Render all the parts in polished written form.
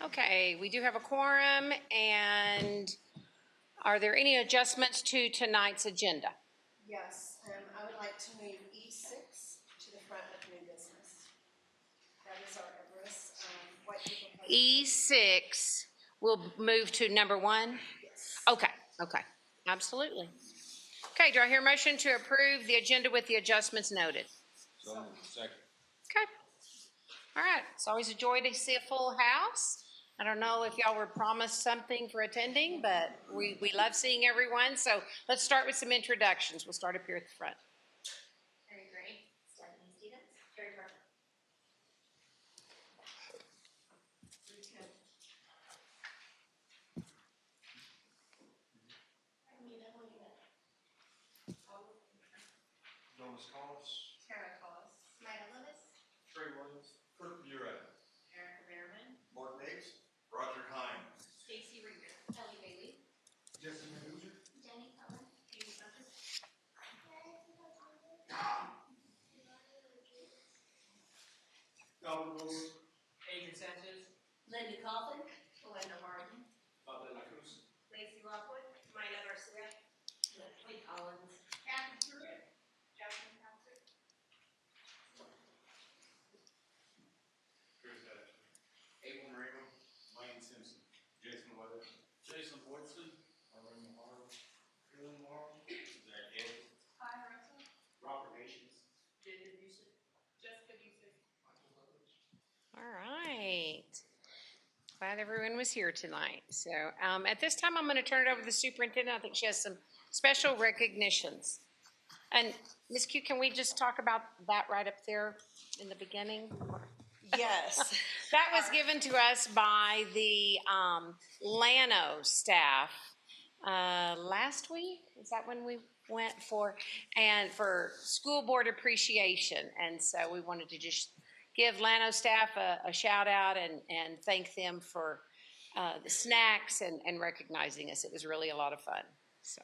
Okay, we do have a quorum, and are there any adjustments to tonight's agenda? Yes, I would like to move E6 to the front of new business. That is our Everest. E6 will move to number 1? Yes. Okay, absolutely. Okay, do I hear a motion to approve the agenda with the adjustments noted? So moved. Second. Okay. All right, it's always a joy to see a full house. I don't know if y'all were promised something for attending, but we love seeing everyone. So let's start with some introductions. We'll start up here at the front. Very great. Stephanie Stevens. Very perfect. Jonas Collis. Tara Collis. Maya Lewis. Trey Williams. Kirk Buren. Erica Merriman. Mark Mapes. Roger Hine. Stacy Rieger. Ellie Bailey. Jesse Manuzer. Jenny Cullen. Katie Bucket. Calvin Wilson. Adrian Sanchez. Linda Coffin. Belinda Martin. Linda Coos. Lacey Lockwood. Myla Garcia. Leslie Collins. Kathy Stewart. Jasmine Townsend. Chris Hatcher. Abel Moreno. Wayne Simpson. Jason Weather. Jason Boydson. Irene Morrow. Dylan Morrow. Zach Edwards. Hi, Russell. Robert Nations. Junior Busick. Jessica Busick. Michael Rutledge. All right. Glad everyone was here tonight. So at this time, I'm going to turn it over to the superintendent. I think she has some special recognitions. And Ms. Q, can we just talk about that right up there in the beginning? Yes. That was given to us by the Llano staff last week. Is that when we went for school board appreciation? And so we wanted to just give Llano staff a shout out and thank them for the snacks and recognizing us. It was really a lot of fun. So.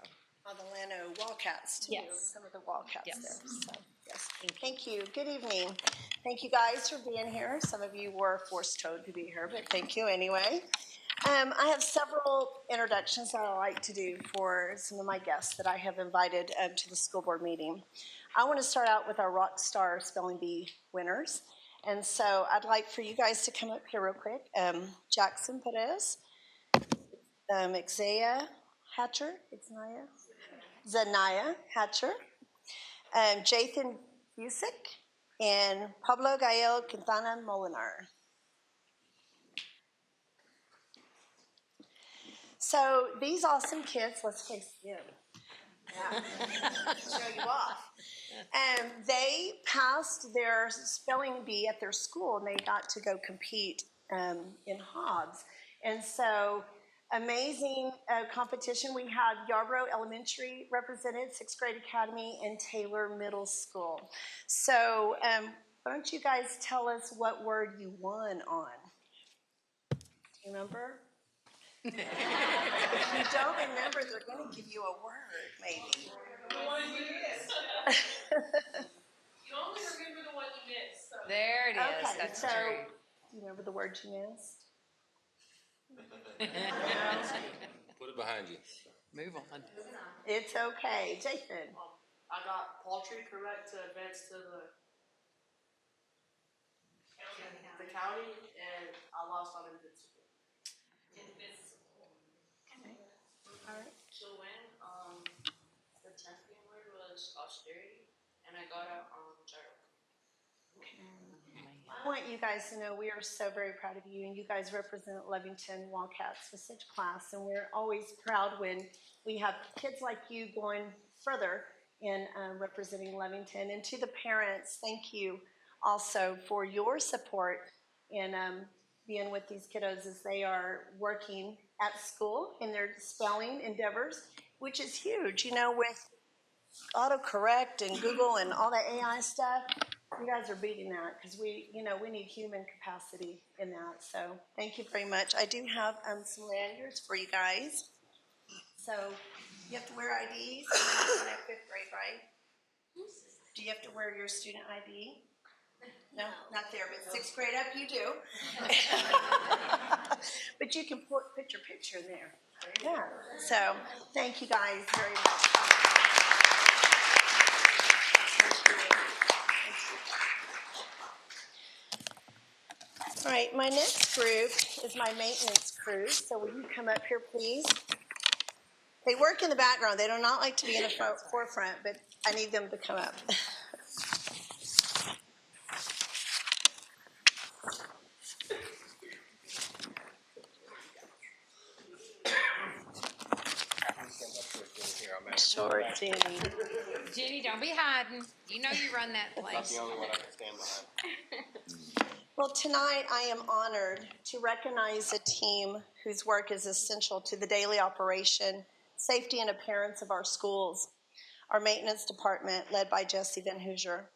On the Llano Wildcats, too. Yes. Some of the Wildcats Yes. there. So, yes. Thank you. Good evening. Thank you guys for being here. Some of you were forced to be here, but thank you anyway. I have several introductions that I like to do for some of my guests that I have invited to the school board meeting. I want to start out with our Rockstar Spelling Bee winners. And so I'd like for you guys to come up here real quick. Jackson Perez, Xaya Hatcher, Zanaya Hatcher, Jathan Busick, and Pablo Gael Quintana Molinar. So these awesome kids, let's face them. Yeah. Show you off. They passed their spelling bee at their school, and they got to go compete in Hobbs. And so amazing competition. We had Yarborough Elementary represented, 6th grade academy, and Taylor Middle School. So why don't you guys tell us what word you won on? Do you remember? If you don't remember, they're going to give you a word, maybe. The one you missed. You only remember the one you missed. So. There it is. Okay, That's so true. do you remember the word you missed? Put it behind you. Move on. It's okay. Jason. I got poultry correct to advance to the county, and I lost on invincible. Okay. All right. To win, the champion word was austerity, and I got out on gyro. I want you guys to know we are so very proud of you, and you guys represent Levington Wildcats with such class, and we're always proud when we have kids like you going further in representing Levington. And to the parents, thank you also for your support in being with these kiddos as they are working at school in their spelling endeavors, which is huge, you know, with autocorrect and Google and all that AI stuff. You guys are beating that because we need human capacity in that. So thank you very much. I do have some lanyards for you guys. So you have to wear IDs. You're in 5th grade, right? Do you have to wear your student ID? No, not there, but 6th grade up you do. But you can put your picture in there. Yeah. So thank you guys very much. All right, my next group is my maintenance crew. So will you come up here, please? They work in the background. They do not like to be in the forefront, but I need them to come up. Sure, Jenny. Jenny, don't be hiding. You know you run that place. only one I can stand behind. Well, tonight I am honored to recognize a team whose work is essential to the daily operation, safety, and appearance of our schools. Our maintenance department, led by Jesse Van Hoosier.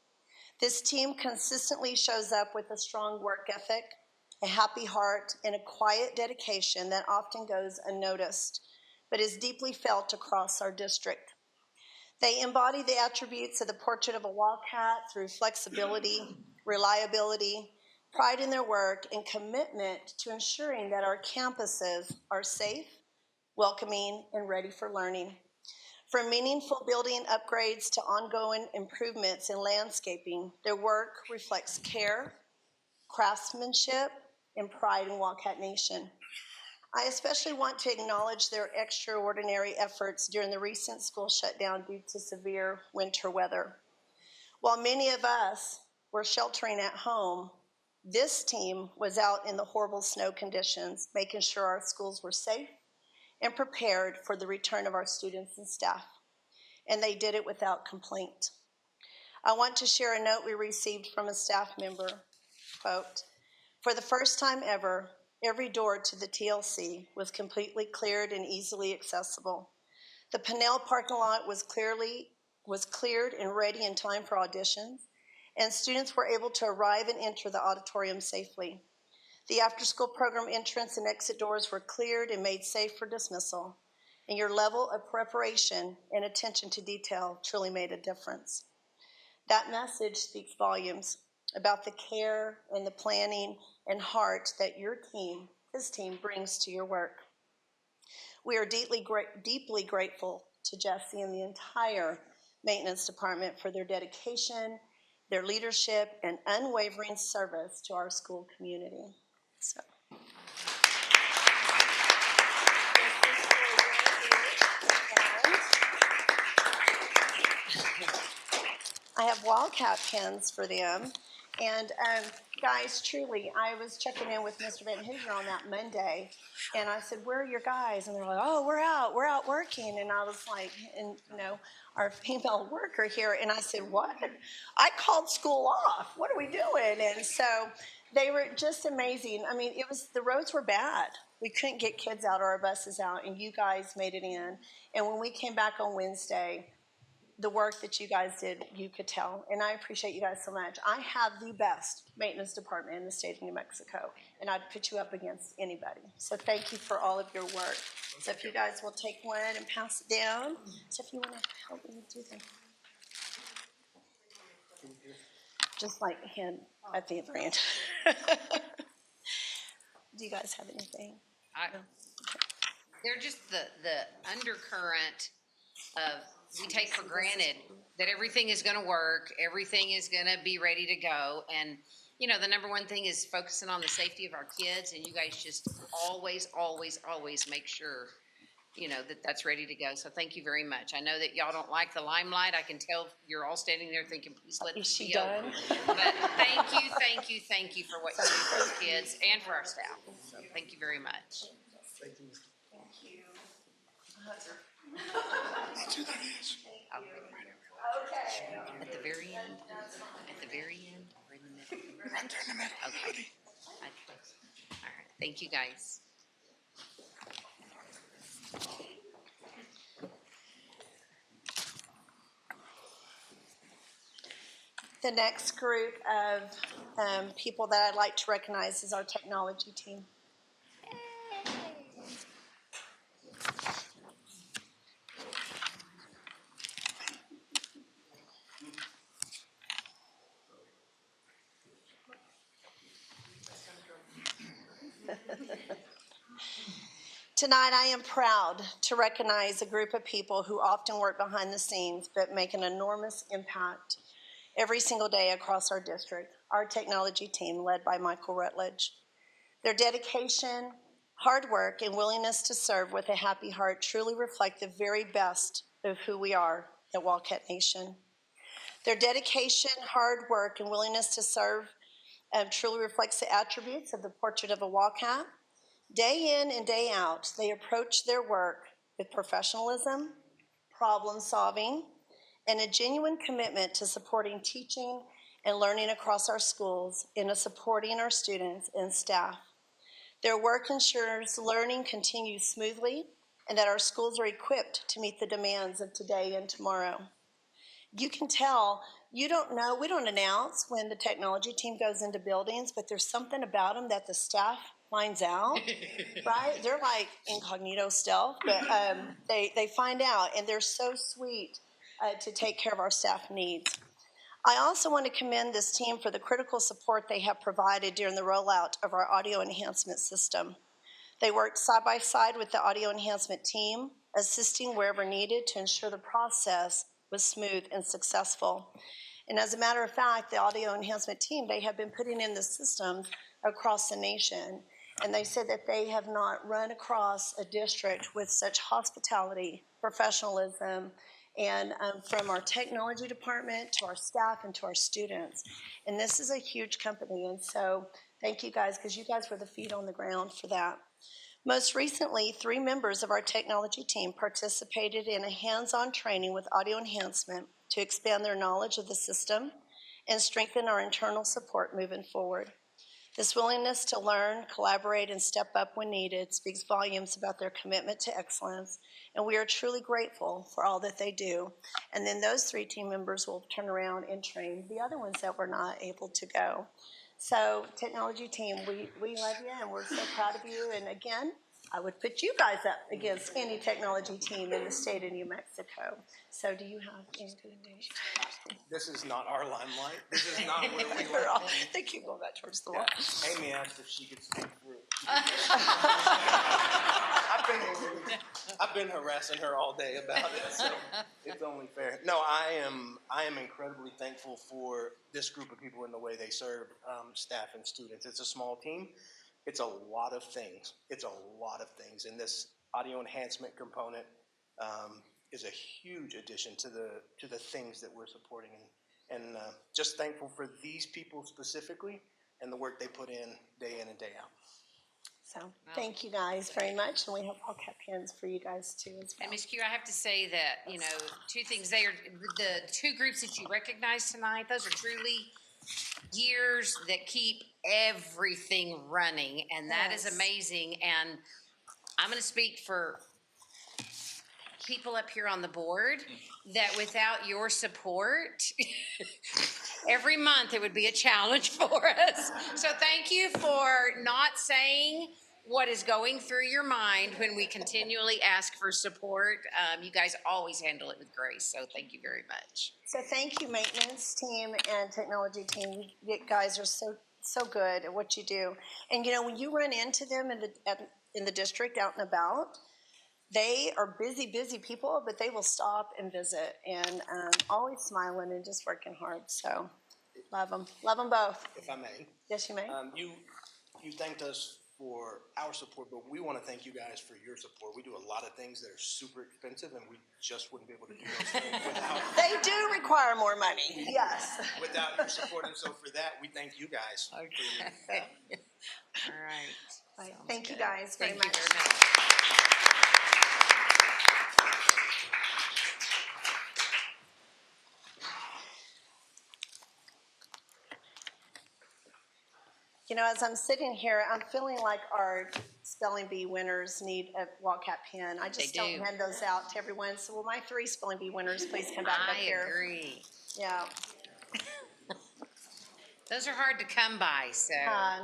This team consistently shows up with a strong work ethic, a happy heart, and a quiet dedication that often goes unnoticed, but is deeply felt across our district. They embody the attributes of the portrait of a Wildcat through flexibility, reliability, pride in their work, and commitment to ensuring that our campuses are safe, welcoming, and ready for learning. From meaningful building upgrades to ongoing improvements in landscaping, their work reflects care, craftsmanship, and pride in Wildcat Nation. I especially want to acknowledge their extraordinary efforts during the recent school shutdown due to severe winter weather. While many of us were sheltering at home, this team was out in the horrible snow conditions, making sure our schools were safe and prepared for the return of our students and staff. And they did it without complaint. I want to share a note we received from a staff member, quote, "For the first time ever, every door to the TLC was completely cleared and easily accessible. The Pinnell parking lot was cleared and ready in time for auditions, and students were able to arrive and enter the auditorium safely. The after-school program entrance and exit doors were cleared and made safe for dismissal, and your level of preparation and attention to detail truly made a difference." That message speaks volumes about the care and the planning and heart that your team, this team, brings to your work. We are deeply grateful to Jesse and the entire maintenance department for their dedication, their leadership, and unwavering service to our school community. So. I have Wildcat pins for them. And guys, truly, I was checking in with Mr. Van Hoosier on that Monday, and I said, "Where are your guys?" And they're like, "Oh, we're out working." And I was like, and our female worker here, and I said, "What? I called school off. What are we doing?" And so they were just amazing. I mean, the roads were bad. We couldn't get kids out or our buses out, and you guys made it in. And when we came back on Wednesday, the work that you guys did, you could tell, and I appreciate you guys so much. I have the best maintenance department in the state of New Mexico, and I'd put you up against anybody. So thank you for all of your work. So if you guys will take one and pass it down. So if you want to help me do them. Just like him at the other end. Do you guys have anything? They're just the undercurrent of, we take for granted that everything is going to work, everything is going to be ready to go. And, the number one thing is focusing on the safety of our kids. And you guys just always make sure, that that's ready to go. So thank you very much. I know that y'all don't like the limelight. I can tell you're all standing there thinking, please let Is this she be done? over. But thank you for what you do for our kids and for our staff. So thank you very much. Thank you. Okay. At the very end? At the very end or in the middle? Right there in the middle. Okay. Okay. All right. Thank you, guys. The next group of people that I'd like to recognize is our technology team. Tonight, I am proud to recognize a group of people who often work behind the scenes but make an enormous impact every single day across our district, our technology team led by Michael Rutledge. Their dedication, hard work, and willingness to serve with a happy heart truly reflect the very best of who we are at Wildcat Nation. Their dedication, hard work, and willingness to serve truly reflects the attributes of the portrait of a Wildcat. Day in and day out, they approach their work with professionalism, problem solving, and a genuine commitment to supporting teaching and learning across our schools and supporting our students and staff. Their work ensures learning continues smoothly and that our schools are equipped to meet the demands of today and tomorrow. You can tell, we don't announce when the technology team goes into buildings, but there's something about them that the staff finds out, right? They're like incognito stealth, but they find out, and they're so sweet to take care of our staff needs. I also want to commend this team for the critical support they have provided during the rollout of our audio enhancement system. They worked side by side with the audio enhancement team, assisting wherever needed to ensure the process was smooth and successful. And as a matter of fact, the audio enhancement team, they have been putting in the systems across the nation. And they said that they have not run across a district with such hospitality, professionalism, and from our technology department to our staff and to our students. And this is a huge company, and so thank you guys, because you guys were the feet on the ground for that. Most recently, 3 members of our technology team participated in a hands-on training with audio enhancement to expand their knowledge of the system and strengthen our internal support moving forward. This willingness to learn, collaborate, and step up when needed speaks volumes about their commitment to excellence, and we are truly grateful for all that they do. And then those 3 team members will turn around and train the other ones that were not able to go. So, technology team, we love you, and we're so proud of you. And again, I would put you guys up against any technology team in the state of New Mexico. So, do you have anything to This is not our limelight. This is not where we They're all- like. They keep going back towards the wall. Yeah. Amy asked if she could speak for. I've been harassing her all day about it, so it's only fair. No, I am incredibly thankful for this group of people and the way they serve staff and students. It's a small team. It's a lot of things. And this audio enhancement component is a huge addition to the things that we're supporting, and just thankful for these people specifically and the work they put in and day out. So, thank you guys very much, and we have Wildcat pins for you guys too as well. And Ms. Q, I have to say that, 2 things there, the 2 groups that you recognize tonight, those are truly gears that keep everything running, and that is Yes. amazing. And I'm going to speak for people up here on the board that without your support, every month it would be a challenge for us. So thank you for not saying what is going through your mind when we continually ask for support. You guys always handle it with grace, so thank you very much. So thank you, maintenance team and technology team. You guys are so good at what you do. And when you run into them in the district out and about, they are busy people, but they will stop and visit, and always smiling and just working hard. So love them both. If I may. Yes, you may. You thanked us for our support, but we want to thank you guys for your support. We do a lot of things that are super expensive, and we just wouldn't be able to do those things without. They do require more money. Yes. Without your support, and so for that, we thank you guys. Okay. All right. Thank you guys very Thank much. you very much. As I'm sitting here, I'm feeling like our spelling bee winners need a Wildcat pin. I just They don't do. hand those out to everyone. So will my 3 spelling bee winners please come back up I here? agree. Yeah. Those are hard to come by, so.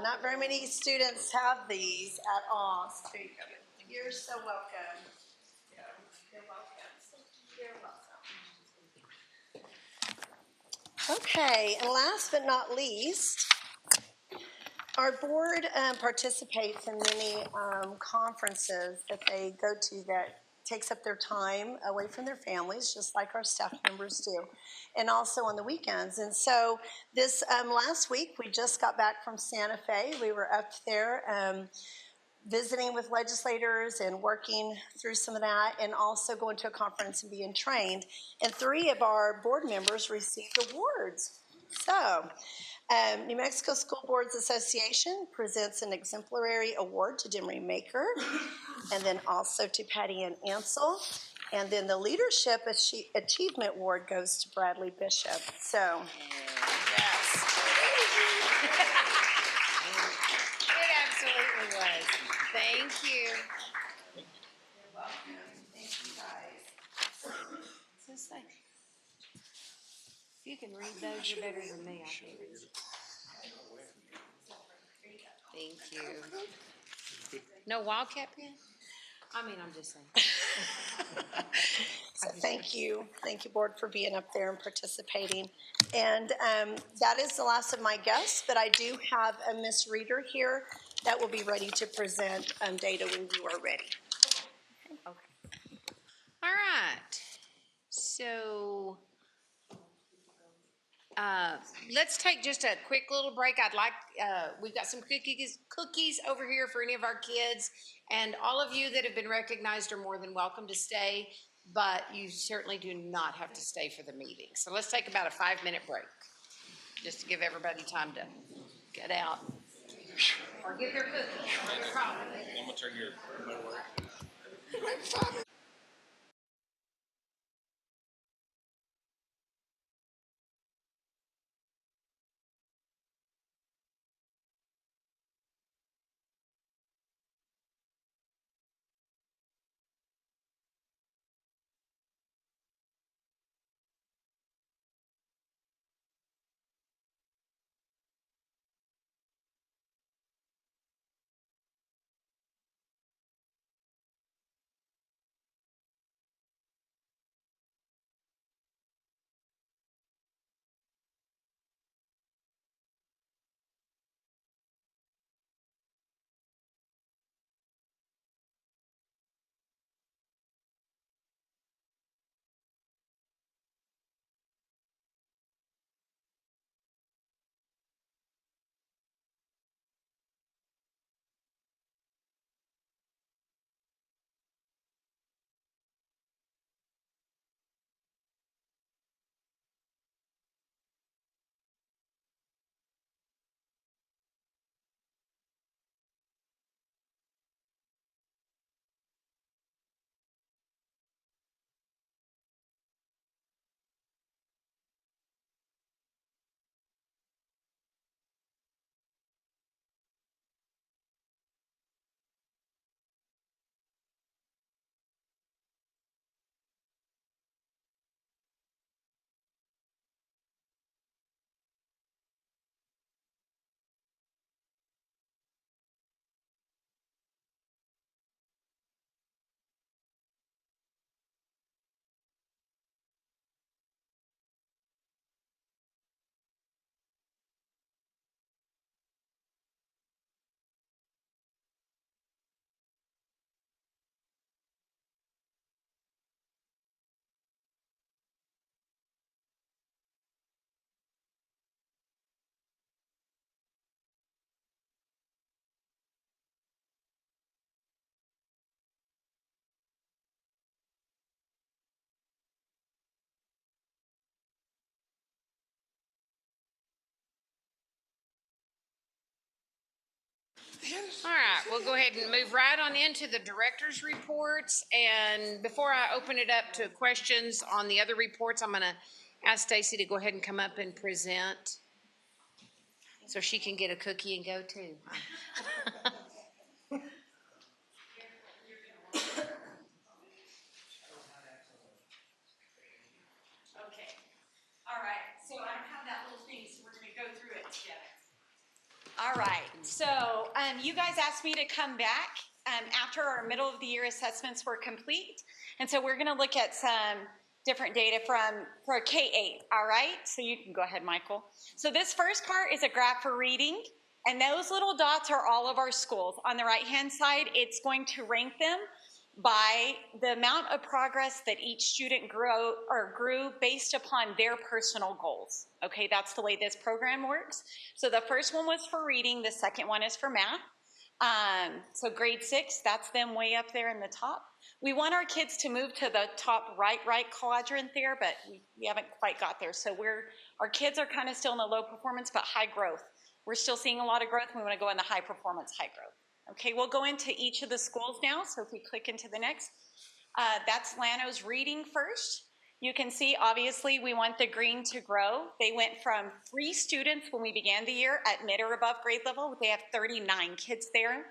Not very many students have these at all. So you're so welcome. You're welcome. Okay, and last but not least, Our board participates in many conferences that they go to that takes up their time away from their families, just like our staff members do, and also on the weekends. And so this last week, we just got back from Santa Fe. We were up there visiting with legislators and working through some of that, and also going to a conference and being trained. And 3 of our board members received awards. So, New Mexico School Boards Association presents an exemplary award to Demery Maker, and then also to Patty Ann Ansel. And then the Leadership Achievement Award goes to Bradley Bishop. So, Yes. It absolutely was. Thank you. you're welcome. Thank you guys. What's this say? If you can read those, you're better than me, I think. Thank you. No Wildcat pen? I mean, I'm just saying. So thank you, board, for being up there and participating. And that is the last of my guests, but I do have a Miss Reader here that will be ready to present data when you are ready. Okay. All right. So let's take just a quick little break. We've got some cookies over here for any of our kids, and all of you that have been recognized are more than welcome to stay, but you certainly do not have to stay for the meeting. So let's take about a 5-minute break, just to give everybody time to get out or get their cookies or their coffee. I'm gonna turn your work. All right, we'll go ahead and move right on into the director's reports. And before I open it up to questions on the other reports, I'm going to ask Stacy to go ahead and come up and present so she can get a cookie and go too. Okay, all right, so I don't have that little thing, so we're gonna go through it together. All right, so you guys asked me to come back after our middle of the year assessments were complete. And so we're gonna look at some different data for K-8, all right? So you can go ahead, Michael. So this first part is a graph for reading. And those little dots are all of our schools. On the right-hand side, it's going to rank them by the amount of progress that each student grew based upon their personal goals. Okay, that's the way this program works. So the first one was for reading, the second one is for math. So grade 6, that's them way up there in the top. We want our kids to move to the top right quadrant there, but we haven't quite got there. So our kids are kind of still in the low performance, but high growth. We're still seeing a lot of growth, and we want to go in the high performance, high growth. Okay, we'll go into each of the schools now. So if we click into the next, that's Llano's reading first. You can see, obviously, we want the green to grow. They went from 3 students when we began the year at mid or above grade level. They have 39 kids there.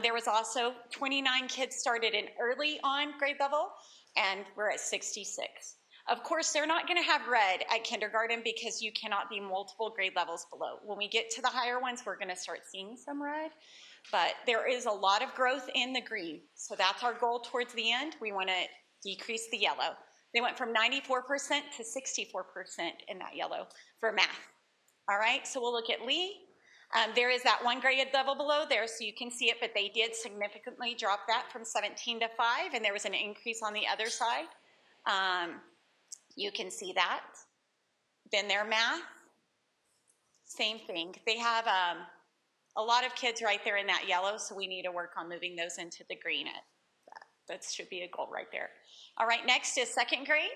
There was also 29 kids started in early on grade level, and we're at 66. Of course, they're not going to have red at kindergarten because you cannot be multiple grade levels below. When we get to the higher ones, we're going to start seeing some red, but there is a lot of growth in the green. So that's our goal towards the end. We want to decrease the yellow. They went from 94% to 64% in that yellow for math. All right, so we'll look at Lee. There is that 1 grade level below there, so you can see it, but they did significantly drop that from 17 to 5, and there was an increase on the other side. You can see that. Then their math, same thing. They have a lot of kids right there in that yellow, so we need to work on moving those into the green. That should be a goal right there. All right, next is 2nd grade.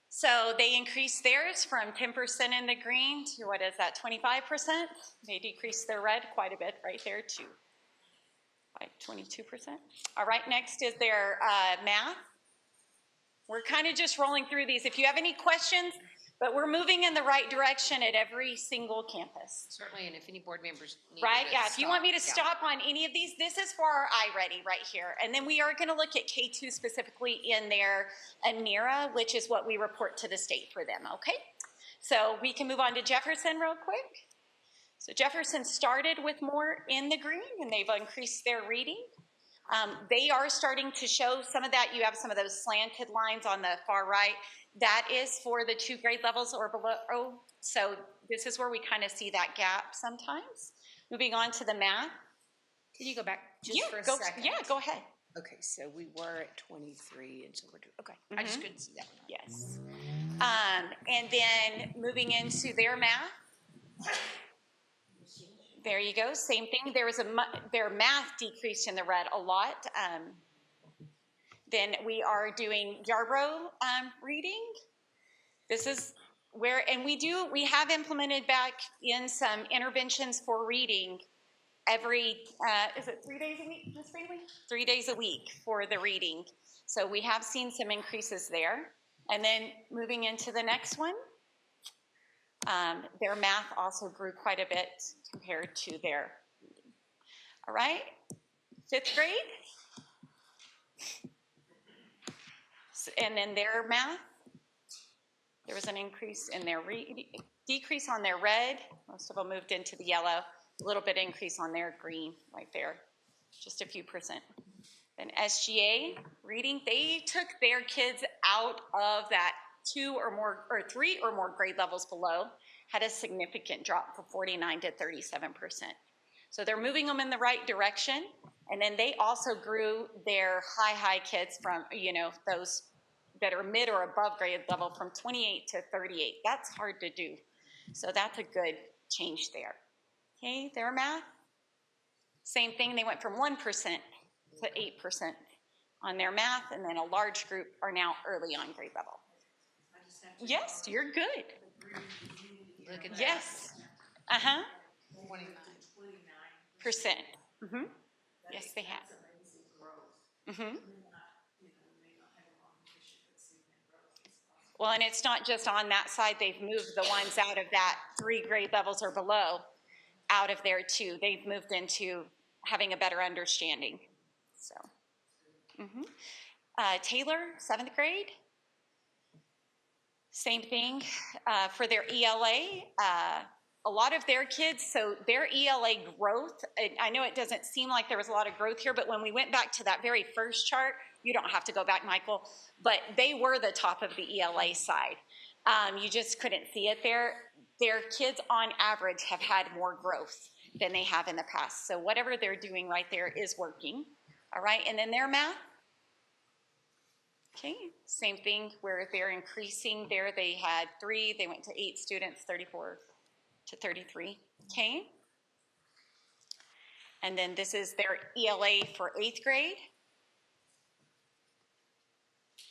So they increased theirs from 10% in the green to, what is that, 25%? They decreased their red quite a bit right there to like 22%. All right, next is their math. We're kind of just rolling through these. If you have any questions, but we're moving in the right direction at every single campus. Certainly, and if any board members need Right, to yeah, if you want me to stop, stop on any of these, this is for our iReady right here. And then we are gonna look at K2 specifically in their ANIRA, which is what we report to the state for them, okay? So we can move on to Jefferson real quick. So Jefferson started with more in the green, and they've increased their reading. They are starting to show some of that. You have some of those slanted lines on the far right. That is for the 2 grade levels or below. So this is where we kind of see that gap sometimes. Moving on to the math. can you go back just for a second? Yeah, go ahead. Okay, so we were at 23, and so we're doing, okay. I just couldn't see that one. Yes. And then moving into their math. There you go, same thing. There was their math decreased in the red a lot. Then we are doing Yarbrough reading. This is where, and we have implemented back in some interventions for reading every, is it 3 days a week, Ms. Bailey? 3 days a week for the reading. So we have seen some increases there. And then moving into the next one, their math also grew quite a bit compared to their reading. All right, 5th grade. And then their math, there was an increase in their decrease on their red. Most of them moved into the yellow. A little bit increase on their green right there, just a few percent. Then SGA reading, they took their kids out of that 2 or more or 3 or more grade levels below, had a significant drop from 49 to 37%. So they're moving them in the right direction. And then they also grew their high kids from, those that are mid or above grade level from 28 to 38. That's hard to do. So that's a good change there. Okay, their math, same thing. They went from 1% to 8% on their math, and then a large group are now early on grade level. Yes, you're good. Look at that. Yes. 29%. Mm-hmm. Yes, they have. Mm-hmm. Well, and it's not just on that side. They've moved the ones out of that 3 grade levels or below out of there too. They've moved into having a better understanding. So, Taylor, 7th grade. Same thing for their ELA. A lot of their kids, so their ELA growth, I know it doesn't seem like there was a lot of growth here, but when we went back to that very first chart, you don't have to go back, Michael, but they were the top of the ELA side. You just couldn't see it there. Their kids on average have had more growth. than they have in the past. So whatever they're doing right there is working. All right, and then their math. Okay, same thing where they're increasing there. They had 3, they went to 8 students, 34 to 33. Okay. And then this is their ELA for 8th grade.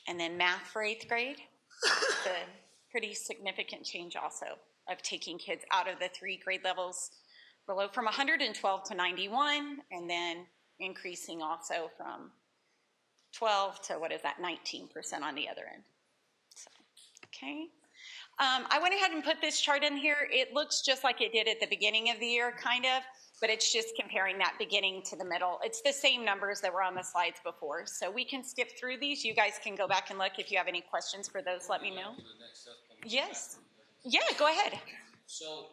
And then math for 8th grade. It's a pretty significant change also of taking kids out of the 3 grade levels below from 112 to 91, and then increasing also from 12 to, 19% on the other end. So, okay. I went ahead and put this chart in here. It looks just like it did at the beginning of the year, kind of, but it's just comparing that beginning to the middle. It's the same numbers that were on the slides before. So we can skip through these. You guys can go back and look. If you have any questions for those, let me know. Yes. Yeah, go ahead. So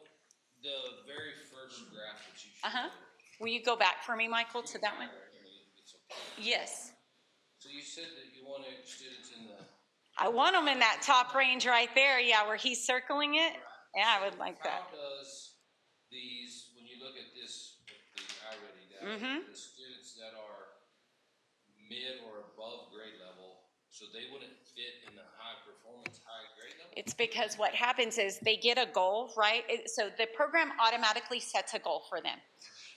the very first graph that you Uh-huh. showed. Will you go back for me, Michael, to that one? It's okay. Yes. So you said that you wanted students in the. I want them in that top range right there. Yeah, where he's circling it. Yeah, I would like that. How does these, when you look at this, the I-ready data, the students that are mid or above grade level, so they wouldn't fit in the high performance, high grade level? It's because what happens is they get a goal, right? So the program automatically sets a goal for them,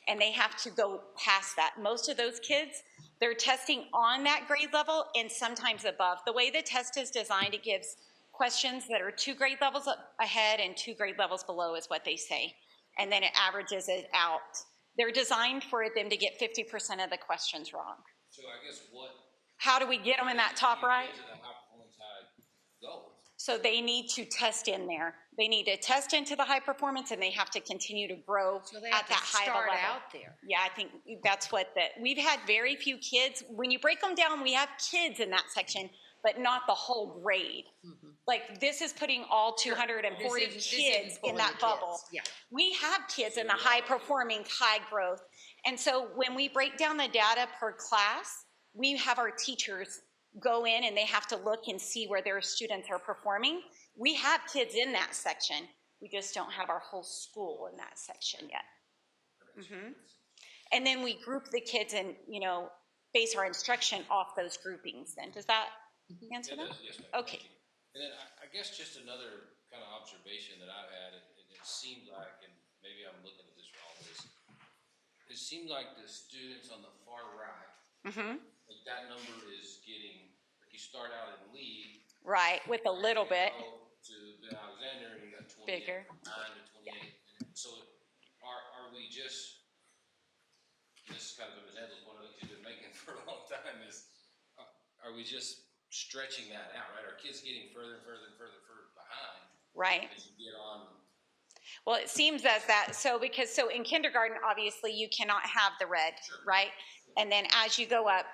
and they have to go past that. Most of those kids, they're testing on that grade level and sometimes above. The way the test is designed, it gives questions that are 2 grade levels ahead and 2 grade levels below is what they say, and then it averages it out. They're designed for them to get 50% of the questions wrong. So I guess how do we get them in that top right? To the high performance, high goals. So they need to test in there. They need to test into the high performance, and they have to continue to grow So they at have to that high start level. out there. Yeah, I think that's what we've had very few kids. When you break them down, we have kids in that section, but not the whole grade. Like this is putting all 240 This isn't kids in pulling that the bubble. kids. Yeah. We have kids in the high performing, high growth. And so when we break down the data per class, we have our teachers go in and they have to look and see where their students are performing. We have kids in that section. We just don't have our whole school in that section yet. And then we group the kids and, base our instruction off those groupings then. Does that answer that? Yes, ma'am. Okay. And then I guess just another kind of observation that I've had, and it seemed like, and maybe I'm looking at this wrong, is it seemed like the students on the far right, like that number is getting, like you start out in lead. Right, with a little bit. To Ben Alexander, and you got 28, bigger. 9 to 28. And so are we just, this is kind of an example of one of the things you've been making for a long time is, are we just stretching that out, right? Are kids getting further and further and further behind? Right. As you get on. Well, it seems as that, so in kindergarten, obviously, you cannot have the red, right? And then as you go up,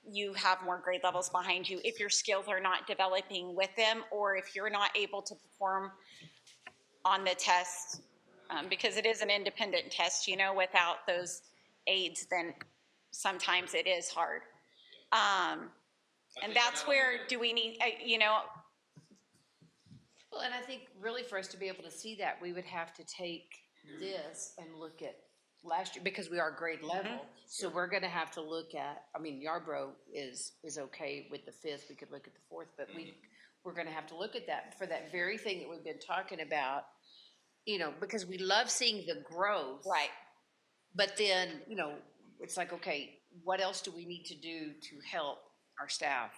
you have more grade levels behind you if your skills are not developing with them, or if you're not able to perform on the test, because it is an independent test, without those aids, then sometimes it is hard. And that's where do we need, Well, and I think really for us to be able to see that, we would have to take this and look at last year, because we are grade level. So we're gonna have to look at, Yarborough is okay with the 5th, we could look at the 4th, but we're gonna have to look at that for that very thing that we've been talking about, because we love seeing the growth. right, But then, it's like, okay, what else do we need to do to help our staff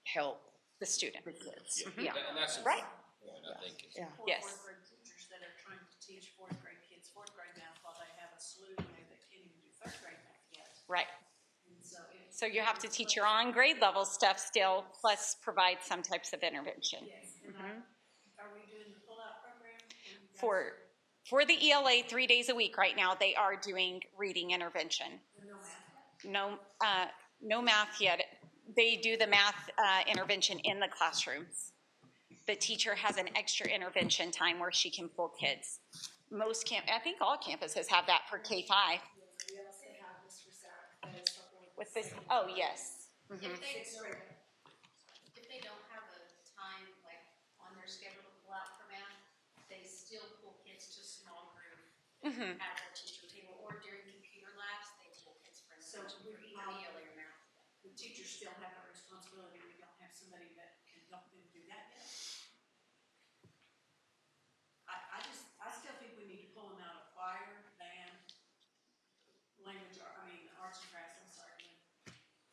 help the student. the kids? And that's Right. I think. Yeah. Yes. Fourth grade teachers that are trying to teach fourth grade kids fourth grade math while they have a slew there that can't even do third grade math yet. Right. And So you have to teach your on grade level stuff still, plus provide some types of intervention. yes, and are we doing the pull-out program? For the ELA 3 days a week right now, they are doing reading intervention. No math. No math yet. They do the math intervention in the classrooms. The teacher has an extra intervention time where she can pull kids. I think all campuses have that for K-5. We also have this for Saturday. With this, oh, yes. If they don't have a time, like, on their schedule to pull out for math, they still pull kids to small group at their teacher table, the teachers still have a responsibility, we don't have somebody that can help them do that yet. I still think we need to pull them out of choir, band, language, arts and crafts, I'm sorry,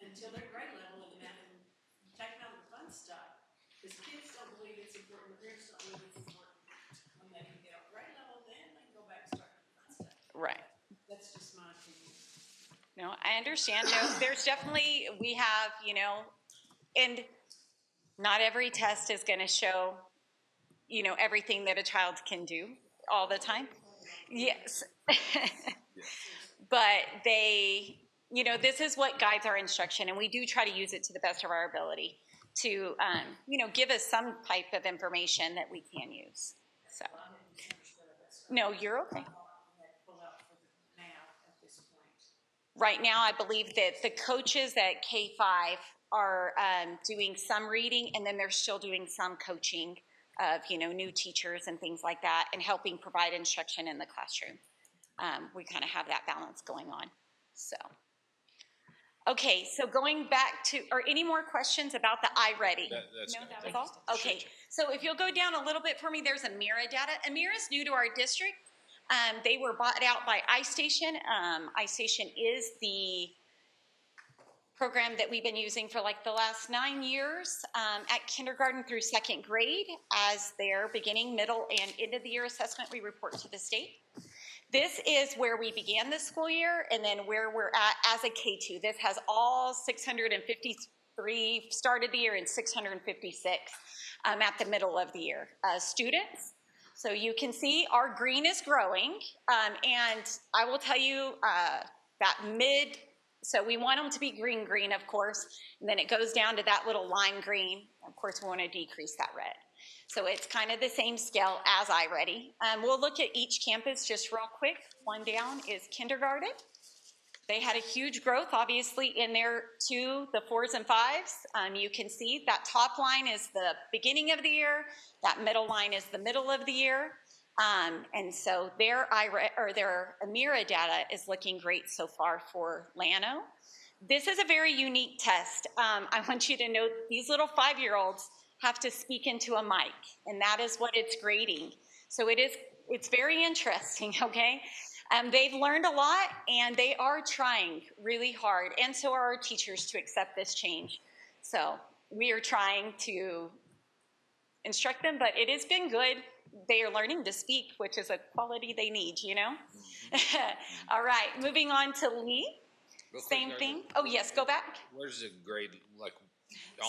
until their grade level and that, and take them out of the fun stuff. Because kids don't believe it's important, the parents don't believe it's important. When they can get a grade level, then they can go back and start doing fun stuff. Right. That's just my opinion. No, I understand. No, there's definitely, we have, you know, and not every test is going to show, you know, everything that a child can do all the time. Yes. But they, you know, this is what guides our instruction, and we do try to use it to the best of our ability to, you know, give us some type of information that we can use. So, no, you're okay. Right now, I believe that the coaches at K-5 are doing some reading, and then they're still doing some coaching of, you know, new teachers and things like that, and helping provide instruction in the classroom. We kind of have that balance going on. So, okay, so going back to, are any more questions about the iReady? That's No, good. that Thank was all? you. Okay, so if you'll go down a little bit for me, there's Amira data. Amira is new to our district. They were bought out by iStation. iStation is the program that we've been using for like the last 9 years at kindergarten through second grade. As their beginning, middle, and end of the year assessment, we report to the state. This is where we began this school year, and then where we're at as a K2. This has all 653 started the year and 656 at the middle of the year students. So you can see our green is growing, and I will tell you that so we want them to be green, of course, and then it goes down to that little lime green. Of course, we want to decrease that red. So it's kind of the same scale as iReady. We'll look at each campus just real quick. One down is kindergarten. They had a huge growth, obviously, in their the 4s and 5s. You can see that top line is the beginning of the year. That middle line is the middle of the year. And so their Amira data is looking great so far for Llano. This is a very unique test. I want you to know these little 5-year-olds have to speak into a mic, and that is what it's grading. So it's very interesting, okay? They've learned a lot, and they are trying really hard, and so are our teachers, to accept this change. So we are trying to instruct them, but it has been good. They are learning to speak, which is a quality they need, you know? All right, moving on to Lee. Real quick, Same thing. Oh, yes, go back. Where's the grade, like,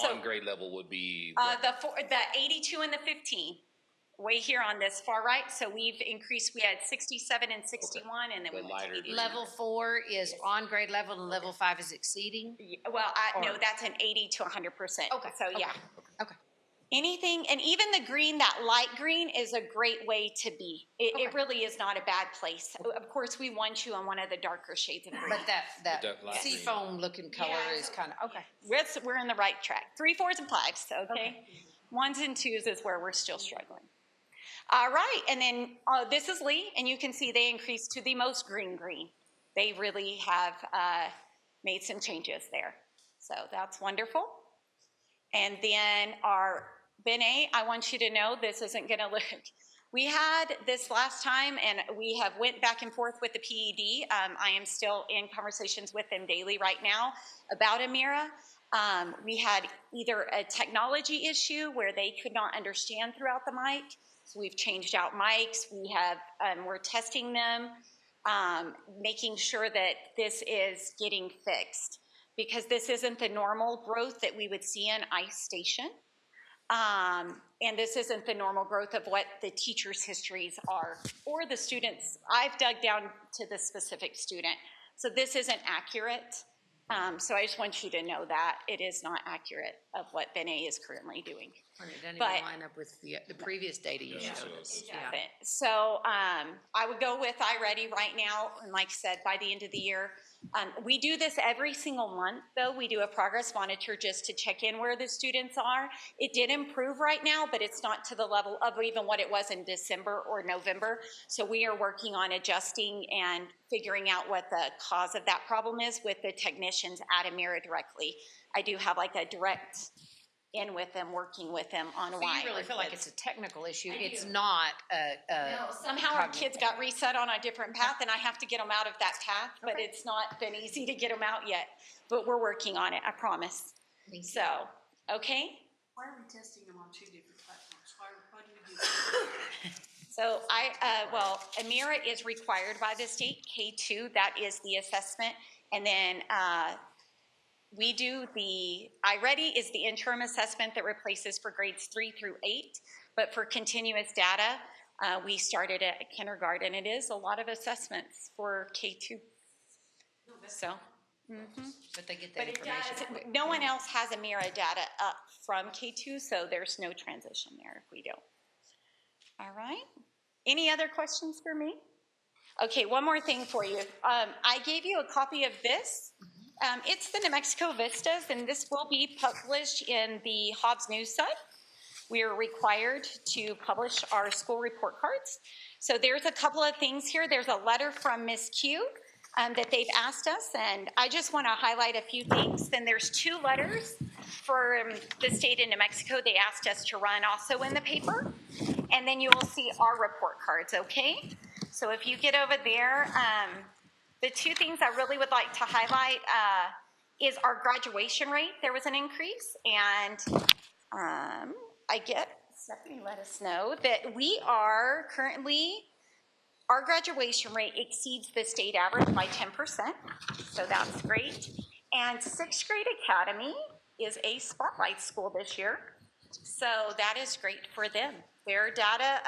So, on grade level would be? the 82 and the 15, way here on this far right. So we've increased, we had 67 and 61, and then The we went lighter to 82. green. Level 4 is on grade level and level 5 is exceeding? Well, no, Or- that's an 80 to 100%. Okay, So, yeah. Okay. Anything, and even the green, that light green is a great way to be. It really is not a bad place. Of course, we want you on one of the darker shades of green. But that that light green. seafoam looking color Yeah. is kind of, okay. We're in the right track. 3, 4s, and 5s, okay? 1s and 2s is where we're still struggling. All right, and then this is Lee, and you can see they increased to the most green. They really have made some changes there. So that's wonderful. And then our Benet, I want you to know this isn't going to look. We had this last time, and we have went back and forth with the PED. I am still in conversations with them daily right now about Amira. We had either a technology issue where they could not understand throughout the mic, so we've changed out mics. We're testing them, making sure that this is getting fixed, because this isn't the normal growth that we would see in iStation. And this isn't the normal growth of what the teachers' histories are, or the students. I've dug down to the specific student. So this isn't accurate. So I just want you to know that it is not accurate of what Benet is currently doing. And it doesn't But- even line up with the previous data you Yeah. showed us. It doesn't. So I would go with iReady right now, and like I said, by the end of the year. We do this every single month, though. We do a progress monitor just to check in where the students are. It did improve right now, but it's not to the level of even what it was in December or November. So we are working on adjusting and figuring out what the cause of that problem is with the technicians at Emera directly. I do have like a direct in with them, working with them on So why. you really our feel like kids- it's a technical issue, I it's do. not No, somehow our kids got reset on a different path, and I have to get them out of that path, but Okay. it's not been easy to get them out yet. But we're working on it, I promise. So, okay? Why are we testing them on two different platforms? Why do we do that? So well, Emera is required by the state, K2, that is the assessment. And then we do iReady is the interim assessment that replaces for grades 3 through 8. But for continuous data, we started at kindergarten. It is a lot of assessments for K2. So, but they get that but it information. does, no one else has Emera data up from K2, so there's no transition there if we don't. All right. Any other questions for me? Okay, one more thing for you. I gave you a copy of this. It's the New Mexico Vistas, and this will be published in the Hobbs News site. We are required to publish our school report cards. So there's a couple of things here. There's a letter from Ms. Q that they've asked us, and I just want to highlight a few things. Then there's 2 letters from the state of New Mexico they asked us to run also in the paper. And then you will see our report cards, okay? So if you get over there, the 2 things I really would like to highlight is our graduation rate. There was an increase, and Stephanie let us know that we are currently, our graduation rate exceeds the state average by 10%, so that's great. And 6th Grade Academy is a spotlight school this year, so that is great for them. Their data,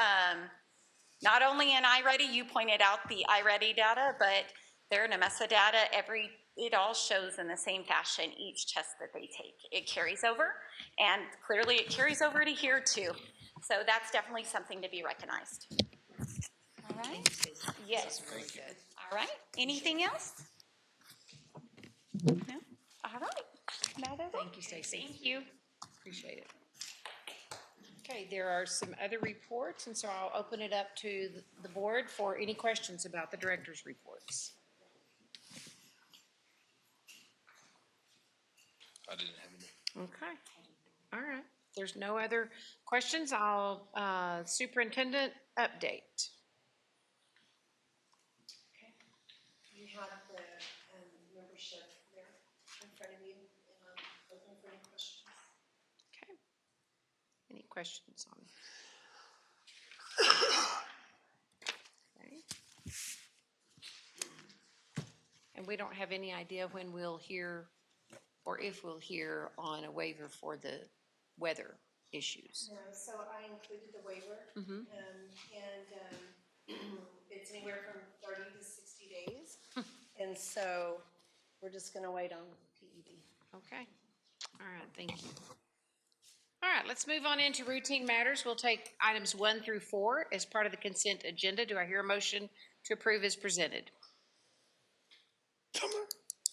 not only in iReady, you pointed out the iReady data, but their NMESA data, it all shows in the same fashion each test that they take. It carries over, and clearly it carries over to here too. So that's definitely something to be recognized. All right? Yes. Very good. All right. Anything else? No? All right. Now they're Thank you, Stacy. Thank you. Appreciate it. Okay, there are some other reports, and so I'll open it up to the board for any questions about the director's reports. I didn't have any. Okay, all right. If there's no other questions, I'll, superintendent update. You have the membership there in front of you, open for any questions. Okay. Any questions on? Okay. And we don't have any idea when we'll hear, or if we'll hear on a waiver for the weather issues. No, so I included the waiver, it's anywhere from 30 to 60 days. And so we're just gonna wait on PED. Okay. All right, thank you. All right, let's move on into routine matters. We'll take items 1 through 4 as part of the consent agenda. Do I hear a motion to approve as presented?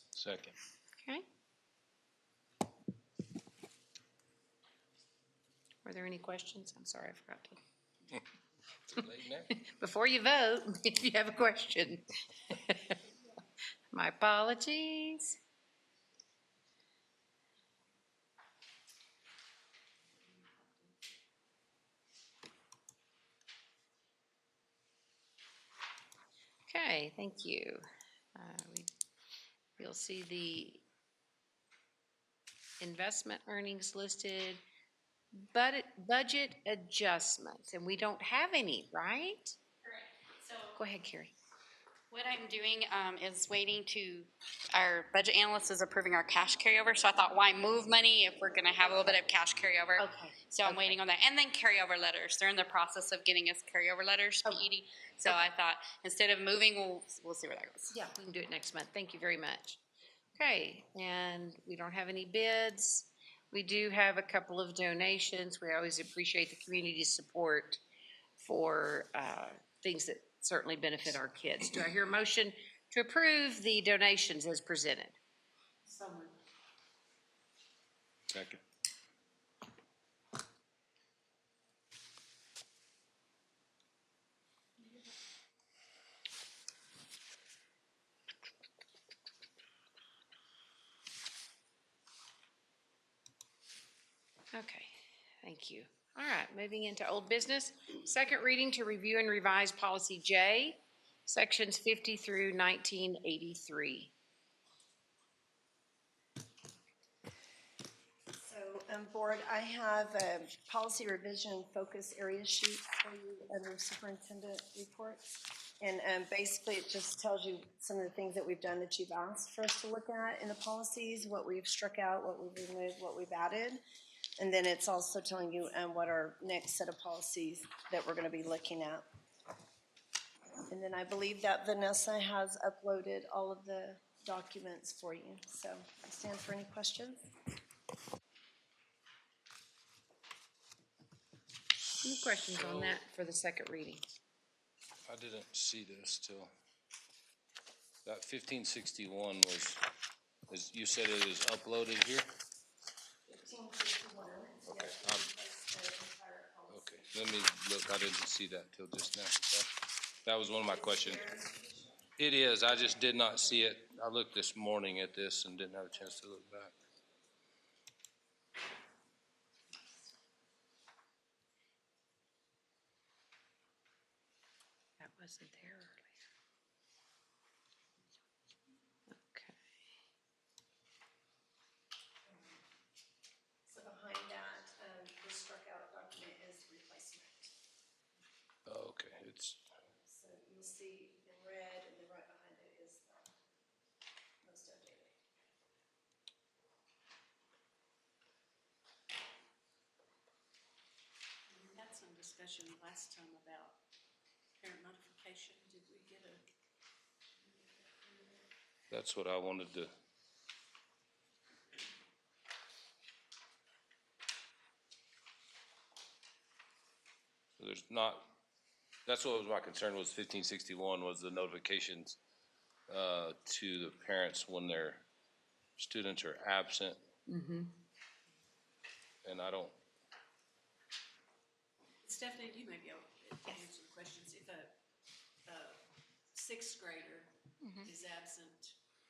Second. Okay. Were there any questions? I'm sorry, I forgot to. Too late now. Before you vote, if you have a question. My apologies. Okay, thank you. You'll see the investment earnings listed, budget adjustments, and we don't have any, right? Correct. So Go ahead, Carrie. what I'm doing is waiting to, our budget analyst is approving our cash carryover, so I thought, why move money if we're gonna have a little bit of cash carryover? Okay. So I'm waiting on that, and then carryover letters, they're in the process of getting us carryover letters, PED, so I thought, instead of moving, we'll see where that goes. Yeah, we can do it next month. Thank you very much. Okay, and we don't have any bids. We do have a couple of donations. We always appreciate the community's support for things that certainly benefit our kids. Do I hear a motion to approve the donations as presented? So moved. Second. Okay, thank you. All right, moving into old business. Second reading to review and revise policy J, sections 50 through 1983. So, Board, I have a policy revision focus area sheet for you under superintendent reports. And basically, it just tells you some of the things that we've done that you've asked for us to look at in the policies, what we've struck out, what we've removed, what we've added. And then it's also telling you what our next set of policies that we're going to be looking at. And then I believe that Vanessa has uploaded all of the documents for you. So I stand for any questions. Any questions on that for the second reading? I didn't see this till, that 1561 was, you said it is uploaded here? 1561. Okay, okay, let me look, I didn't see that till just now. That was one of my questions. It is, I just did not see it. I looked this morning at this and didn't have a chance to look back. That wasn't there earlier. Okay. So behind that, the struck out document is the replacement. Oh, okay, it's, So you'll see in red, and then right behind it is the most updated. We had some discussion last time about parent notification. Did we get a? that's what I wanted to. So there's not, that's what was my concern was 1561 was the notifications to the parents when their students are absent. Mm-hmm. And I don't, Stephanie, you may be able to answer some questions. If a sixth grader is absent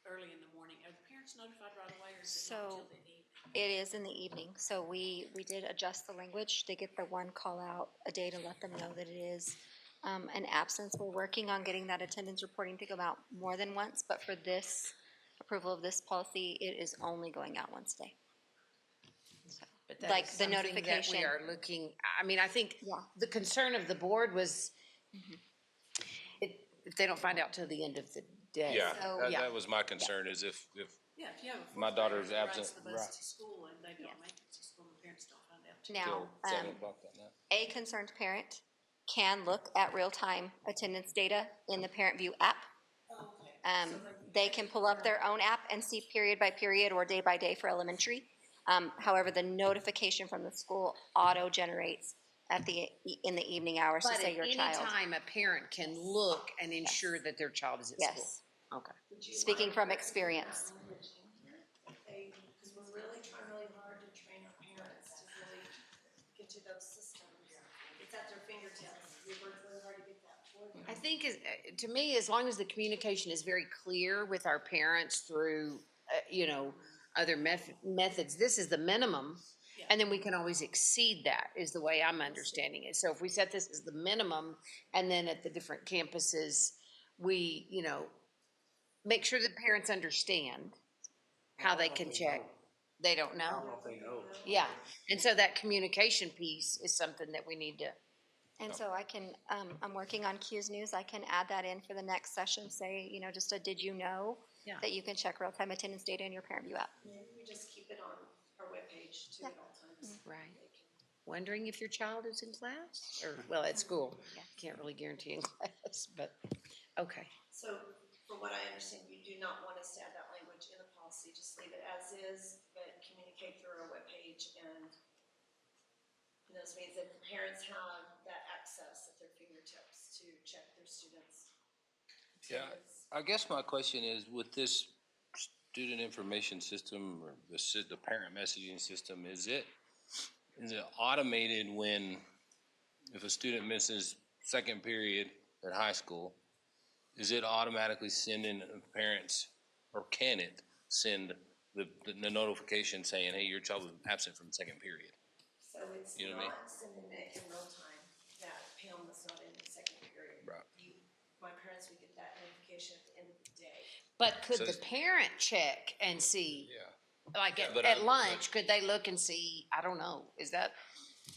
early in the morning, are the parents notified right away, or is it not So until the evening? it is in the evening, so we did adjust the language to get the one call out a day to let them know that it is an absence. We're working on getting that attendance reporting to go out more than once, but for this approval of this policy, it is only going out once a day. So, But that like is the something that notification. we are looking, I mean, I think Yeah. the concern of the board was if they don't find out till the end of the day. yeah, So- Yeah. that was my concern is if Yeah, if you have a fourth my daughter's grader that rides absent, the bus right. to school and they don't Yes. make it to school, the parents don't find out till. Now, till 7 o'clock that night. a concerned parent can look at real-time attendance data in the Parent View app. They can pull up their own app and see period by period or day by day for elementary. However, the notification from the school auto-generates in the evening hours to But say at your any child. time, a parent can look and ensure that their child is at school. Yes, Okay. speaking from experience. Because we're really trying really hard to train our parents to really get to those systems. It's at their fingertips. We work really hard to get that for them. I think, to me, as long as the communication is very clear with our parents through, other methods, this is the minimum. And then we can always exceed that, is the way I'm understanding it. So if we set this as the minimum, and then at the different campuses, we, make sure that parents understand how they can check. They don't know? Yeah, and so that communication piece is something that we need to. And so I can, I'm working on Q's News. I can add that in for the next session, say, just a did you know? Yeah. That you can check real-time attendance data in your Parent View app. Maybe we just keep it on our webpage too at all times. Right. Wondering if your child is in class, or, well, at school. Can't really guarantee in class, but, okay. So from what I understand, you do not want us to add that language in the policy, just leave it as is, but communicate through our webpage And this means that the parents have that access at their fingertips to check their students' Yeah, attendance. I guess my question is, with this student information system or the parent messaging system, is it automated when, if a student misses second period at high school, is it automatically sending parents, or can it send the notification saying, hey, your child was absent from second period? So it's You know what I mean? not sending it in real time that Pam was not in the second period. Right. My parents would get that notification at the end of the day. But could So the it's- parent check and see, Yeah. like Yeah, at, but at lunch, could they look and see, I don't know, is that?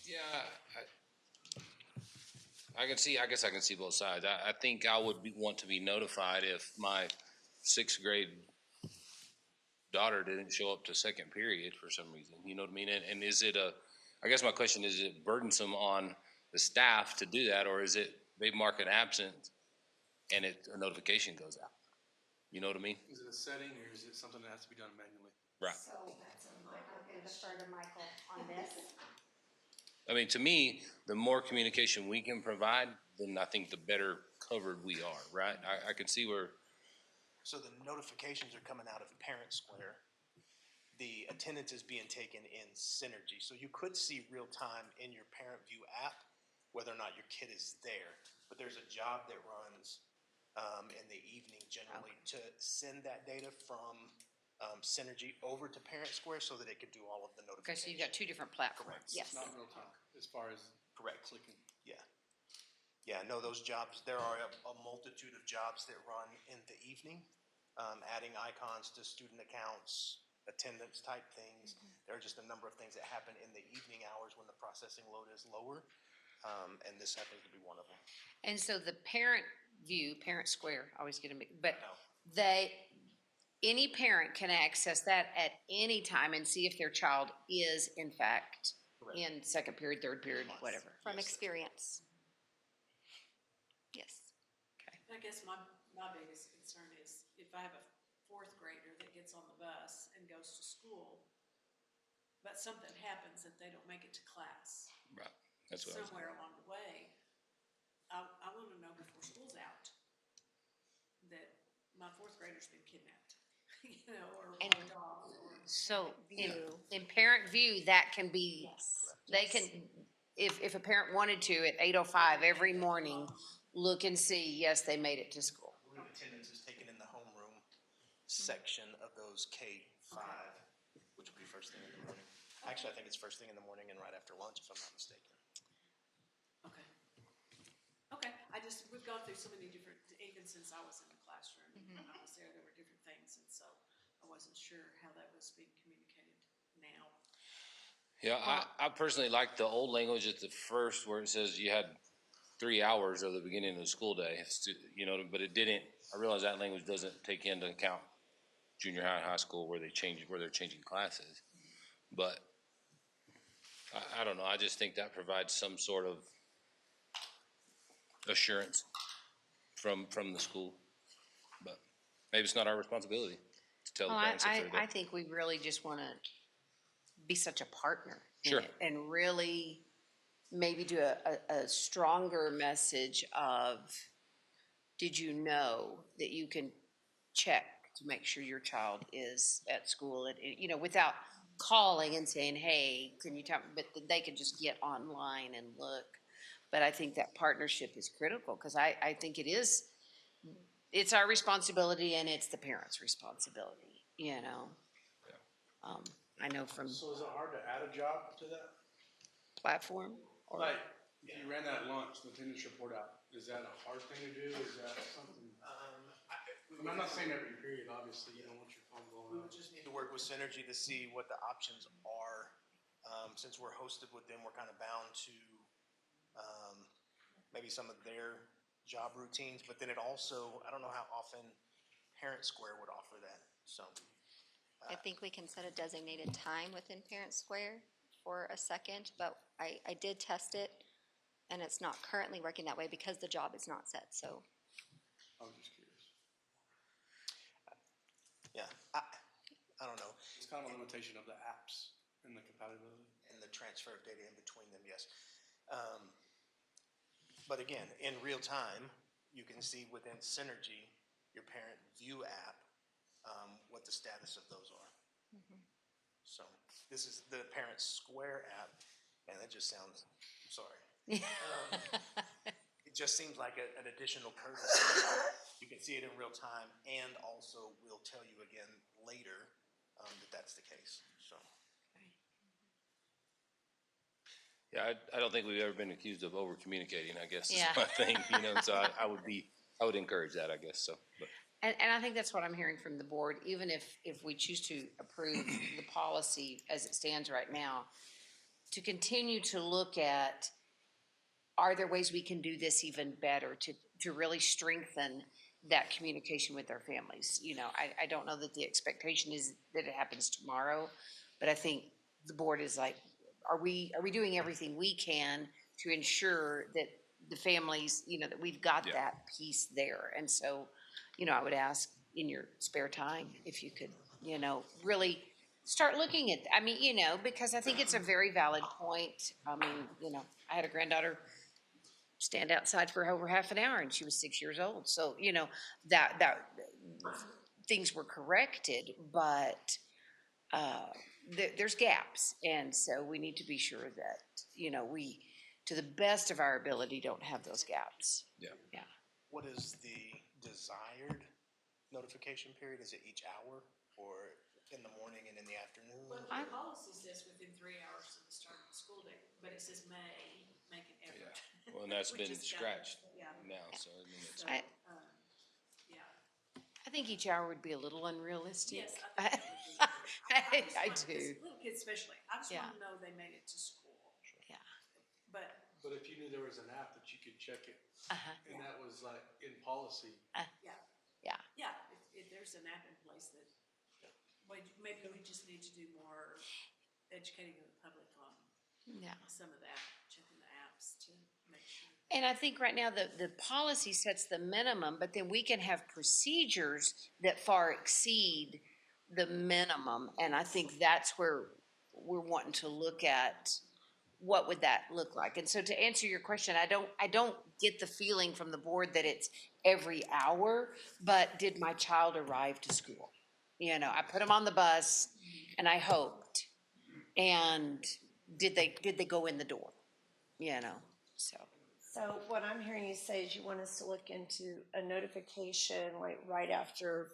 Yeah, I can see, I guess I can see both sides. I think I would want to be notified if my sixth grade daughter didn't show up to second period for some reason, you know what I mean? And is it I guess my question is it burdensome on the staff to do that, or is it, they mark it absent and a notification goes out? You know what I mean? Is it a setting or is it something that has to be done manually? Right. So that's a Michael. I'm gonna defer to Michael on this. I mean, to me, the more communication we can provide, then I think the better covered we are, right? I can see where, So the notifications are coming out of Parent Square. The attendance is being taken in Synergy. So you could see real time in your Parent View app whether or not your kid is there. But there's a job that runs in the evening generally to send that data from Synergy over to Parent Square so that it could do all of the Okay, notifications. so you've got two different platforms. Yes. Not real time, as far as Correct. clicking. Yeah. Yeah, no, those jobs, there are a multitude of jobs that run in the evening, adding icons to student accounts, attendance type things. There are just a number of things that happen in the evening hours when the processing load is lower, and this happens to be one of them. And so the parent view, Parent Square, I always get them, but No. any parent can access that at any time and see if their child is in fact Correct. in second period, third period, whatever. From experience. Yes. I guess my biggest concern is if I have a fourth grader that gets on the bus and goes to school, but something happens that they don't make it to class right, that's what I was. somewhere along the way, I want to know before school's out that my fourth grader's been kidnapped, you know, or And- walked off, or. So in, View. in parent view, that can be, Yes. they can, if a parent wanted to, at 8:05 every morning, look and see, yes, they made it to school. I believe attendance is taken in the homeroom section of those K-5, which will be first thing in the morning. Actually, I think it's first thing in the morning and right after lunch, if I'm not mistaken. Okay. Okay, we've gone through so many different, even since I was in the classroom, I was there were different things, and so I wasn't sure how that was being communicated now. Yeah, I personally like the old language at the first where it says you had 3 hours of the beginning of the school day, you know, but it didn't, I realize that language doesn't take into account junior high and high school where they're changing classes. But I don't know, I just think that provides some sort of assurance from the school. But maybe it's not our responsibility to tell the Well, parents if they're there. I think we really just want to be such a partner. in Sure. it and really maybe do a stronger message of, did you know that you can check to make sure your child is at school, you know, without calling and saying, hey, can you tell me, but they could just get online and look. But I think that partnership is critical, because I think it's our responsibility and it's the parents' responsibility, you know? I know from So is it hard to add a job to that? platform or. Like, if you ran that lunch, the attendance report out, is that a hard thing to do? Is that something? I'm not saying every period, obviously, you don't want your phone We blowing would up. just need to work with Synergy to see what the options are. Since we're hosted with them, we're kind of bound to maybe some of their job routines, but then it also, I don't know how often Parent Square would offer that, so. I think we can set a designated time within Parent Square for a second, but I did test it, and it's not currently working that way because the job is not set, so. I was just curious. Yeah, I don't know. It's kind of a limitation of the apps And the compatibility. and the transfer of data in between them, yes. But again, in real time, you can see within Synergy, your Parent View app, what the status of those are. So this is the Parent Square app, and it just sounds, I'm sorry. It just seems like an additional courtesy. You can see it in real time, and also we'll tell you again later that that's the case, so. Yeah, I don't think we've ever been accused of over communicating, I guess is Yeah. my thing, so I would encourage that, I guess, so, but. And I think that's what I'm hearing from the board, even if we choose to approve the policy as it stands right now, to continue to look at, are there ways we can do this even better to really strengthen that communication with our families? I don't know that the expectation is that it happens tomorrow, but I think the board is like, are we doing everything we can to ensure that the families, that we've got Yeah. that piece there? And so, I would ask in your spare time, if you could, really start looking at, because I think it's a very valid point. I had a granddaughter stand outside for over half an hour and she was 6 years old. So, that things were corrected, but, there's gaps. And so we need to be sure that, we, to the best of our ability, don't have those gaps. Yeah. Yeah. What is the desired notification period? Is it each hour or in the morning and in the afternoon? Well, the policy says within 3 hours of the start of the school day, but it says may make an effort. Well, and that's Which been is scratched yeah. now, so I mean, it's. So, I- yeah. I think each hour would be a little unrealistic. Yes, I think that would be. I just want- do. Little kids especially, I just Yeah. want to know they made it to school. Yeah. But But if you knew there was an app that you could check it, Uh-huh. and that was like in policy, yeah, if there's an app in place that, maybe we just need to do more educating of the public on Yeah. some of that, checking the apps to make sure. And I think right now the policy sets the minimum, but then we can have procedures that far exceed the minimum. And I think that's where we're wanting to look at, what would that look like? And so to answer your question, I don't get the feeling from the board that it's every hour, but did my child arrive to school? I put them on the bus and I hoped. And did they go in the door? So. So what I'm hearing you say is you want us to look into a notification like right after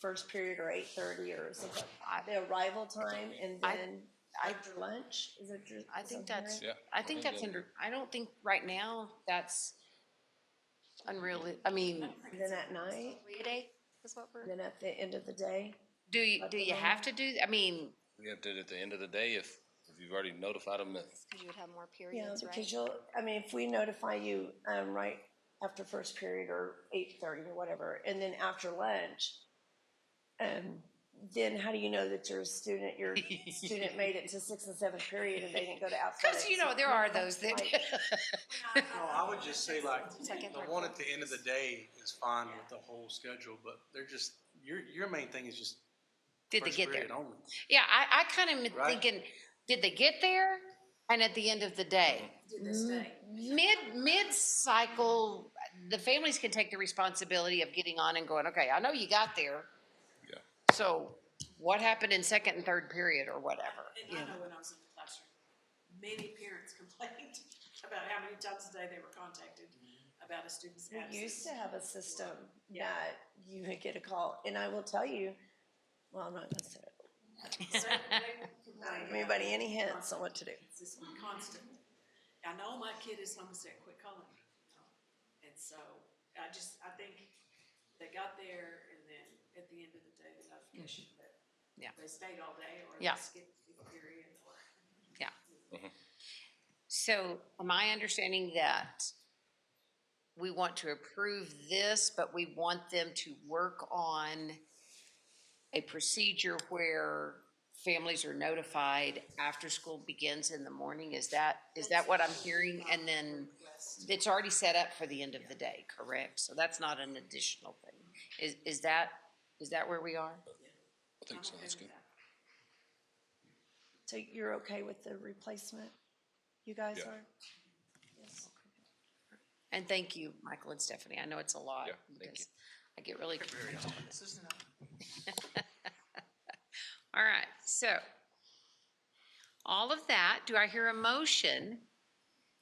first period or 8:30, or is it the arrival time and then after lunch? Is it? I think that's, Yeah, I think that's I don't think right now that's unreal. I mean, Then at night, 3 a day is what we're. then at the end of the day? do you have to do, I mean, We have to, at the end of the day, if you've already notified them that. Because you would have more Yeah, periods, right? because if we notify you, right after first period or 8:30 or whatever, and then after lunch, then how do you know that your student made it to 6th and 7th period and they didn't go to athletics? because, there are those that. no, I would just say like, Second, the third, one at the end of the day is fine with the whole schedule, but they're just, your main thing is just Did they first get there? period only. Yeah, I kind of Right. thinking, did they get there? And at the end of the day, Did they stay? mid-cycle, the families can take the responsibility of getting on and going, okay, I know you got there. Yeah. So what happened in second and third period or whatever? And I know when I was in the classroom, many parents complained about how many times a day they were contacted about a student's We absence. used to have a system that you would get a call, and I will tell you, well, I'm not gonna say it. So they complained Give anybody any about hints on what to do. It's just constant. I know my kid is homesick, quit calling me. And so I think they got there and then at the end of the day, the notification that Yeah. they stayed all day or Yeah. they skipped the period or. Yeah. So am I understanding that we want to approve this, but we want them to work on a procedure where families are notified after school begins in the morning? Is that what I'm hearing? And then it's already set up for the end of the day, correct? So that's not an additional thing. Is that where we are? I think so, that's good. So you're okay with the replacement? You guys Yeah. are? Yes. And thank you, Michael and Stephanie. I know it's a lot. Yeah, thank because you. I get really confused. All right, so all of that, do I hear a motion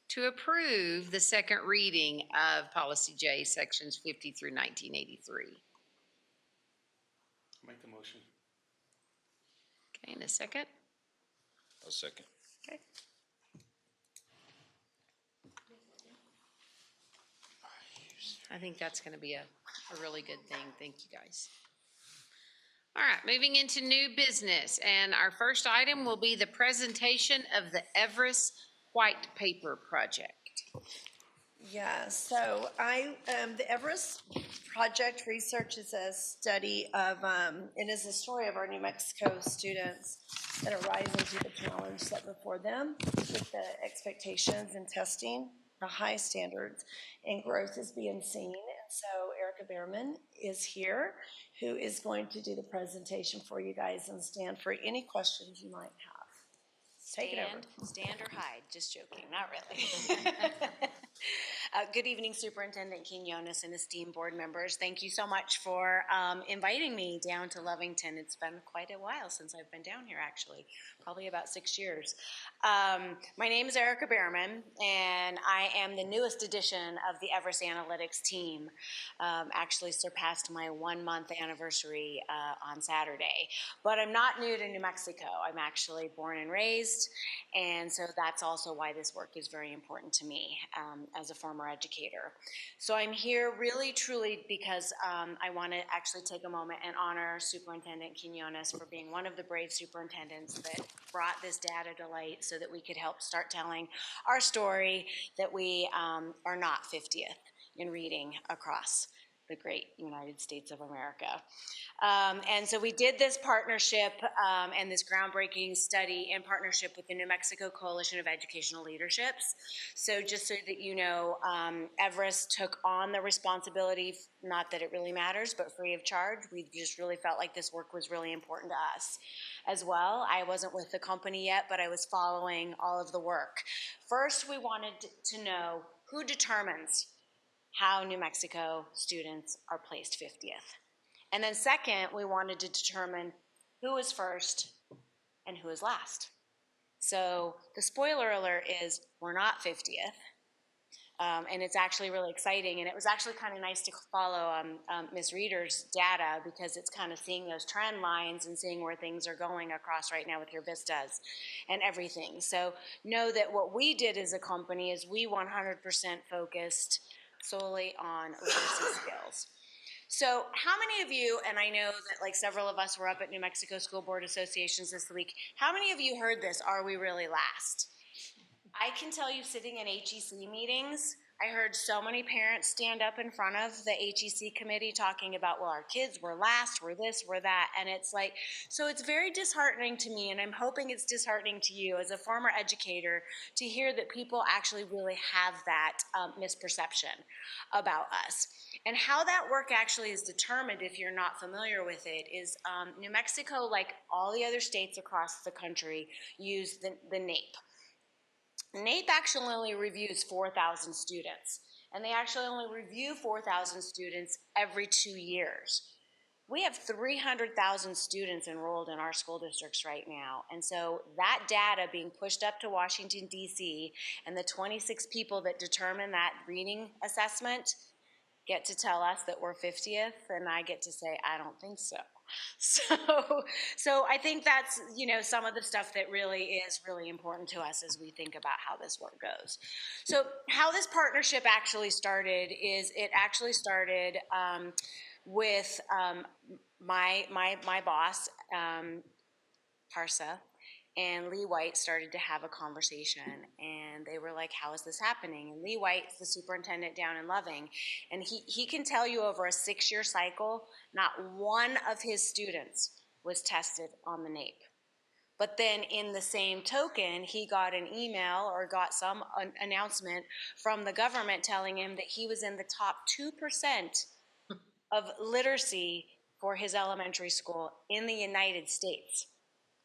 to approve the second reading of Policy J, Sections 50 through 1983? Make the motion. Okay, in a second. A second. Okay. I think that's going to be a really good thing. Thank you, guys. All right, moving into new business. And our first item will be the presentation of the Everest White Paper Project. Yeah, so the Everest Project research is a study of, it is a story of our New Mexico students that are rising to the challenge set before them with the expectations and testing, the high standards, and growth is being seen. And so Erica Behrman is here, who is going to do the presentation for you guys and stand for any questions you might have. Take it over. Stand or hide, just joking, not really. Good evening, Superintendent Quinones and esteemed board members. Thank you so much for inviting me down to Lovington. It's been quite a while since I've been down here, actually, probably about 6 years. My name is Erica Behrman, and I am the newest addition of the Everest Analytics team. Actually surpassed my 1 month anniversary on Saturday. But I'm not new to New Mexico. I'm actually born and raised, and so that's also why this work is very important to me as a former educator. So I'm here really, truly because I want to actually take a moment and honor Superintendent Quinones for being one of the brave superintendents that brought this data to light so that we could help start telling our story that we are not 50th in reading across the great United States of America. And so we did this partnership and this groundbreaking study in partnership with the New Mexico Coalition of Educational Leaderships. So just so that you know, Everest took on the responsibility, not that it really matters, but free of charge. We just really felt like this work was really important to us as well. I wasn't with the company yet, but I was following all of the work. First, we wanted to know who determines how New Mexico students are placed 50th. And then second, we wanted to determine who is first and who is last. So the spoiler alert is we're not 50th. And it's actually really exciting. And it was actually kind of nice to follow Ms. Reeder's data because it's kind of seeing those trend lines and seeing where things are going across right now with your vistas and everything. So know that what we did as a company is we 100% focused solely on literacy skills. So how many of you, and I know that like several of us were up at New Mexico School Board Associations this week, how many of you heard this, are we really last? I can tell you sitting in HEC meetings, I heard so many parents stand up in front of the HEC committee talking about, well, our kids were last, we're this, we're that, and it's like, so it's very disheartening to me, and I'm hoping it's disheartening to you as a former educator to hear that people actually really have that misperception about us. And how that work actually is determined, if you're not familiar with it, is New Mexico, like all the other states across the country, use the NAEP. NAEP actually only reviews 4,000 students, and they actually only review 4,000 students every 2 years. We have 300,000 students enrolled in our school districts right now, and so that data being pushed up to Washington, D.C., and the 26 people that determine that reading assessment get to tell us that we're 50th, and I get to say, I don't think so. So I think that's, you know, some of the stuff that really is really important to us as we think about how this work goes. So how this partnership actually started is it actually started with my boss, Parsa, and Lee White started to have a conversation, and they were like, how is this happening? And Lee White's the superintendent down in Loving, and he can tell you over a 6-year cycle, not one of his students was tested on the NAEP. But then in the same token, he got an email or got some announcement from the government telling him that he was in the top 2% of literacy for his elementary school in the United States.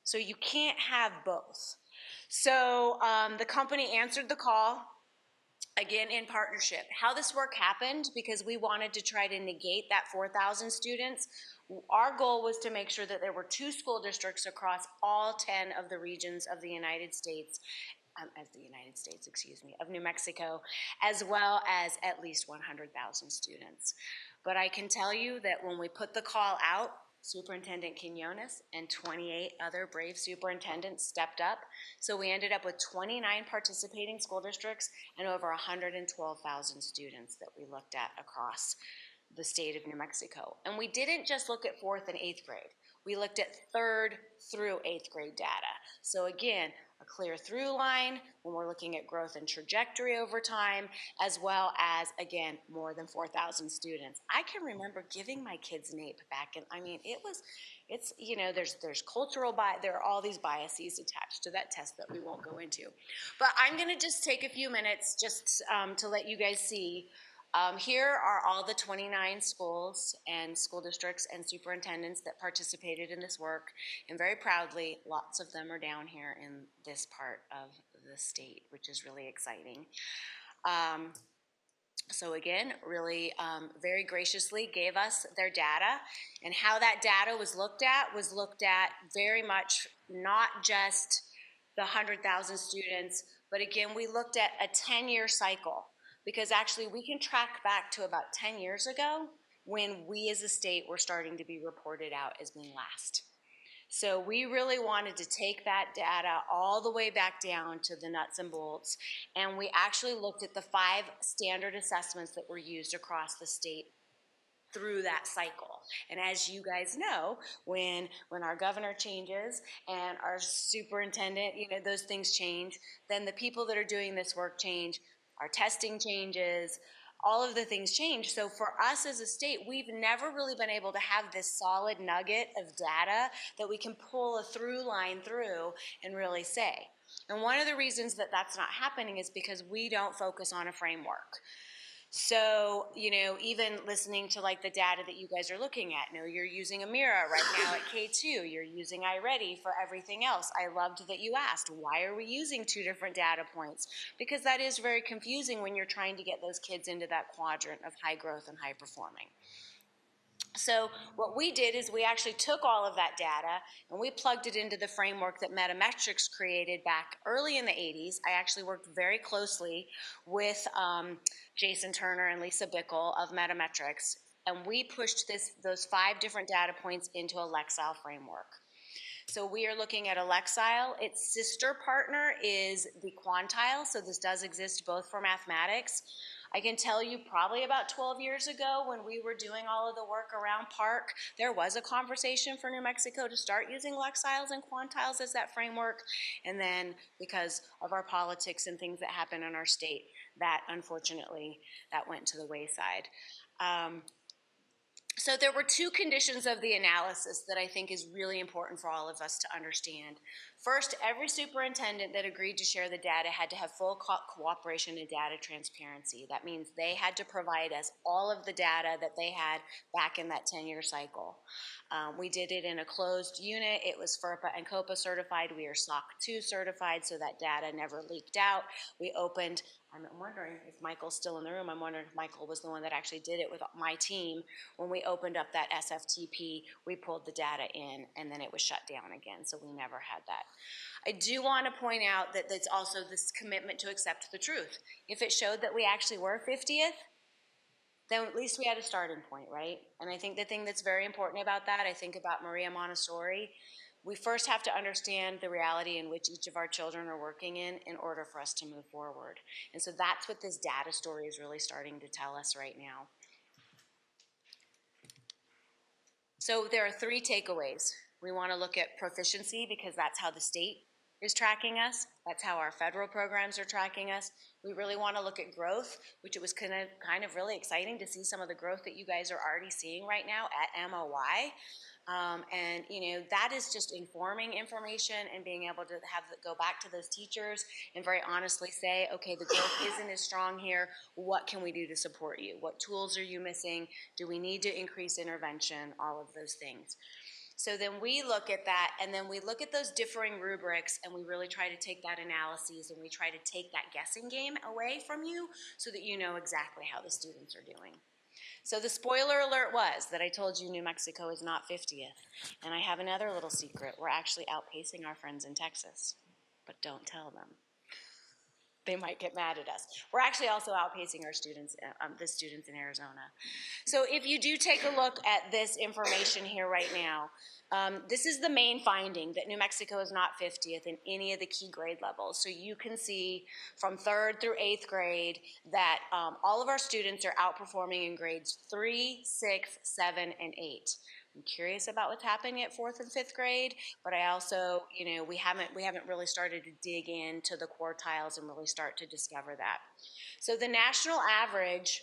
So you can't have both. So the company answered the call, again in partnership. How this work happened, because we wanted to try to negate that 4,000 students, our goal was to make sure that there were 2 school districts across all 10 of the regions of the United States, of New Mexico, as well as at least 100,000 students. But I can tell you that when we put the call out, Superintendent Quinones and 28 other brave superintendents stepped up. So we ended up with 29 participating school districts and over 112,000 students that we looked at across the state of New Mexico. And we didn't just look at 4th and 8th grade. We looked at 3rd through 8th grade data. So again, a clear through line when we're looking at growth and trajectory over time, as well as, again, more than 4,000 students. I can remember giving my kids NAEP back, and I mean, it's, you know, there's cultural there are all these biases attached to that test that we won't go into. But I'm gonna just take a few minutes just to let you guys see. Here are all the 29 schools and school districts and superintendents that participated in this work, and very proudly, lots of them are down here in this part of the state, which is really exciting. So again, really very graciously gave us their data, and how that data was looked at very much not just the 100,000 students, but again, we looked at a 10-year cycle. Because actually we can track back to about 10 years ago when we as a state were starting to be reported out as being last. So we really wanted to take that data all the way back down to the nuts and bolts, and we actually looked at the 5 standard assessments that were used across the state through that cycle. And as you guys know, when our governor changes and our superintendent, you know, those things change, then the people that are doing this work change, our testing changes, all of the things change. So for us as a state, we've never really been able to have this solid nugget of data that we can pull a through line through and really say. And one of the reasons that that's not happening is because we don't focus on a framework. So, you know, even listening to like the data that you guys are looking at, you know, you're using Amira right now at K2, you're using iReady for everything else. I loved that you asked, why are we using 2 different data points? Because that is very confusing when you're trying to get those kids into that quadrant of high growth and high performing. So what we did is we actually took all of that data and we plugged it into the framework that Metametrics created back early in the 80s. I actually worked very closely with Jason Turner and Lisa Bickle of Metametrics, and we pushed those 5 different data points into a Lexile framework. So we are looking at a Lexile. Its sister partner is the Quantile, so this does exist both for mathematics. I can tell you probably about 12 years ago when we were doing all of the work around PARC, there was a conversation for New Mexico to start using Lexiles and Quantiles as that framework. And then because of our politics and things that happen in our state, that unfortunately, that went to the wayside. So there were 2 conditions of the analysis that I think is really important for all of us to understand. First, every superintendent that agreed to share the data had to have full cooperation and data transparency. That means they had to provide us all of the data that they had back in that 10-year cycle. We did it in a closed unit. It was FERPA and COPA certified. We are SOC 2 certified, so that data never leaked out. We opened, I'm wondering if Michael's still in the room. I'm wondering if Michael was the one that actually did it with my team. When we opened up that SFTP, we pulled the data in, and then it was shut down again, so we never had that. I do want to point out that it's also this commitment to accept the truth. If it showed that we actually were 50th, then at least we had a starting point, right? And I think the thing that's very important about that, I think about Maria Montessori, we first have to understand the reality in which each of our children are working in order for us to move forward. And so that's what this data story is really starting to tell us right now. So there are 3 takeaways. We want to look at proficiency because that's how the state is tracking us. That's how our federal programs are tracking us. We really want to look at growth, which it was kind of really exciting to see some of the growth that you guys are already seeing right now at MOI. And you know, that is just informing information and being able to go back to those teachers and very honestly say, okay, the growth isn't as strong here. What can we do to support you? What tools are you missing? Do we need to increase intervention? All of those things. So then we look at that, and then we look at those differing rubrics, and we really try to take that analysis, and we try to take that guessing game away from you so that you know exactly how the students are doing. So the spoiler alert was that I told you New Mexico is not 50th. And I have another little secret. We're actually outpacing our friends in Texas, but don't tell them. They might get mad at us. We're actually also outpacing our students, the students in Arizona. So if you do take a look at this information here right now, this is the main finding, that New Mexico is not 50th in any of the key grade levels. So you can see from 3rd through 8th grade that all of our students are outperforming in grades 3, 6, 7, and 8. I'm curious about what's happening at 4th and 5th grade, but I also, we haven't really started to dig into the quartiles and really start to discover that. So the national average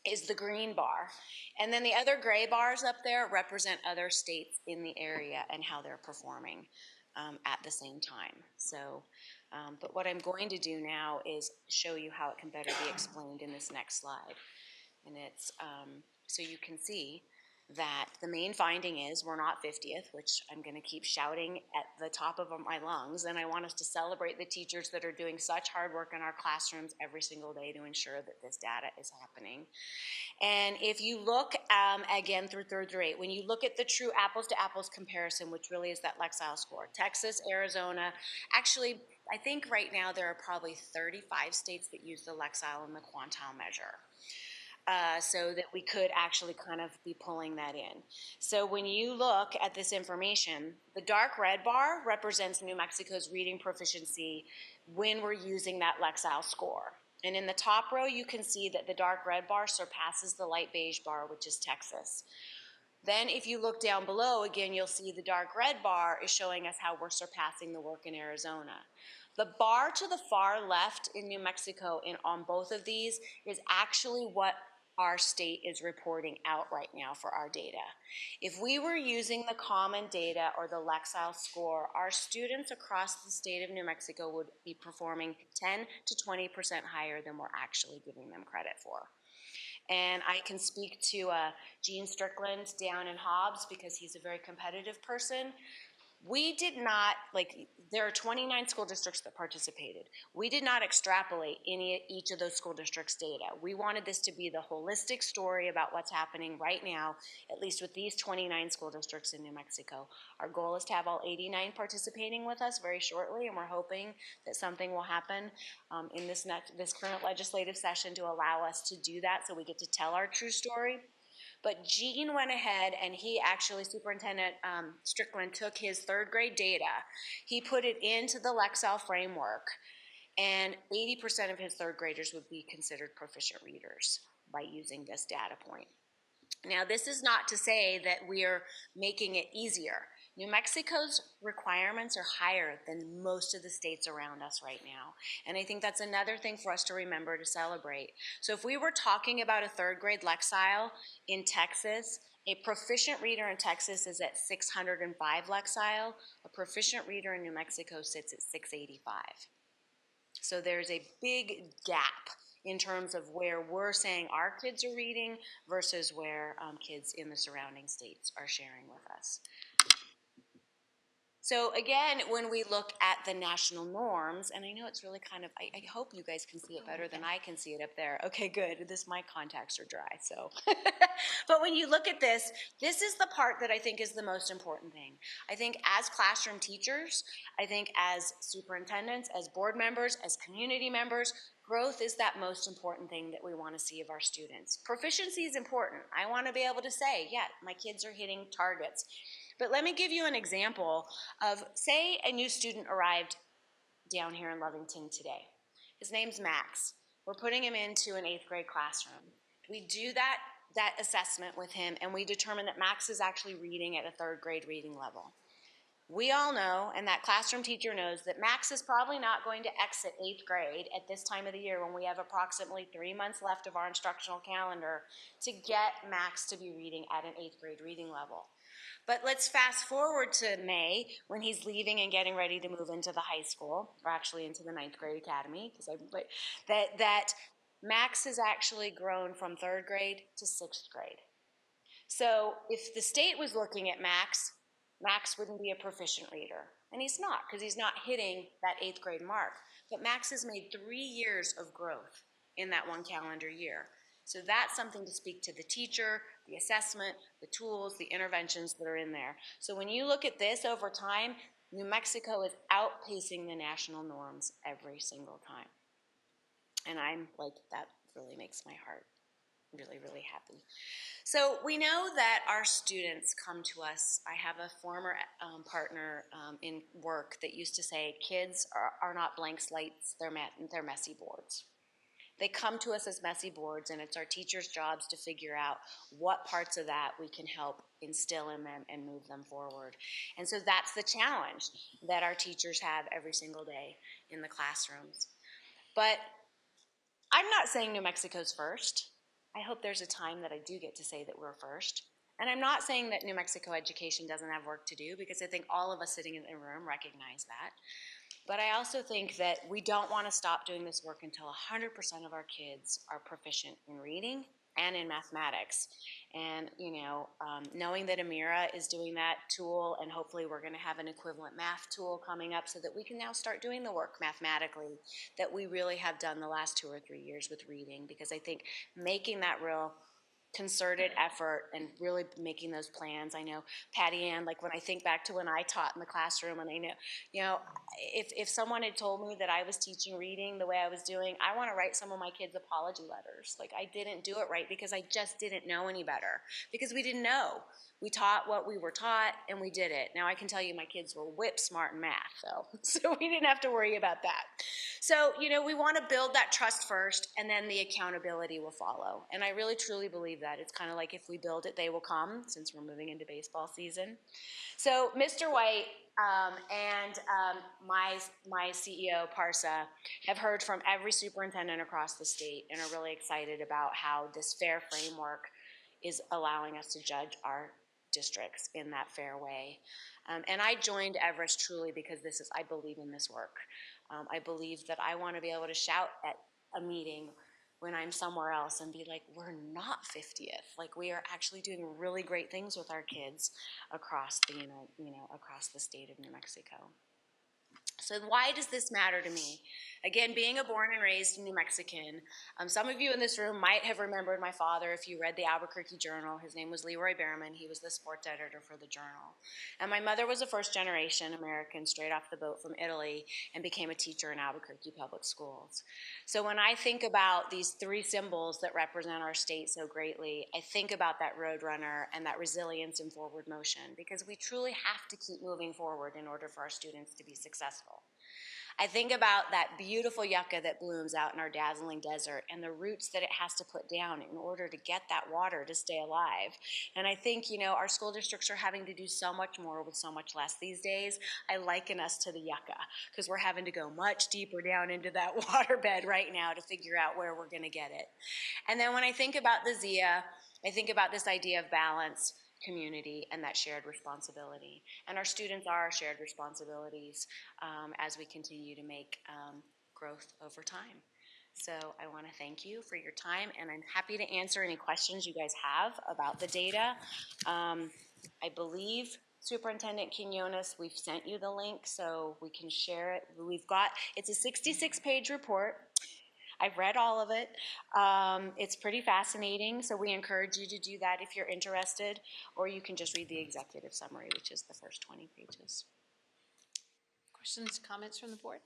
is the green bar. And then the other gray bars up there represent other states in the area and how they're performing at the same time. So, but what I'm going to do now is show you how it can better be explained in this next slide. And it's, so you can see that the main finding is we're not 50th, which I'm going to keep shouting at the top of my lungs, and I want us to celebrate the teachers that are doing such hard work in our classrooms every single day to ensure that this data is happening. And if you look again through 3rd through 8, when you look at the true apples to apples comparison, which really is that Lexile score, Texas, Arizona, actually I think right now there are probably 35 states that use the Lexile and the quantile measure. So that we could actually kind of be pulling that in. So when you look at this information, the dark red bar represents New Mexico's reading proficiency when we're using that Lexile score. And in the top row, you can see that the dark red bar surpasses the light beige bar, which is Texas. Then if you look down below, again, you'll see the dark red bar is showing us how we're surpassing the work in Arizona. The bar to the far left in New Mexico on both of these is actually what our state is reporting out right now for our data. If we were using the common data or the Lexile score, our students across the state of New Mexico would be performing 10 to 20% higher than we're actually giving them credit for. And I can speak to Gene Strickland down in Hobbs because he's a very competitive person. We did not, there are 29 school districts that participated. We did not extrapolate each of those school districts' data. We wanted this to be the holistic story about what's happening right now, at least with these 29 school districts in New Mexico. Our goal is to have all 89 participating with us very shortly, and we're hoping that something will happen in this current legislative session to allow us to do that so we get to tell our true story. But Gene went ahead and he actually, Superintendent Strickland, took his 3rd grade data. He put it into the Lexile framework, and 80% of his 3rd graders would be considered proficient readers by using this data point. Now, this is not to say that we are making it easier. New Mexico's requirements are higher than most of the states around us right now. And I think that's another thing for us to remember to celebrate. So if we were talking about a 3rd grade Lexile in Texas, a proficient reader in Texas is at 605 Lexile. A proficient reader in New Mexico sits at 685. So there's a big gap in terms of where we're saying our kids are reading versus where kids in the surrounding states are sharing with us. So again, when we look at the national norms, and I know it's really kind of, I hope you guys can see it better than I can see it up there. Okay, good. My contacts are dry, so. But when you look at this is the part that I think is the most important thing. I think as classroom teachers, I think as superintendents, as board members, as community members, growth is that most important thing that we want to see of our students. Proficiency is important. I want to be able to say, yeah, my kids are hitting targets. But let me give you an example of, say, a new student arrived down here in Lovington today. His name's Max. We're putting him into an 8th grade classroom. We do that assessment with him, and we determine that Max is actually reading at a 3rd grade reading level. We all know, and that classroom teacher knows, that Max is probably not going to exit 8th grade at this time of the year when we have approximately 3 months left of our instructional calendar to get Max to be reading at an 8th grade reading level. But let's fast forward to May when he's leaving and getting ready to move into the high school, or actually into the 9th grade academy, that Max has actually grown from 3rd grade to 6th grade. So if the state was looking at Max, Max wouldn't be a proficient reader. And he's not, because he's not hitting that 8th grade mark. But Max has made 3 years of growth in that one calendar year. So that's something to speak to the teacher, the assessment, the tools, the interventions that are in there. So when you look at this over time, New Mexico is outpacing the national norms every single time. And I'm like, that really makes my heart really, really happy. So we know that our students come to us. I have a former partner in work that used to say, kids are not blank slates, they're messy boards. They come to us as messy boards, and it's our teachers' jobs to figure out what parts of that we can help instill in them and move them forward. And so that's the challenge that our teachers have every single day in the classrooms. But I'm not saying New Mexico's first. I hope there's a time that I do get to say that we're first. And I'm not saying that New Mexico education doesn't have work to do, because I think all of us sitting in the room recognize that. But I also think that we don't want to stop doing this work until 100% of our kids are proficient in reading and in mathematics. And, knowing that Amira is doing that tool, and hopefully we're going to have an equivalent math tool coming up so that we can now start doing the work mathematically that we really have done the last 2 or 3 years with reading, because I think making that real concerted effort and really making those plans. I know, Patty Ann, like when I think back to when I taught in the classroom, and I know, if someone had told me that I was teaching reading the way I was doing, I want to write some of my kids apology letters. Like, I didn't do it right because I just didn't know any better, because we didn't know. We taught what we were taught, and we did it. Now, I can tell you my kids were whip smart in math, though, so we didn't have to worry about that. So, we want to build that trust first, and then the accountability will follow. And I really, truly believe that. It's kind of like, if we build it, they will come, since we're moving into baseball season. So, Mr. White and my CEO, Parsa, have heard from every superintendent across the state and are really excited about how this fair framework is allowing us to judge our districts in that fair way. And I joined Everest truly because I believe in this work. I believe that I want to be able to shout at a meeting when I'm somewhere else and be like, we're not 50th. Like, we are actually doing really great things with our kids across across the state of New Mexico. So why does this matter to me? Again, being a born and raised New Mexican, some of you in this room might have remembered my father if you read the Albuquerque Journal. His name was Leroy Behrman. He was the sports editor for the Journal. And my mother was a first-generation American straight off the boat from Italy and became a teacher in Albuquerque public schools. So when I think about these 3 symbols that represent our state so greatly, I think about that roadrunner and that resilience and forward motion, because we truly have to keep moving forward in order for our students to be successful. I think about that beautiful yucca that blooms out in our dazzling desert and the roots that it has to put down in order to get that water to stay alive. And I think, our school districts are having to do so much more with so much less these days. I liken us to the yucca, because we're having to go much deeper down into that waterbed right now to figure out where we're going to get it. And then when I think about the Zia, I think about this idea of balance, community, and that shared responsibility. And our students are our shared responsibilities as we continue to make growth over time. So I want to thank you for your time, and I'm happy to answer any questions you guys have about the data. I believe, Superintendent Quinones, we've sent you the link so we can share it. It's a 66-page report. I've read all of it. It's pretty fascinating, so we encourage you to do that if you're interested, or you can just read the executive summary, which is the first 20 pages. Questions, comments from the board?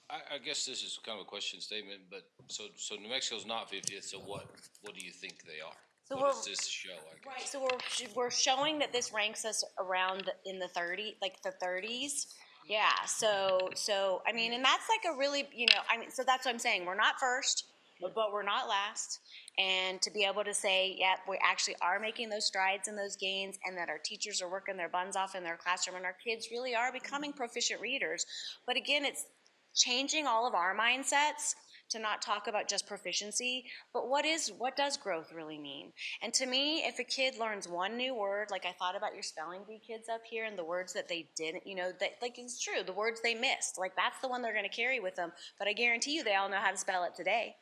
I guess this is kind of a question statement, but so New Mexico's not 50th, so what do you think they are? So what does this show, I guess? Right, so we're showing that this ranks us around in the 30s. Yeah, so I mean, and that's like a really, so that's what I'm saying. We're not first, but we're not last. And to be able to say, yeah, we actually are making those strides and those gains, and that our teachers are working their buns off in their classroom, and our kids really are becoming proficient readers. But again, it's changing all of our mindsets to not talk about just proficiency, but what does growth really mean? And to me, if a kid learns one new word, like I thought about your spelling bee kids up here and the words that they didn't, that, like, it's true, the words they missed, like that's the one they're going to carry with them, but I guarantee you they all know how to spell it today.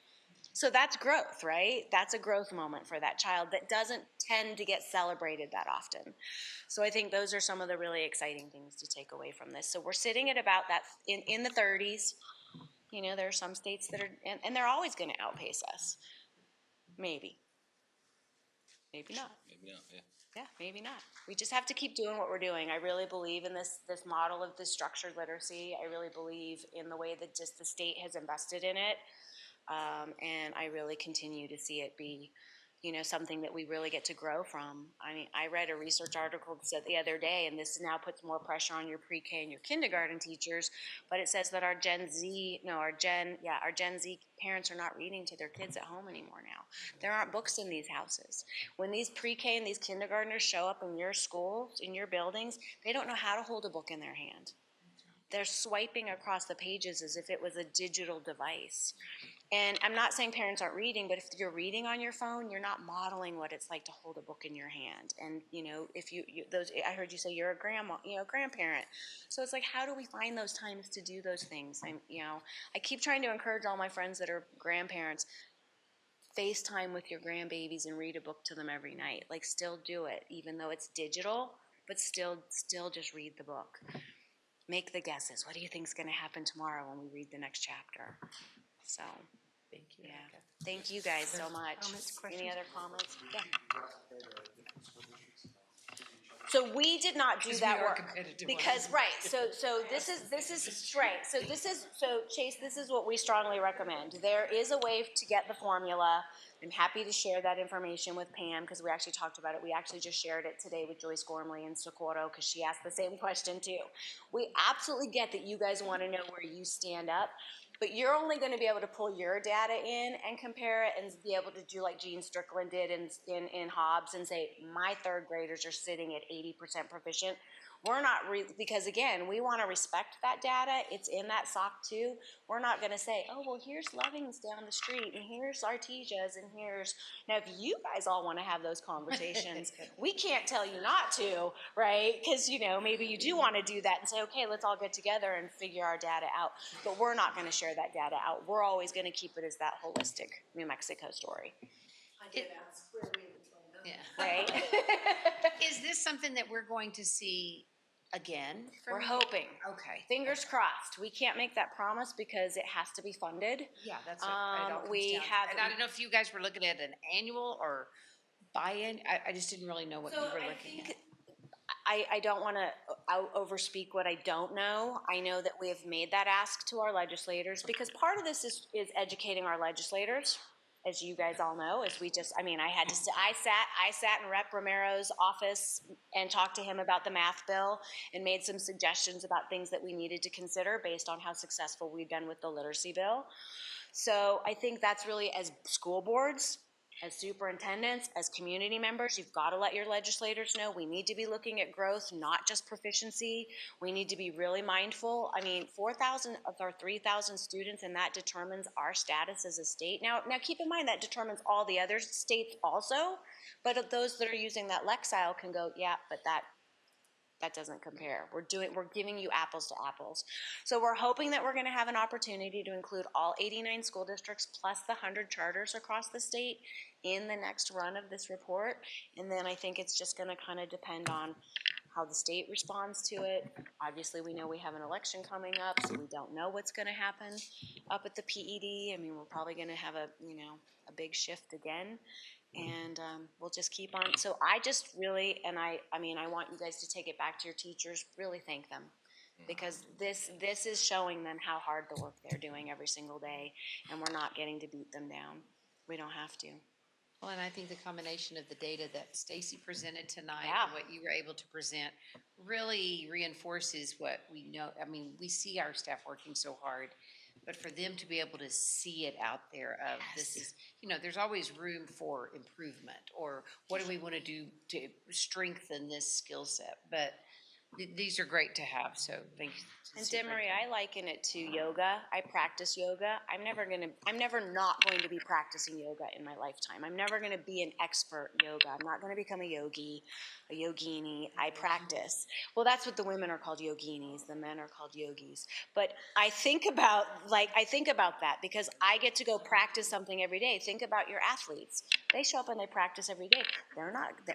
So that's growth, right? That's a growth moment for that child that doesn't tend to get celebrated that often. So I think those are some of the really exciting things to take away from this. So we're sitting at about that in the 30s. You know, there are some states that are, and they're always going to outpace us. Maybe. Maybe not. Maybe not, yeah. Yeah, maybe not. We just have to keep doing what we're doing. I really believe in this model of this structured literacy. I really believe in the way that just the state has invested in it. And I really continue to see it be, you know, something that we really get to grow from. I mean, I read a research article that said the other day, and this now puts more pressure on your pre-K and your kindergarten teachers, but it says that our Gen Z parents are not reading to their kids at home anymore now. There aren't books in these houses. When these pre-K and these kindergartners show up in your schools, in your buildings, they don't know how to hold a book in their hand. They're swiping across the pages as if it was a digital device. And I'm not saying parents aren't reading, but if you're reading on your phone, you're not modeling what it's like to hold a book in your hand. And you know, if I heard you say you're a grandparent. So it's like, how do we find those times to do those things? I keep trying to encourage all my friends that are grandparents, FaceTime with your grandbabies and read a book to them every night. Like, still do it, even though it's digital, but still just read the book. Make the guesses. What do you think is going to happen tomorrow when we read the next chapter? So, Thank you, yeah. Erica. Thank you guys so much. Comments, Any questions? other comments? Yeah. So we did not do that work because, right, so this is right. So Chase, this is what we strongly recommend. There is a way to get the formula. I'm happy to share that information with Pam because we actually talked about it. We actually just shared it today with Joyce Gormley in Socorro because she asked the same question too. We absolutely get that you guys want to know where you stand up. But you're only going to be able to pull your data in and compare it and be able to do like Gene Strickland did in Hobbs and say, my third graders are sitting at 80% proficient. We're not because again, we want to respect that data. It's in that SOC too. We're not going to say, oh, well, here's Loving's down the street and here's Artesia's and here's, now if you guys all want to have those conversations, we can't tell you not to, right? Because, you know, maybe you do want to do that and say, okay, let's all get together and figure our data out. But we're not going to share that data out. We're always going to keep it as that holistic New Mexico story. I did ask where we were going. Yeah. Right? Is this something that we're going to see again? We're hoping. Okay. Fingers crossed. We can't make that promise because it has to be funded. Yeah, that's what it all comes we down to. have- And I don't know if you guys were looking at an annual or buy-in. I just didn't really know what you were looking at. I don't want to overspeak what I don't know. I know that we have made that ask to our legislators because part of this is educating our legislators, as you guys all know. I sat in Rep. Romero's office and talked to him about the math bill and made some suggestions about things that we needed to consider based on how successful we've been with the literacy bill. So I think that's really, as school boards, as superintendents, as community members, you've got to let your legislators know we need to be looking at growth, not just proficiency. We need to be really mindful. I mean, 4,000 of our 3,000 students, and that determines our status as a state. Now keep in mind that determines all the other states also, but of those that are using that Lexile can go, yeah, but that doesn't compare. We're giving you apples to apples. So we're hoping that we're going to have an opportunity to include all 89 school districts plus the 100 charters across the state in the next run of this report. And then I think it's just going to kind of depend on how the state responds to it. Obviously, we know we have an election coming up, so we don't know what's going to happen up at the PED. I mean, we're probably going to have a big shift again. And we'll just keep on. So I just really, and I want you guys to take it back to your teachers, really thank them. Because this is showing them how hard the work they're doing every single day, and we're not getting to beat them down. We don't have to. Well, and I think the combination of the data that Stacy presented tonight Yeah. and what you were able to present really reinforces what we know. I mean, we see our staff working so hard, but for them to be able to see it out there of this is, there's always room for improvement or what do we want to do to strengthen this skill set. But these are great to have, so thank you. And Demery, I liken it to yoga. I practice yoga. I'm never not going to be practicing yoga in my lifetime. I'm never gonna be an expert yoga. I'm not gonna become a yogi, a yogini. I practice. Well, that's what the women are called, yoginis. The men are called yogis. But I think about that because I get to go practice something every day. Think about your athletes. They show up and they practice every day.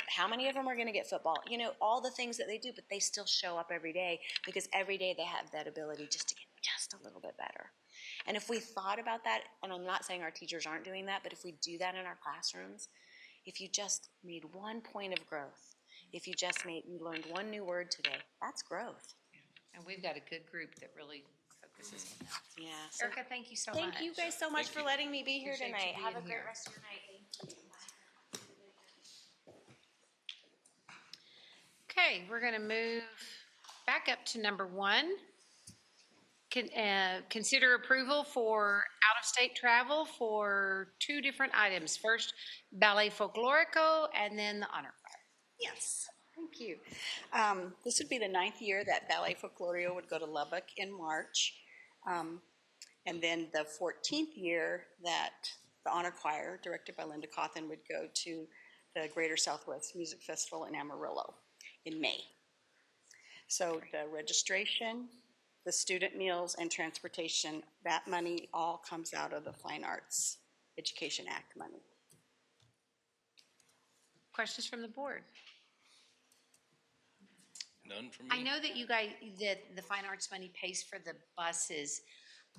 How many of them are gonna get football? You know, all the things that they do, but they still show up every day because every day they have that ability just to get just a little bit better. And if we thought about that, and I'm not saying our teachers aren't doing that, but if we do that in our classrooms, if you just made 1 point of growth, if you learned one new word today, that's growth. And we've got a good group that really focuses on that. Yeah. So, Erica, thank you so much. Thank you guys so much for letting me be here Appreciate you tonight. Have a being great here. rest of your night. Thank you. Okay, we're gonna move back up to number 1. Consider approval for out-of-state travel for 2 different items. First, Ballet Folklorico, and then the Honor Choir. Yes, thank you. This would be the 9th year that Ballet Folklorio would go to Lubbock in March. And then the 14th year that the Honor Choir, directed by Linda Cawthon, would go to the Greater Southwest Music Festival in Amarillo in May. So the registration, the student meals, and transportation, that money all comes out of the Fine Arts Education Act money. Questions from the board? None from me. I know that you guys, that the Fine Arts money pays for the buses.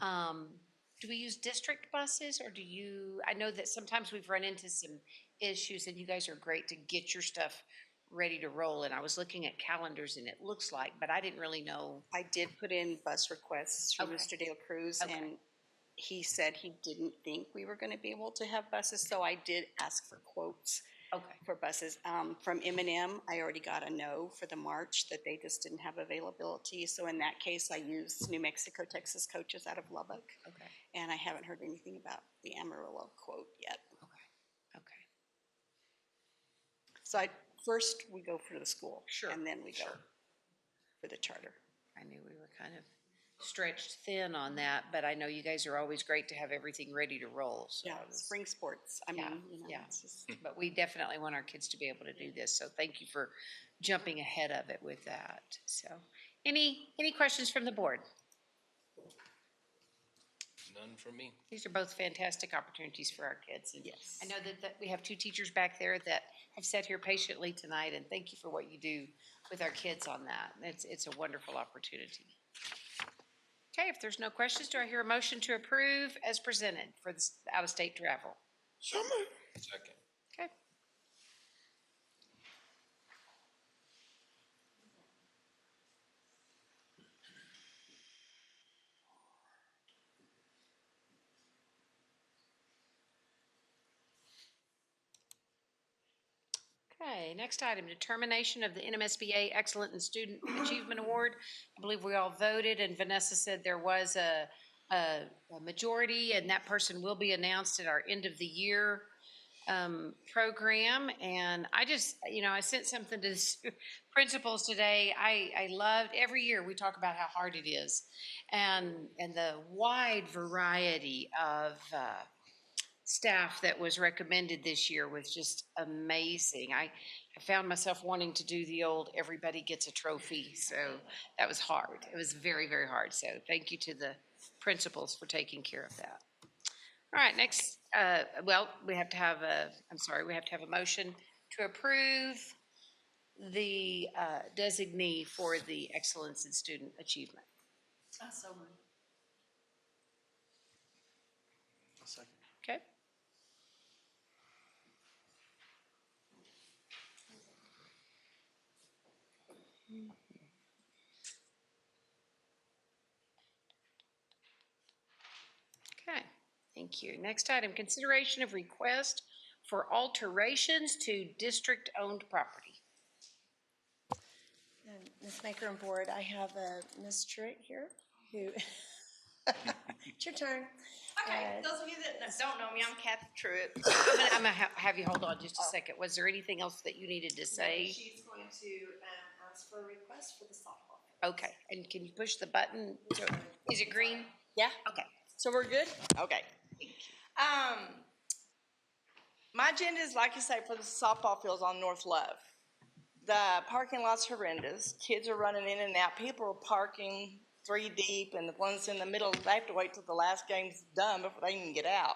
Do we use district buses, or do you, I know that sometimes we've run into some issues, and you guys are great to get your stuff ready to roll, and I was looking at calendars, and it looks like, but I didn't really know. I did put in bus requests from Okay. Mr. Dale Cruz, Okay. and he said he didn't think we were gonna be able to have buses, so I did ask for quotes Okay. for buses. From M&M, I already got a no for the March, that they just didn't have availability, so in that case, I used New Mexico, Texas coaches out of Lubbock, Okay. and I haven't heard anything about the Amarillo quote yet. Okay. So first, we go for the school. Sure, And then we go sure. for the charter. I knew we were kind of stretched thin on that, but I know you guys are always great to have everything ready to roll, so. Yeah, I was- spring sports, I Yeah, mean, you know, yeah. it's just. But we definitely want our kids to be able to do this, so thank you for jumping ahead of it with that. So, any questions from the board? None from me. These are both fantastic opportunities for our kids. And Yes. I know that we have 2 teachers back there that have sat here patiently tonight, and thank you for what you do with our kids on that. It's a wonderful opportunity. Okay, if there's no questions, do I hear a motion to approve as presented for this out-of-state travel? So moved. Second. Okay. Okay, next item, determination of the NMSBA Excellent in Student Achievement Award. I believe we all voted, and Vanessa said there was a majority, and that person will be announced at our end of the year program. And I just, I sent something to the principals today. I loved, every year we talk about how hard it is, and the wide variety of staff that was recommended this year was just amazing. I found myself wanting to do the old everybody gets a trophy, so that was hard. It was very, very hard, so thank you to the principals for taking care of that. All right, next, we have to have a motion to approve the designee for the Excellence in Student Achievement. So moved. Second. Okay. Okay, thank you. Next item, consideration of request for alterations to district-owned property. Ms. Maker and Board, I have Ms. Truitt here who, it's your turn. Okay, those of you that don't know me, I'm Kathy Truitt. I'm gonna have you hold on just a second. Was there anything else that you needed to say? She's going to ask for a request for the softball field. Okay, and can you push the button? Is it green? Yeah, Okay. so we're good? Okay. My agenda is, like you say, for the softball fields on North Love. The parking lot's horrendous. Kids are running in and out. People are parking 3 deep, and the ones in the middle, they have to wait till the last game's done before they can get out.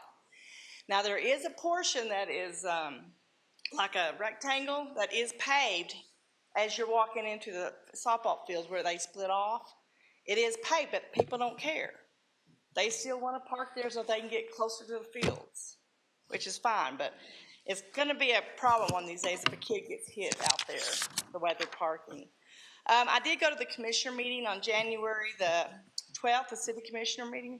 Now, there is a portion that is like a rectangle that is paved as you're walking into the softball fields where they split off. It is paved, but people don't care. They still want to park there so they can get closer to the fields, which is fine, but it's going to be a problem one of these days if a kid gets hit out there, the way they're parking. I did go to the commissioner meeting on January the 12th, the city commissioner meeting,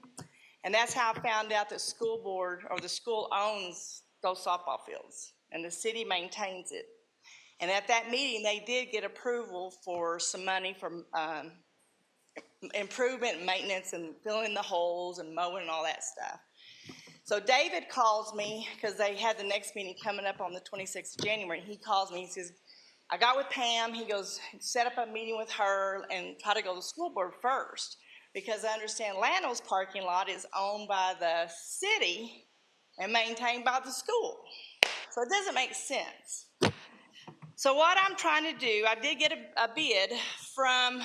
and that's how I found out that school board, or the school owns those softball fields, and the city maintains it. And at that meeting, they did get approval for some money for improvement, maintenance, and filling the holes and mowing and all that stuff. So David calls me, because they had the next meeting coming up on the 26th of January. He calls me, he says, I got with Pam. He goes, set up a meeting with her and try to go to the school board first, because I understand Lano's parking lot is owned by the city and maintained by the school. So it doesn't make sense. So what I'm trying to do, I did get a bid from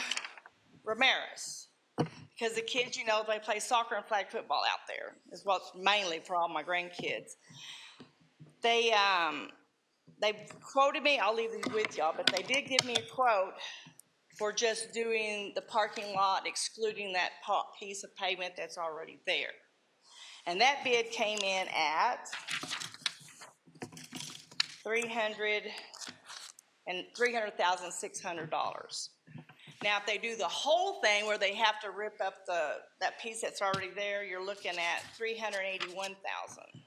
Ramirez, because the kids, you know, they play soccer and flag football out there, is what's mainly for all my grandkids. They quoted me, I'll leave these with y'all, but they did give me a quote for just doing the parking lot, excluding that piece of pavement that's already there. And that bid came in at $300,600. Now, if they do the whole thing where they have to rip up that piece that's already there, you're looking at $381,000.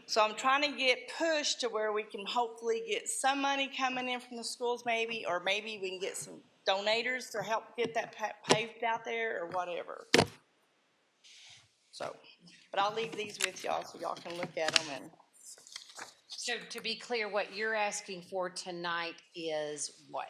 So I'm trying to get pushed to where we can hopefully get some money coming in from the schools maybe, or maybe we can get some donators to help get that paved out there or whatever. So, but I'll leave these with y'all so y'all can look at them. And So to be clear, what you're asking for tonight is what?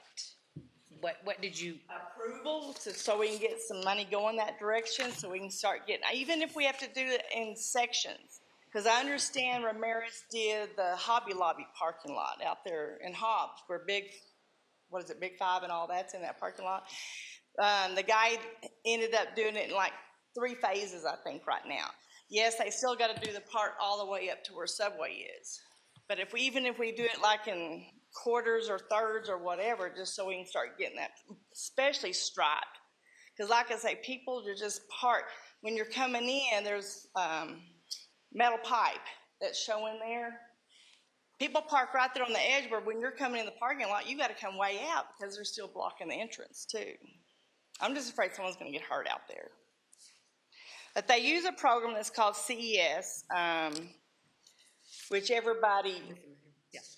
What did you? Approval so we can get some money going that direction, so we can start getting, even if we have to do it in sections. Because I understand Ramirez did the Hobby Lobby parking lot out there in Hobbs, where Big 5 and all that's in that parking lot. The guy ended up doing it in like 3 phases, I think, right now. Yes, they still got to do the part all the way up to where Subway is. But even if we do it like in quarters or thirds or whatever, just so we can start getting that, especially striped. Because like I say, people are just park. When you're coming in, there's metal pipe that's showing there. People park right there on the edge, but when you're coming in the parking lot, you got to come way out because they're still blocking the entrance too. I'm just afraid someone's going to get hurt out there. But they use a program that's called CES, which everybody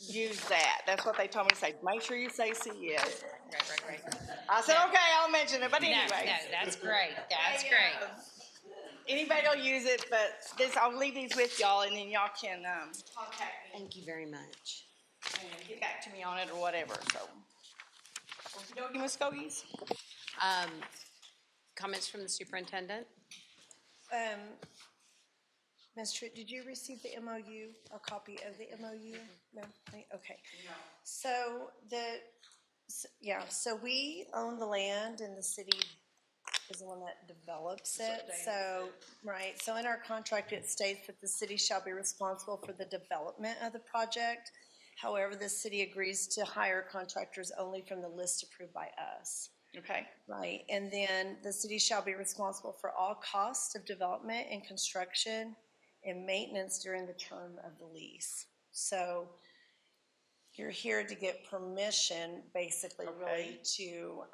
use that. That's what they told me to say. Make sure you say CES. Right. I said, okay, I'll mention it. But anyway. No, that's great. That's great. Anybody will use it, but I'll leave these with y'all, and then y'all can contact me. Thank you very much. And get back to me on it or whatever. So, okey-dokey, Ms. Skogies. Comments from the superintendent? Ms. Truitt, did you receive the MOU, a copy of the MOU? No? Okay. So so we own the land and the city is the one that develops it. So, right, so in our contract, it states that the city shall be responsible for the development of the project. However, the city agrees to hire contractors only from the list approved by us. Okay. Right, and then the city shall be responsible for all costs of development and construction and maintenance during the term of the lease. So you're here to get permission, basically, really, to,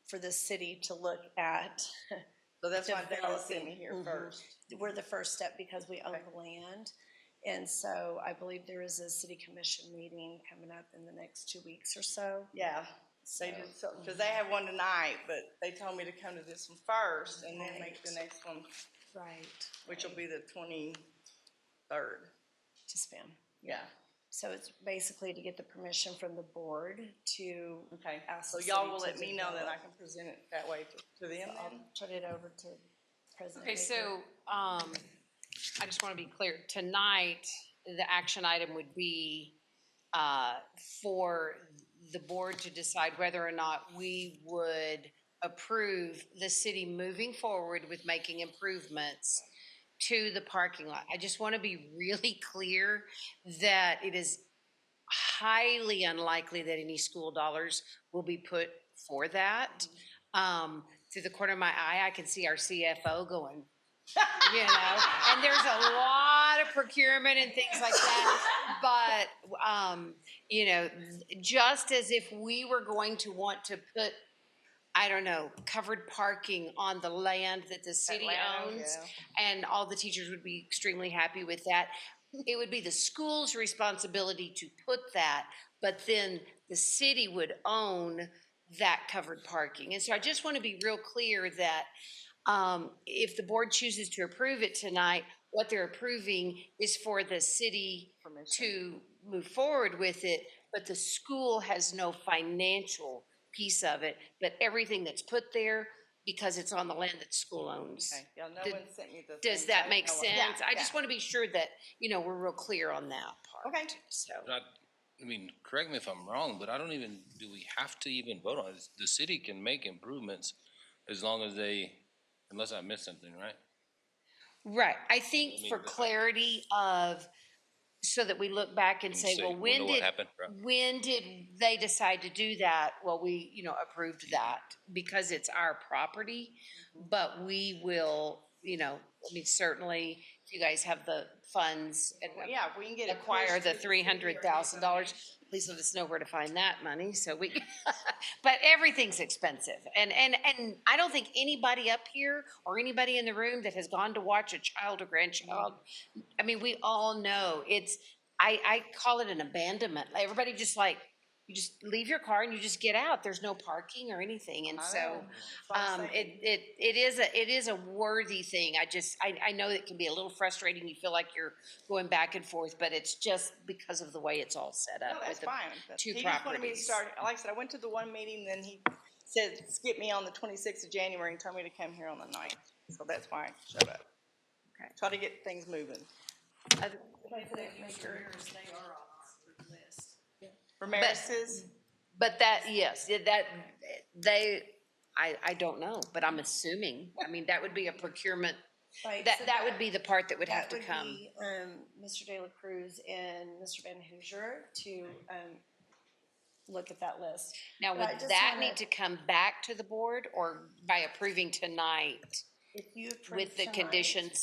for the city to look at. So that's why Dale sent me here first. We're the first step because we own the land. And so I believe there is a city commission meeting coming up in the next 2 weeks or so. Yeah. They did something, because they have one tonight, but they told me to come to this one first and then make the next one. Right. Which will be the 23rd. To spam. Yeah. So it's basically to get the permission from the board to Okay, ask so the y'all city will to let me know that I develop. can present it that way to them I'll then? turn it over to President Okay, Baker. so, I just want to be clear, tonight, the action item would be, for the board to decide whether or not we would approve the city moving forward with making improvements to the parking lot. I just want to be really clear that it is highly unlikely that any school dollars will be put for that. Through the corner of my eye, I can see our CFO going, and there's a lot of procurement and things like that. But, just as if we were going to want to put, I don't know, covered parking on the land that the city land, owns, and all the teachers would be extremely happy with that. It would be the school's responsibility to put that, but then the city would own that covered parking. And so I just want to be real clear that if the board chooses to approve it tonight, what they're approving is for the city to move forward with it, but the school has no financial piece of it, but everything that's put there, because it's on the land that the school owns. Okay, yeah, no Did- one sent me the. Does thing, so that I make didn't know what- sense? Yeah, I just want to be sure that, we're real clear on that part. Okay. So, But I mean, correct me if I'm wrong, but do we have to even vote on it? The city can make improvements as long as unless I missed something, right? right, I think I mean, for clarity of, so that we look back and And say, say, well, we know what happened, right? when did they decide to do that? Well, we, approved that because it's our property, but we will, certainly, if you guys have the funds and Well, yeah, if we can get it. acquire pushed the to city or $300,000, please let us know where to find that money, so we, but everything's expensive. And I don't think anybody up here or anybody in the room that has gone to watch a child or grandchild, I mean, we all know I call it an abandonment. Everybody just you just leave your car and you just get out. There's no parking or anything. And so, it is a worthy thing. I know it can be a little frustrating. You feel like you're going back and forth, but it's just because of the way it's all set up. No, that's with the fine. But two he just wanted me to properties. start, like I said, I went to the one meeting, then he said, skip me on the 26th of January and told me to come here on the 9th. So that's why I showed up. Okay. Try to get things moving. Ramirez, they are on our list. Ramirez's, But yes, I don't know, but I'm assuming, I mean, that would be a procurement, Right, so that would be the part that would have to would come. be, Mr. De La Cruz and Mr. Van Hoosier to, look at that list. Now, But would I just that wanna- need to come back to the board or by approving tonight? If you approve With the tonight conditions.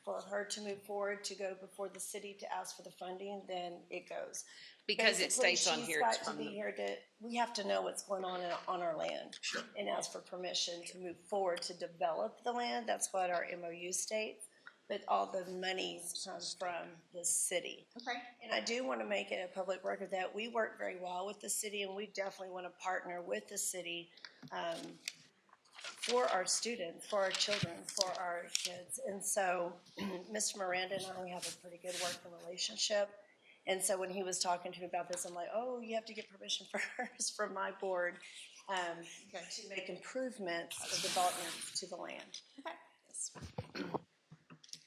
For her to move forward, to go before the city to ask for the funding, then it goes. Because it Basically, states on she's here it's got to from be the. here we have to know what's going on our land. And ask for permission to move forward to develop the land, that's what our MOU states. But all the monies comes from the city. okay. And I do want to make it a public record that we work very well with the city, and we definitely want to partner with the city for our students, for our children, for our kids. And so Mr. Miranda and I, we have a pretty good working relationship. And so when he was talking to me about this, I'm like, oh, you have to get permission first from my board to make improvements or developments to the land. Okay. Yes.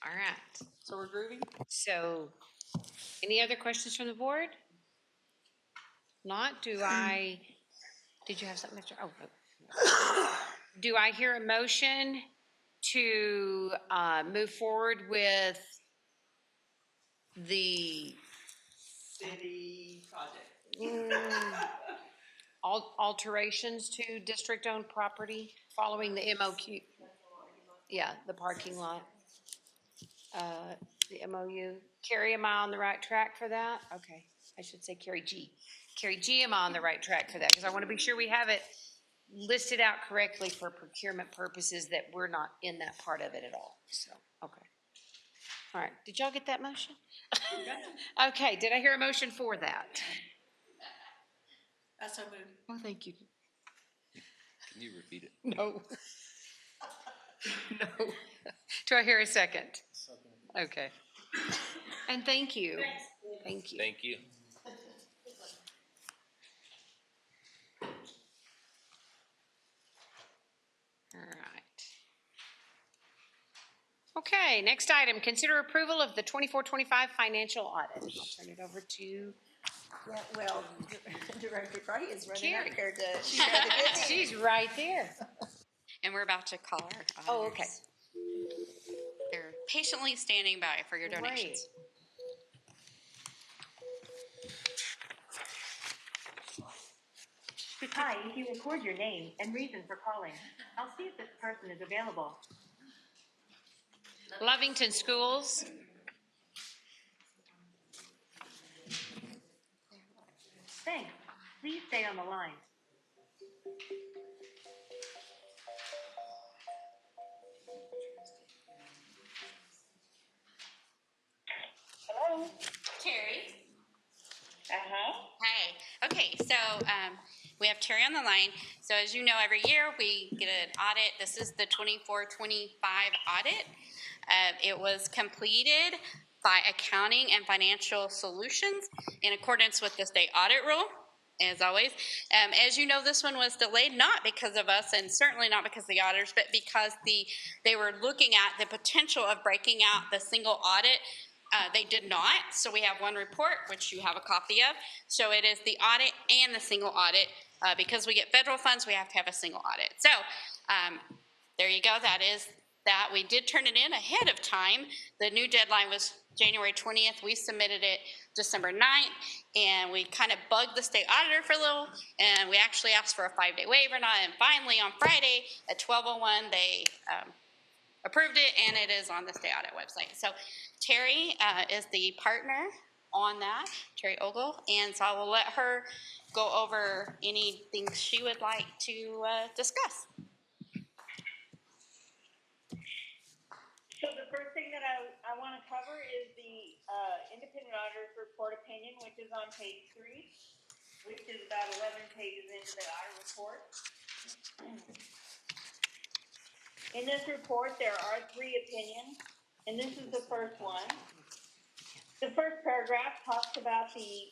All right. So we're groovy? So, any other questions from the board? Not, did you have something, Mr.? Oh, no. Do I hear a motion to move forward with the City project. alterations to district-owned property following the MOQ? Yeah, the parking lot. The MOU. Carrie, am I on the right track for that? Okay, I should say Carrie G. Carrie G, am I on the right track for that? Because I want to be sure we have it listed out correctly for procurement purposes, that we're not in that part of it at all. So, okay. All right, did y'all get that motion? Okay, did I hear a motion for that? That's so moved. Oh, thank you. Can you repeat it? No. No. Do I hear a second? Okay. And thank you. Thank you. Thank you. All right. Okay, next item, consider approval of the 24-25 financial audit. I'll turn it over to Yeah, well, Director Carty is running up Carrie. here to share the good news. She's right there. And we're about to call our auditors. Oh, okay. They're patiently standing by for your donations. Hi, if you record your name and reason for calling, I'll see if this person is available. Lovington Schools. Thanks. Please stay on the line. Hello? Terry? Uh-huh. Hi. Okay, so we have Terry on the line. So as you know, every year we get an audit. This is the 24-25 audit. It was completed by Accounting and Financial Solutions in accordance with the state audit rule, as always. As you know, this one was delayed not because of us and certainly not because of the auditors, but because they were looking at the potential of breaking out the single audit. They did not, so we have one report, which you have a copy of. So it is the audit and the single audit. Because we get federal funds, we have to have a single audit. So there you go, that is that. We did turn it in ahead of time. The new deadline was January 20th. We submitted it December 9th, and we kind of bugged the state auditor for a little, and we actually asked for a 5-day waiver, and finally on Friday at 12:01, they approved it, and it is on the state audit website. So Terry is the partner on that, Terry Ogle, and so I will let her go over anything she would like to discuss. So the first thing that I want to cover is the independent auditor's report opinion, which is on page 3, which is about 11 pages into the audit report. In this report, there are 3 opinions, and this is the first one. The first paragraph talks about the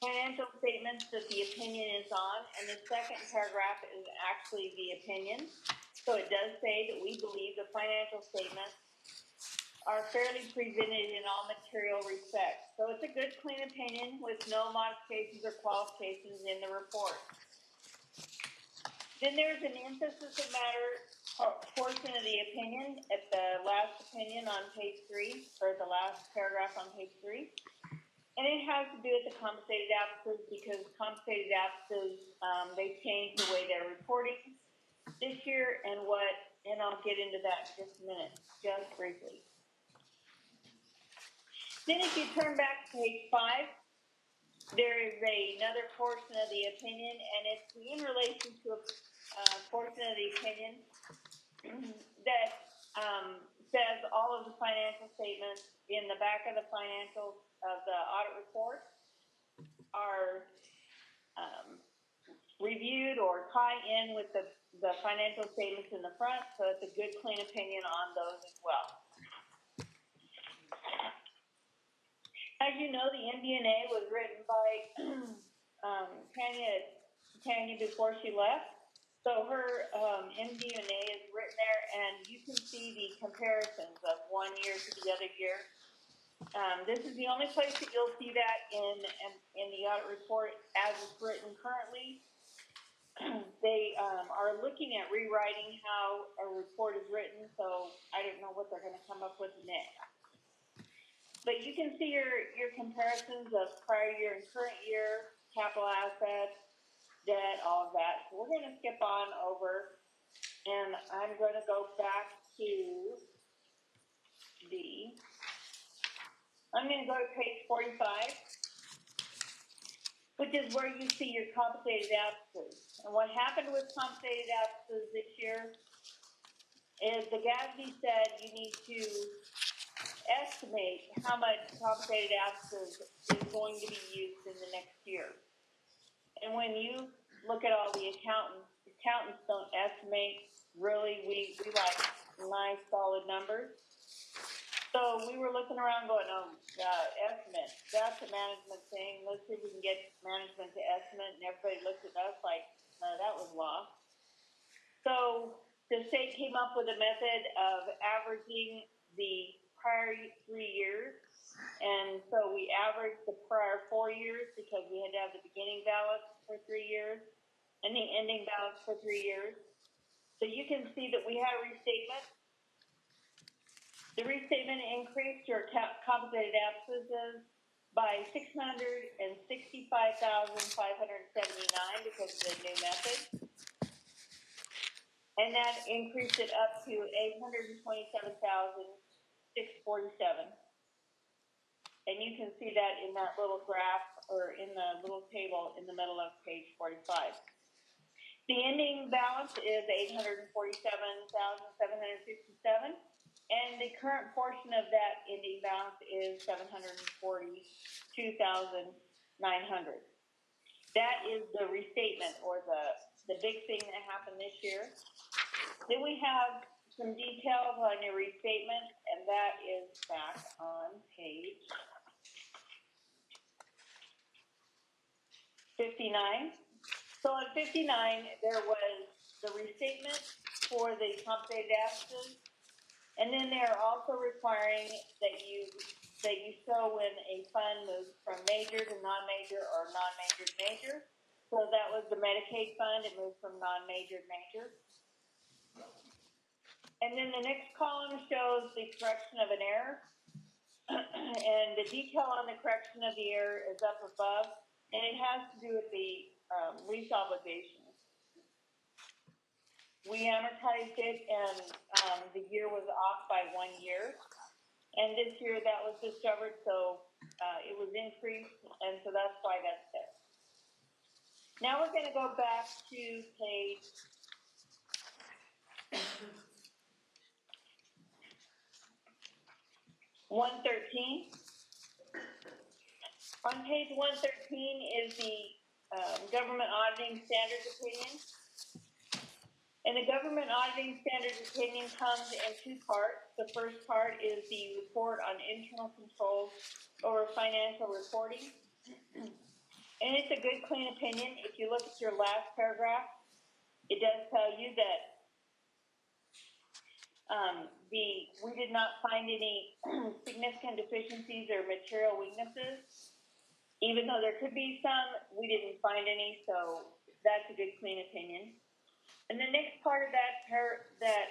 financial statements that the opinion is on, and the second paragraph is actually the opinion. So it does say that we believe the financial statements are fairly presented in all material respects. So it's a good, clean opinion with no modifications or qualifications in the report. Then there's an emphasis of matter portion of the opinion at the last opinion on page 3, or the last paragraph on page 3. And it has to do with the compensated absences, because compensated absences, they changed the way they're reporting this year, and I'll get into that in just a minute, just briefly. Then if you turn back to page 5, there is another portion of the opinion, and it's in relation to a portion of the opinion that says all of the financial statements in the back of the financials of the audit report are reviewed or tie in with the financial statements in the front, so it's a good, clean opinion on those as well. As you know, the MD&A was written by Tanya before she left. So her MD&A is written there, and you can see the comparisons of one year to the other year. This is the only place that you'll see that in the audit report as it's written currently. They are looking at rewriting how a report is written, so I don't know what they're going to come up with next. But you can see your comparisons of prior year and current year, capital assets, debt, all of that. So we're going to skip on over, and I'm going to go back to I'm going to go to page 45, which is where you see your compensated absences. And what happened with compensated absences this year is the GASB said you need to estimate how much compensated absences is going to be used in the next year. And when you look at all the accountants don't estimate. Really, we like nice, solid numbers. So we were looking around going, estimate, that's a management thing. Let's see if we can get management to estimate. And everybody looked at us like, that was lost. So the state came up with a method of averaging the prior 3 years. And so we averaged the prior 4 years because we had to have the beginning balance for 3 years and the ending balance for 3 years. So you can see that we had a restatement. The restatement increased your compensated absences by 665,579 because of the new method. And that increased it up to 827,647. And you can see that in that little graph or in the little table in the middle of page 45. The ending balance is 847,767. And the current portion of that ending balance is 742,900. That is the restatement or the big thing that happened this year. Then we have some details on your restatement, and that is back on page 59. So on 59, there was the restatement for the compensated absences. And then they're also requiring that you show when a fund moves from major to non-major or non-major to major. So that was the Medicaid fund. It moved from non-major to major. And then the next column shows the correction of an error. And the detail on the correction of the error is up above. And it has to do with the lease obligations. We amortized it, and the year was off by 1 year. And this year that was discovered, so it was increased, and so that's why that's there. Now we're going to go back to page 113. On page 113 is the government auditing standards opinion. And the government auditing standards opinion comes in 2 parts. The first part is the report on internal controls over financial reporting. And it's a good, clean opinion. If you look at your last paragraph, it does tell you that we did not find any significant deficiencies or material weaknesses. Even though there could be some, we didn't find any, so that's a good, clean opinion. And the next part of that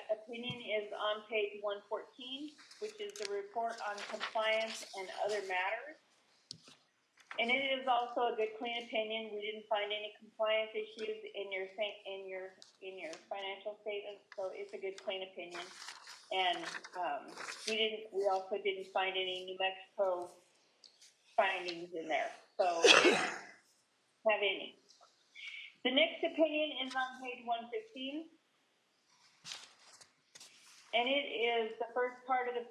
opinion is on page 114, which is the report on compliance and other matters. And it is also a good, clean opinion. We didn't find any compliance issues in your financial statements, so it's a good, clean opinion. And we also didn't find any New Mexico findings in there, so we didn't have any. The next opinion is on page 115. And it is the first part of this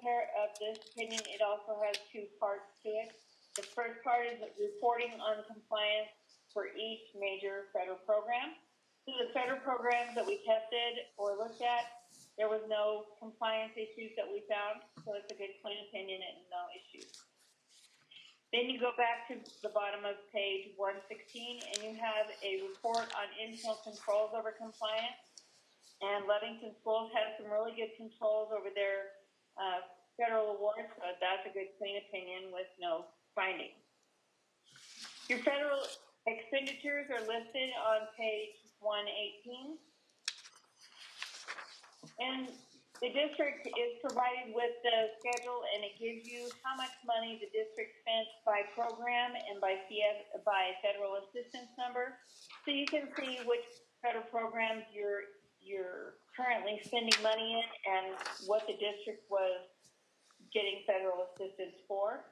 opinion. It also has 2 parts to it. The first part is reporting on compliance for each major federal program. So the federal programs that we tested or looked at, there was no compliance issues that we found. So it's a good, clean opinion and no issues. Then you go back to the bottom of page 116 and you have a report on internal controls over compliance. And Lovington Schools has some really good controls over their federal awards, so that's a good, clean opinion with no findings. Your federal expenditures are listed on page 118. And the district is provided with the schedule, and it gives you how much money the district spent by program and by federal assistance number. So you can see which federal programs you're currently spending money in and what the district was getting federal assistance for.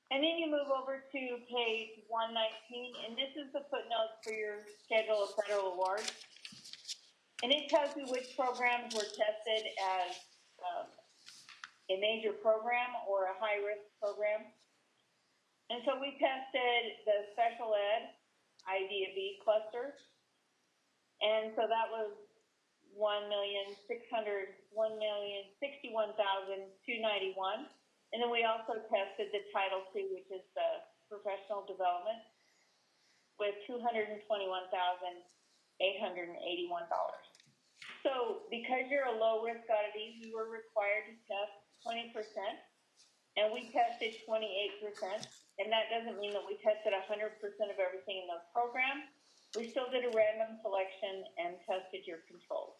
And then you move over to page 119, and this is the footnotes for your schedule of federal awards. And it tells you which programs were tested as a major program or a high-risk program. And so we tested the special ed IDB cluster. And so that was 1,061,291. And then we also tested the Title II, which is the professional development, with $221,881. So because you're a low-risk auditee, we were required to test 20%, and we tested 28%. And that doesn't mean that we tested 100% of everything in those programs. We still did a random selection and tested your controls.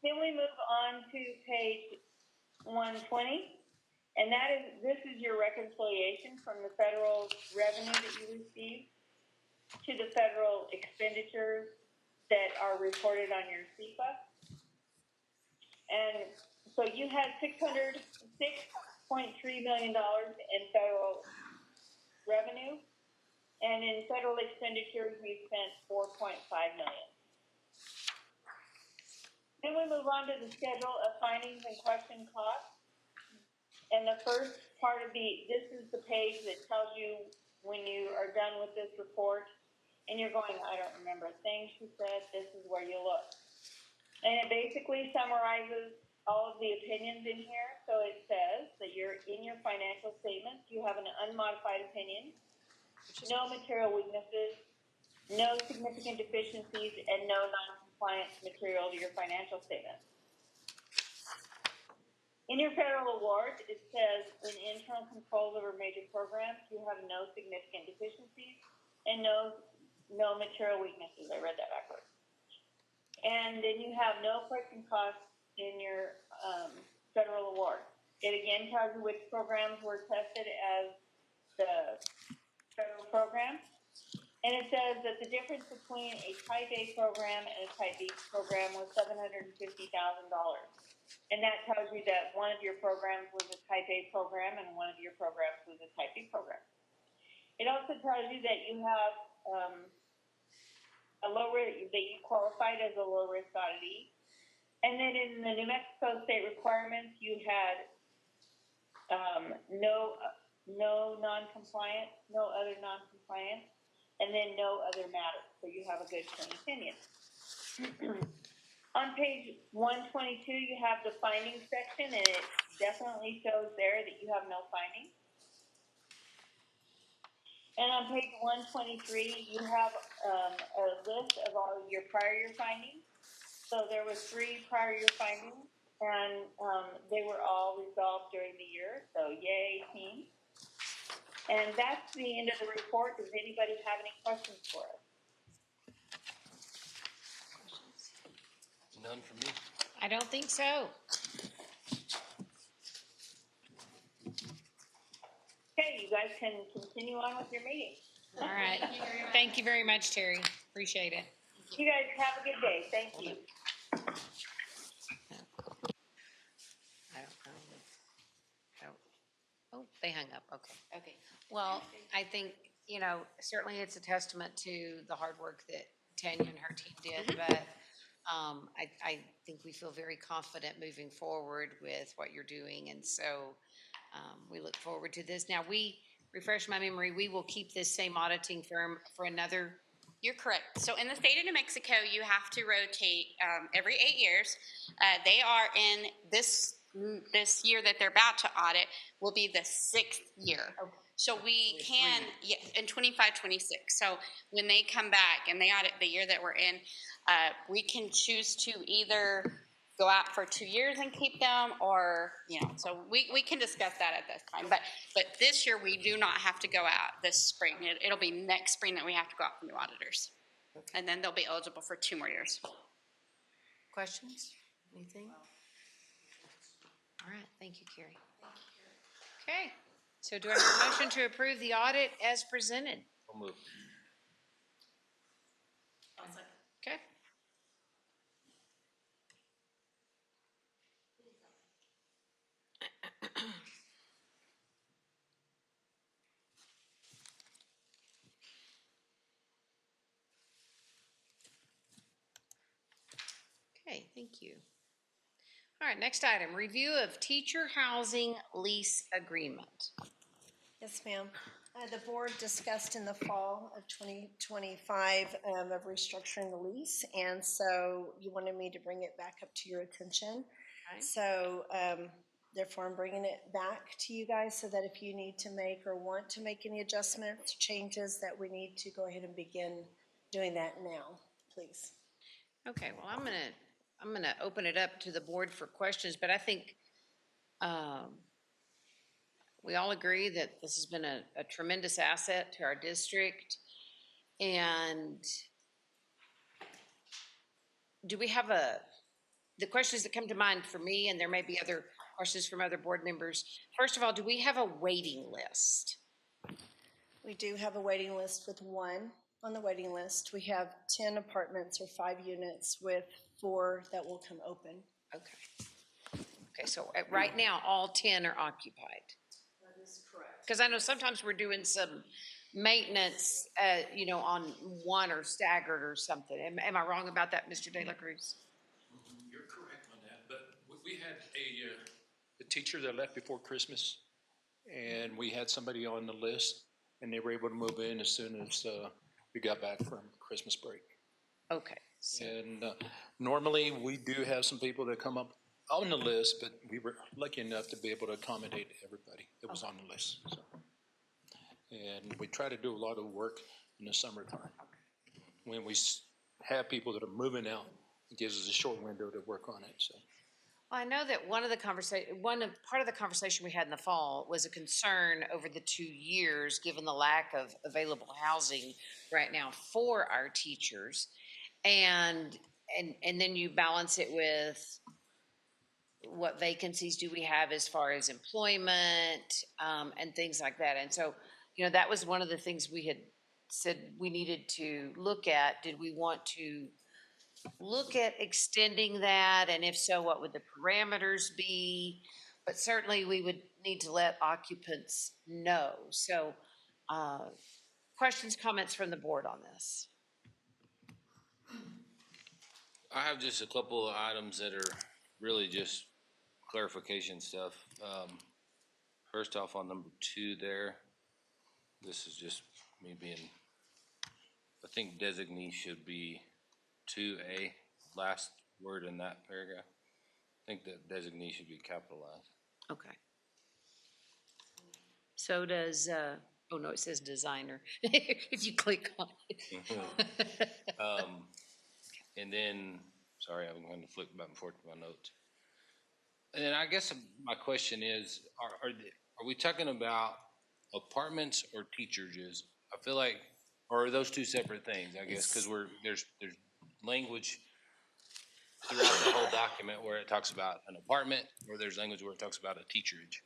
Then we move on to page 120, and this is your reconciliation from the federal revenue that you receive to the federal expenditures that are reported on your SEPA. And so you had $606.3 million in federal revenue, and in federal expenditures, we spent $4.5 million. Then we move on to the schedule of findings and question costs. And the first part of this is the page that tells you when you are done with this report and you're going, I don't remember a thing she said, this is where you look. And it basically summarizes all of the opinions in here. So it says that in your financial statements, you have an unmodified opinion, no material weaknesses, no significant deficiencies, and no non-compliance material to your financial statement. In your federal awards, it says in internal controls over major programs, you have no significant deficiencies and no material weaknesses. I read that backwards. And then you have no question costs in your federal award. It again tells you which programs were tested as the federal program. And it says that the difference between a Type A program and a Type B program was $750,000. And that tells you that one of your programs was a Type A program and one of your programs was a Type B program. It also tells you that you have that you qualified as a low risk auditee. And then in the New Mexico state requirements, you had no non-compliant, no other non-compliance, and then no other matter. So you have a good clean opinion. On page 122, you have the findings section, and it definitely shows there that you have no findings. And on page 123, you have a list of all of your prior year findings. So there was 3 prior year findings, and they were all resolved during the year. So yay, team. And that's the end of the report. Does anybody have any questions for us? None for me. I don't think so. Okay, you guys can continue on with your meeting. All right. Thank you very much, Terry. Appreciate it. You guys have a good day. Thank you. Oh, they hung up, okay. Okay. Well, I think, certainly it's a testament to the hard work that Tanya and her team did, but I think we feel very confident moving forward with what you're doing, and so we look forward to this. Now, refresh my memory, we will keep this same auditing firm for another. You're correct. So in the state of New Mexico, you have to rotate every 8 years. They are in this year that they're about to audit will be the 6th year. Okay. So we can, in 25, 26. So when they come back and they audit the year that we're in, we can choose to either go out for 2 years and keep them, or, so we can discuss that at this time. But this year we do not have to go out this spring. It'll be next spring that we have to go out for new auditors. Okay. And then they'll be eligible for 2 more years. Questions? Anything? All right, thank you, Carrie. Okay, so do I have a motion to approve the audit as presented? I'll move. Okay. Okay, thank you. All right, next item, review of teacher housing lease agreement. Yes, ma'am. The board discussed in the fall of 2025 of restructuring the lease, and so you wanted me to bring it back up to your attention. Okay. So therefore, I'm bringing it back to you guys so that if you need to make or want to make any adjustments, changes, that we need to go ahead and begin doing that now, please. Okay, well, I'm gonna open it up to the board for questions, but I think, we all agree that this has been a tremendous asset to our district. And do we have the questions that come to mind for me, and there may be other questions from other board members. First of all, do we have a waiting list? We do have a waiting list with one on the waiting list. We have 10 apartments or 5 units with 4 that will come open. Okay. Okay, so right now, all 10 are occupied. That is correct. Because I know sometimes we're doing some maintenance, on one or staggered or something. Am I wrong about that, Mr. De La Cruz? You're correct on that, but we had a teacher that left before Christmas, and we had somebody on the list, and they were able to move in as soon as we got back from Christmas break. Okay. And normally, we do have some people that come up on the list, but we were lucky enough to be able to accommodate everybody that was on the list. So. And we try to do a lot of work in the summertime. When we have people that are moving out, it gives us a short window to work on it. So. Well, I know that part of the conversation we had in the fall was a concern over the 2 years, given the lack of available housing right now for our teachers. And then you balance it with what vacancies do we have as far as employment, and things like that. And so, that was one of the things we had said we needed to look at. Did we want to look at extending that? And if so, what would the parameters be? But certainly we would need to let occupants know. So, questions, comments from the board on this? I have just a couple of items that are really just clarification stuff. First off, on number 2 there, this is just me being, I think designee should be 2A, last word in that paragraph. I think that designee should be capitalized. Okay. So does, oh no, it says designer, if you click on it. And then, sorry, I'm going to flip back and forth to my notes. And then I guess my question is, are we talking about apartments or teacherages? I feel like, or are those two separate things, I guess, because there's language throughout the whole document where it talks about an apartment, or there's language where it talks about a teacherage.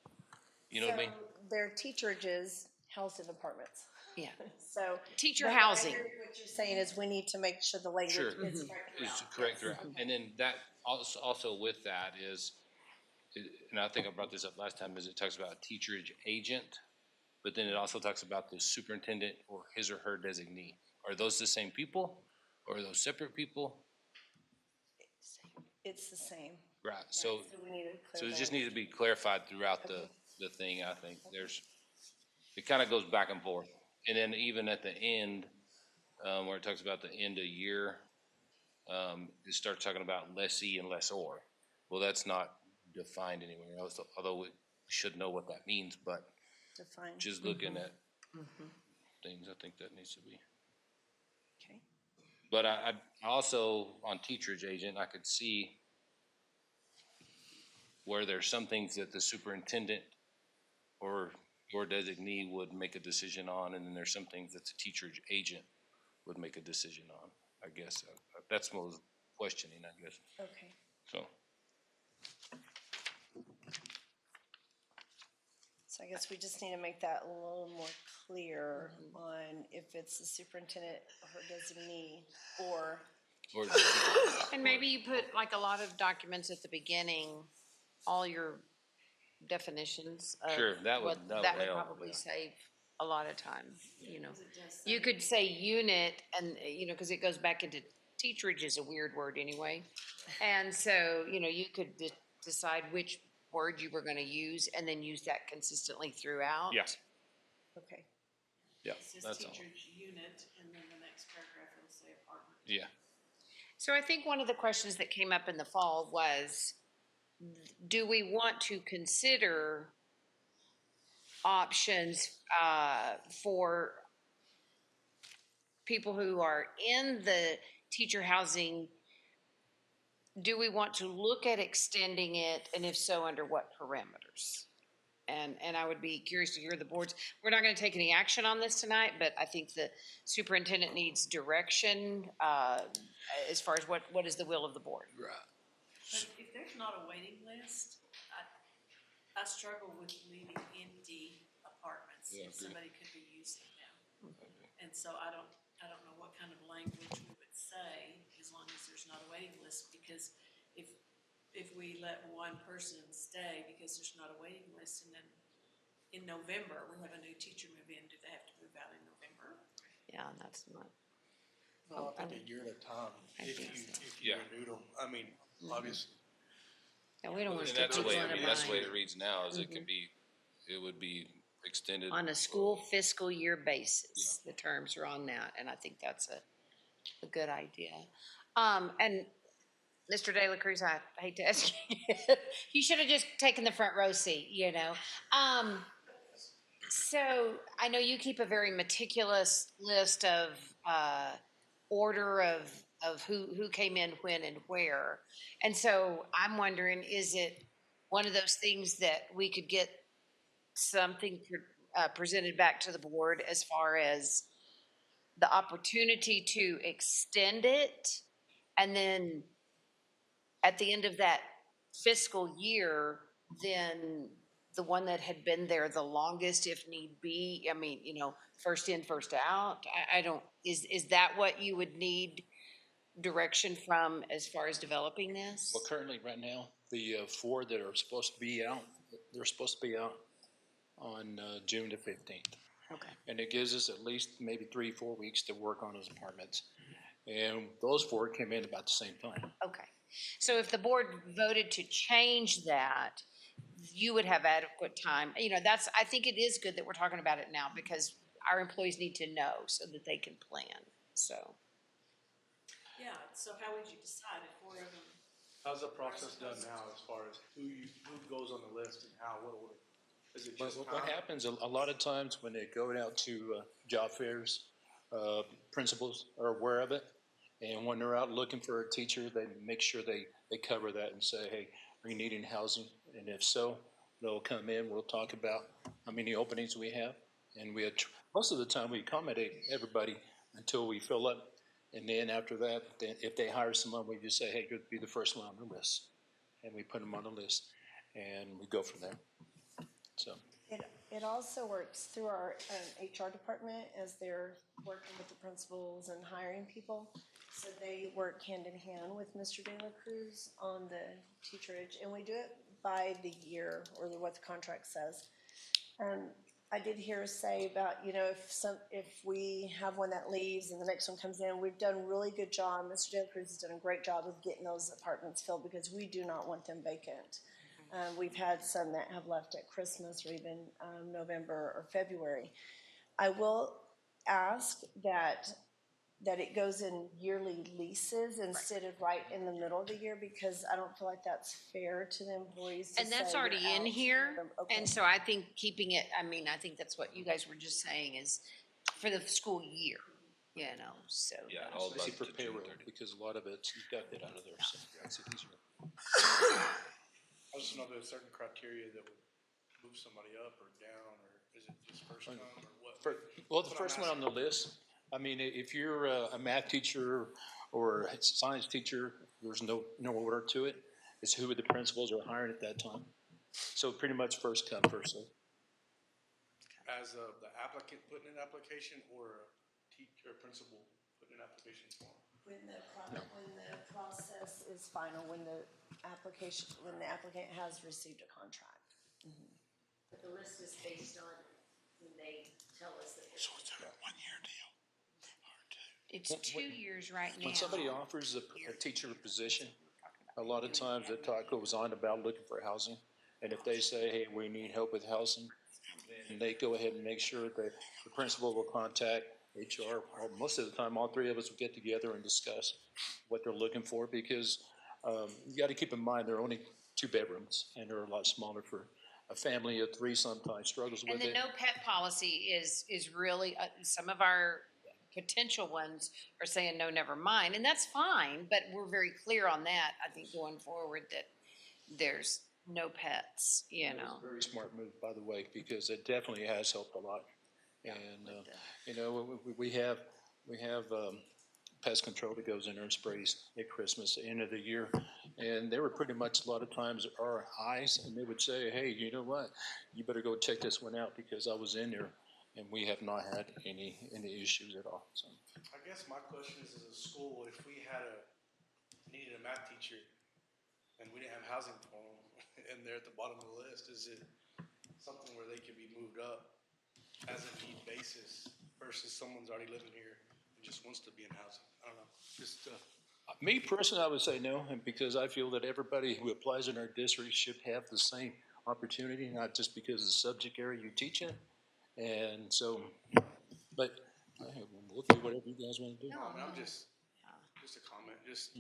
You know what I mean? They're teacherages housed in apartments. Yeah. So. Teacher but housing. What you're saying is we need to make sure the language Sure. is correct throughout. It's correct throughout. And then that also with that is, and I think I brought this up last time, is it talks about a teacherage agent, but then it also talks about the superintendent or his or her designee. Are those the same people, or are those separate people? It's the same. Right. So we need to so it clear just that. needs to be clarified throughout the thing. I think it kind of goes back and forth, and then even at the end, where it talks about the end of year, it starts talking about lessee and lessor. Well, that's not defined anywhere else, although we should know what that means, but Define. just looking at things, I think that needs to be. Okay. But I also, on teacherage agent, I could see where there's some things that the superintendent or your designee would make a decision on, and then there's some things that the teacherage agent would make a decision on, I guess. That's what I was questioning, I guess. Okay. So I guess we just need to make that a little more clear on if it's the superintendent or her designee or. And maybe you put like a lot of documents at the beginning, all your definitions of Sure, that would help, probably yeah. save a lot of time, You could say unit and, because it goes back into teacherage is a weird word anyway. And so, you could decide which word you were gonna use and then use that consistently throughout. Yeah. Okay. Yeah, It says that's all. teacher's unit, and then the next paragraph it'll say apartment. Yeah. So I think one of the questions that came up in the fall was, do we want to consider options for people who are in the teacher housing? Do we want to look at extending it, and if so, under what parameters? And I would be curious to hear the boards. We're not going to take any action on this tonight, but I think the superintendent needs direction as far as what is the will of the board. Right. But if there's not a waiting list, I struggle with leaving empty apartments Yeah, if agreed. somebody could be using them. And so I don't know what kind of language we would say as long as there's not a waiting list, because if we let one person stay because there's not a waiting list, and then in November, we have a new teacher move in, do they have to move out in November? Yeah, that's not. No, I think a year at a time, if you Yeah. renewed them, I mean, obviously. Yeah, we don't want And to that's the put way, one I mean, of that's the way mine it reads now, is it could be, it would be extended. on a school fiscal year basis. The terms are on that, and I think that's a good idea. And Mr. De La Cruz, I hate to ask you, you should have just taken the front row seat, you know. So I know you keep a very meticulous list of order of who came in when and where. And so I'm wondering, is it one of those things that we could get something presented back to the board as far as the opportunity to extend it, and then at the end of that fiscal year, then the one that had been there the longest, if need be, I mean, you know, first in, first out, I don't, is that what you would need direction from as far as developing this? Well, currently, right now, the 4 that are supposed to be out, they're supposed to be out on June the 15th. Okay. And it gives us at least maybe 3-4 weeks to work on those apartments. And those 4 came in about the same time. Okay. So if the board voted to change that, you would have adequate time. You know, I think it is good that we're talking about it now, because our employees need to know so that they can plan, so. Yeah, so how would you decide if 4 of them? How's the process done now as far as who goes on the list and how, what order? Is it just What happens, a lot of times when they go out to job fairs, principals are aware of it. And when they're out looking for a teacher, they make sure they cover that and say, hey, are you needing housing? And if so, they'll come in, we'll talk about how many openings we have. And most of the time, we accommodate everybody until we fill up. And then after that, if they hire someone, we just say, hey, you'll be the first one on the list. And we put them on the list, and we go from there. So. It also works through our HR department as they're working with the principals and hiring people. So they work hand in hand with Mr. De La Cruz on the teacherage, and we do it by the year or what the contract says. I did hear say about, you know, if we have one that leaves and the next one comes in, we've done a really good job. Mr. De La Cruz has done a great job of getting those apartments filled, because we do not want them vacant. We've had some that have left at Christmas or even November or February. I will ask that it goes in yearly leases instead of right in the middle of the year, because I don't feel like that's fair to the employees to And that's say already you're in out here, November. Okay. and so I think keeping it, I mean, I think that's what you guys were just saying, is for the school year, you know, so. Yeah, all about Especially for the June payroll, 30th. because a lot of it, you've got that out of there, so that's it easier. I just know there's certain criteria that would move somebody up or down, or is it just first come or what? Well, the first one on the list, I mean, if you're a math teacher or a science teacher, there's no order to it. It's who the principals are hiring at that time. So pretty much first come, first served. As of the applicant putting an application or a teacher or principal putting an application form? When the process is final, when the applicant has received a contract. But the list is based on when they tell us that. So it's a 1-year deal? It's 2 years right now. When somebody offers a teacher position, a lot of times the talk goes on about looking for housing. And if they say, hey, we need help with housing, And they go ahead and make sure that the principal will contact HR. Most of the time, all three of us will get together and discuss what they're looking for, because you got to keep in mind, they're only 2 bedrooms, and they're a lot smaller for a family of 3 sometimes struggles with And it. the no pet policy is really, some of our potential ones are saying, no, never mind, and that's fine, but we're very clear on that, I think, going forward, that there's no pets, you It was know. a very smart move, by the way, because it definitely has helped a lot. And, you know, we have pest control that goes in there and sprays at Christmas, the end of the year. And they were pretty much a lot of times our eyes, and they would say, hey, you know what? You better go check this one out, because I was in there and we have not had any issues at all, so. I guess my question is, as a school, if we needed a math teacher and we didn't have housing for them and they're at the bottom of the list, is it something where they could be moved up as a need basis versus someone's already living here and just wants to be in housing? I don't know. Just Me personally, I would say no, and because I feel that everybody who applies in our district should have the same opportunity, not just because of the subject area you teach in. And so, but hey, we'll do whatever you guys want to do. I mean, I'm just a comment. Just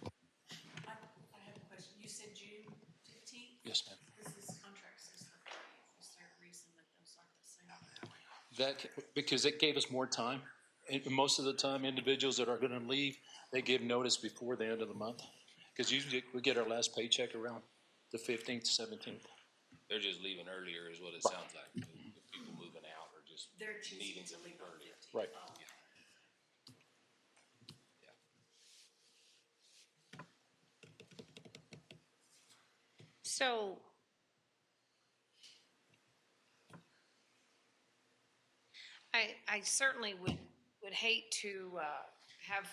I have a question. You said June 15th? Yes, ma'am. This is contract says the 30th. Is there a reason that those aren't the same? Because it gave us more time. And most of the time, individuals that are going to leave, they give notice before the end of the month. Because usually we get our last paycheck around the 15th, 17th. They're just leaving earlier is what it sounds like. The people moving out are just They're choosing needing to to leave leave on earlier. 15th. Right. Oh. So, I certainly would hate to have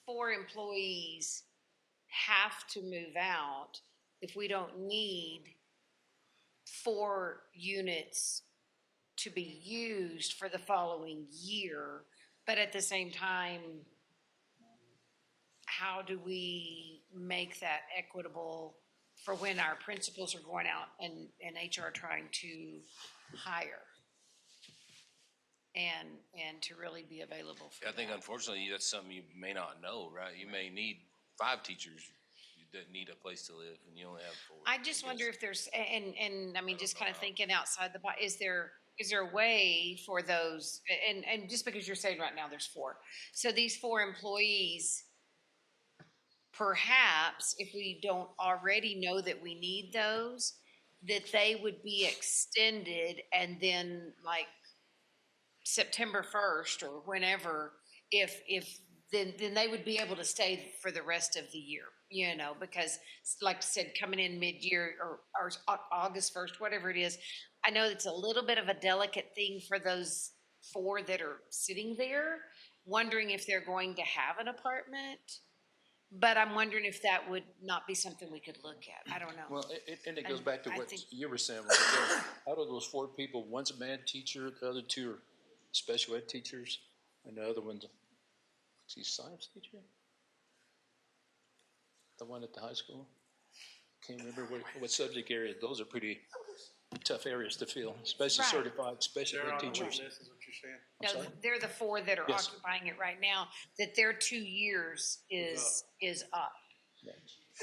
4 employees have to move out if we don't need 4 units to be used for the following year. But at the same time, how do we make that equitable for when our principals are going out and HR trying to hire? And to really be available for I think that. unfortunately, that's something you may not know, right? You may need 5 teachers that need a place to live, and you only have 4. I just wonder if there's, and I mean, just kind of thinking outside the box, is there a way for those, and just because you're saying right now there's 4. So these 4 employees, perhaps if we don't already know that we need those, that they would be extended, and then like September 1st or whenever, then they would be able to stay for the rest of the year, you know, because like I said, coming in mid-year or August 1st, whatever it is, I know it's a little bit of a delicate thing for those 4 that are sitting there, wondering if they're going to have an apartment. But I'm wondering if that would not be something we could look at. I don't know. Well, and it goes back to I what think- you were saying right there. Out of those 4 people, one's a math teacher, the other 2 are special ed teachers, and the other one's a science teacher? The one at the high school? Can't remember what subject area. Those are pretty tough areas to fill, especially Right. certified special they're ed on the teachers. wait list, is what you're saying. No, sorry? they're the 4 that are Yes. occupying it right now, that their 2 years is up.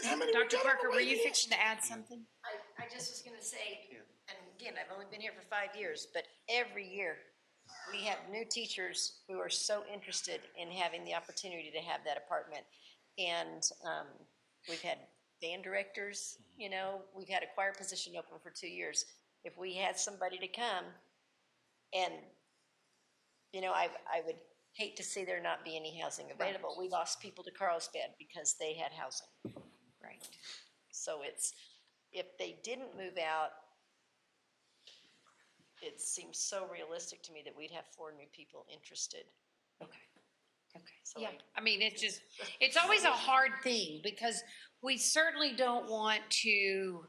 Dr. Parker, were you fixing to add something? I just was gonna say, and again, I've only been here for 5 years, but every year we have new teachers who are so interested in having the opportunity to have that apartment. And we've had band directors, you know, we've had a choir position open for 2 years. If we had somebody to come, and, you know, I would hate to see there not be any housing available. We lost people to Carlsbad because they had housing. Right. So it's, if they didn't move out, it seems so realistic to me that we'd have 4 new people interested. Okay. So Yeah, I mean, it's always a hard thing, because we certainly don't want to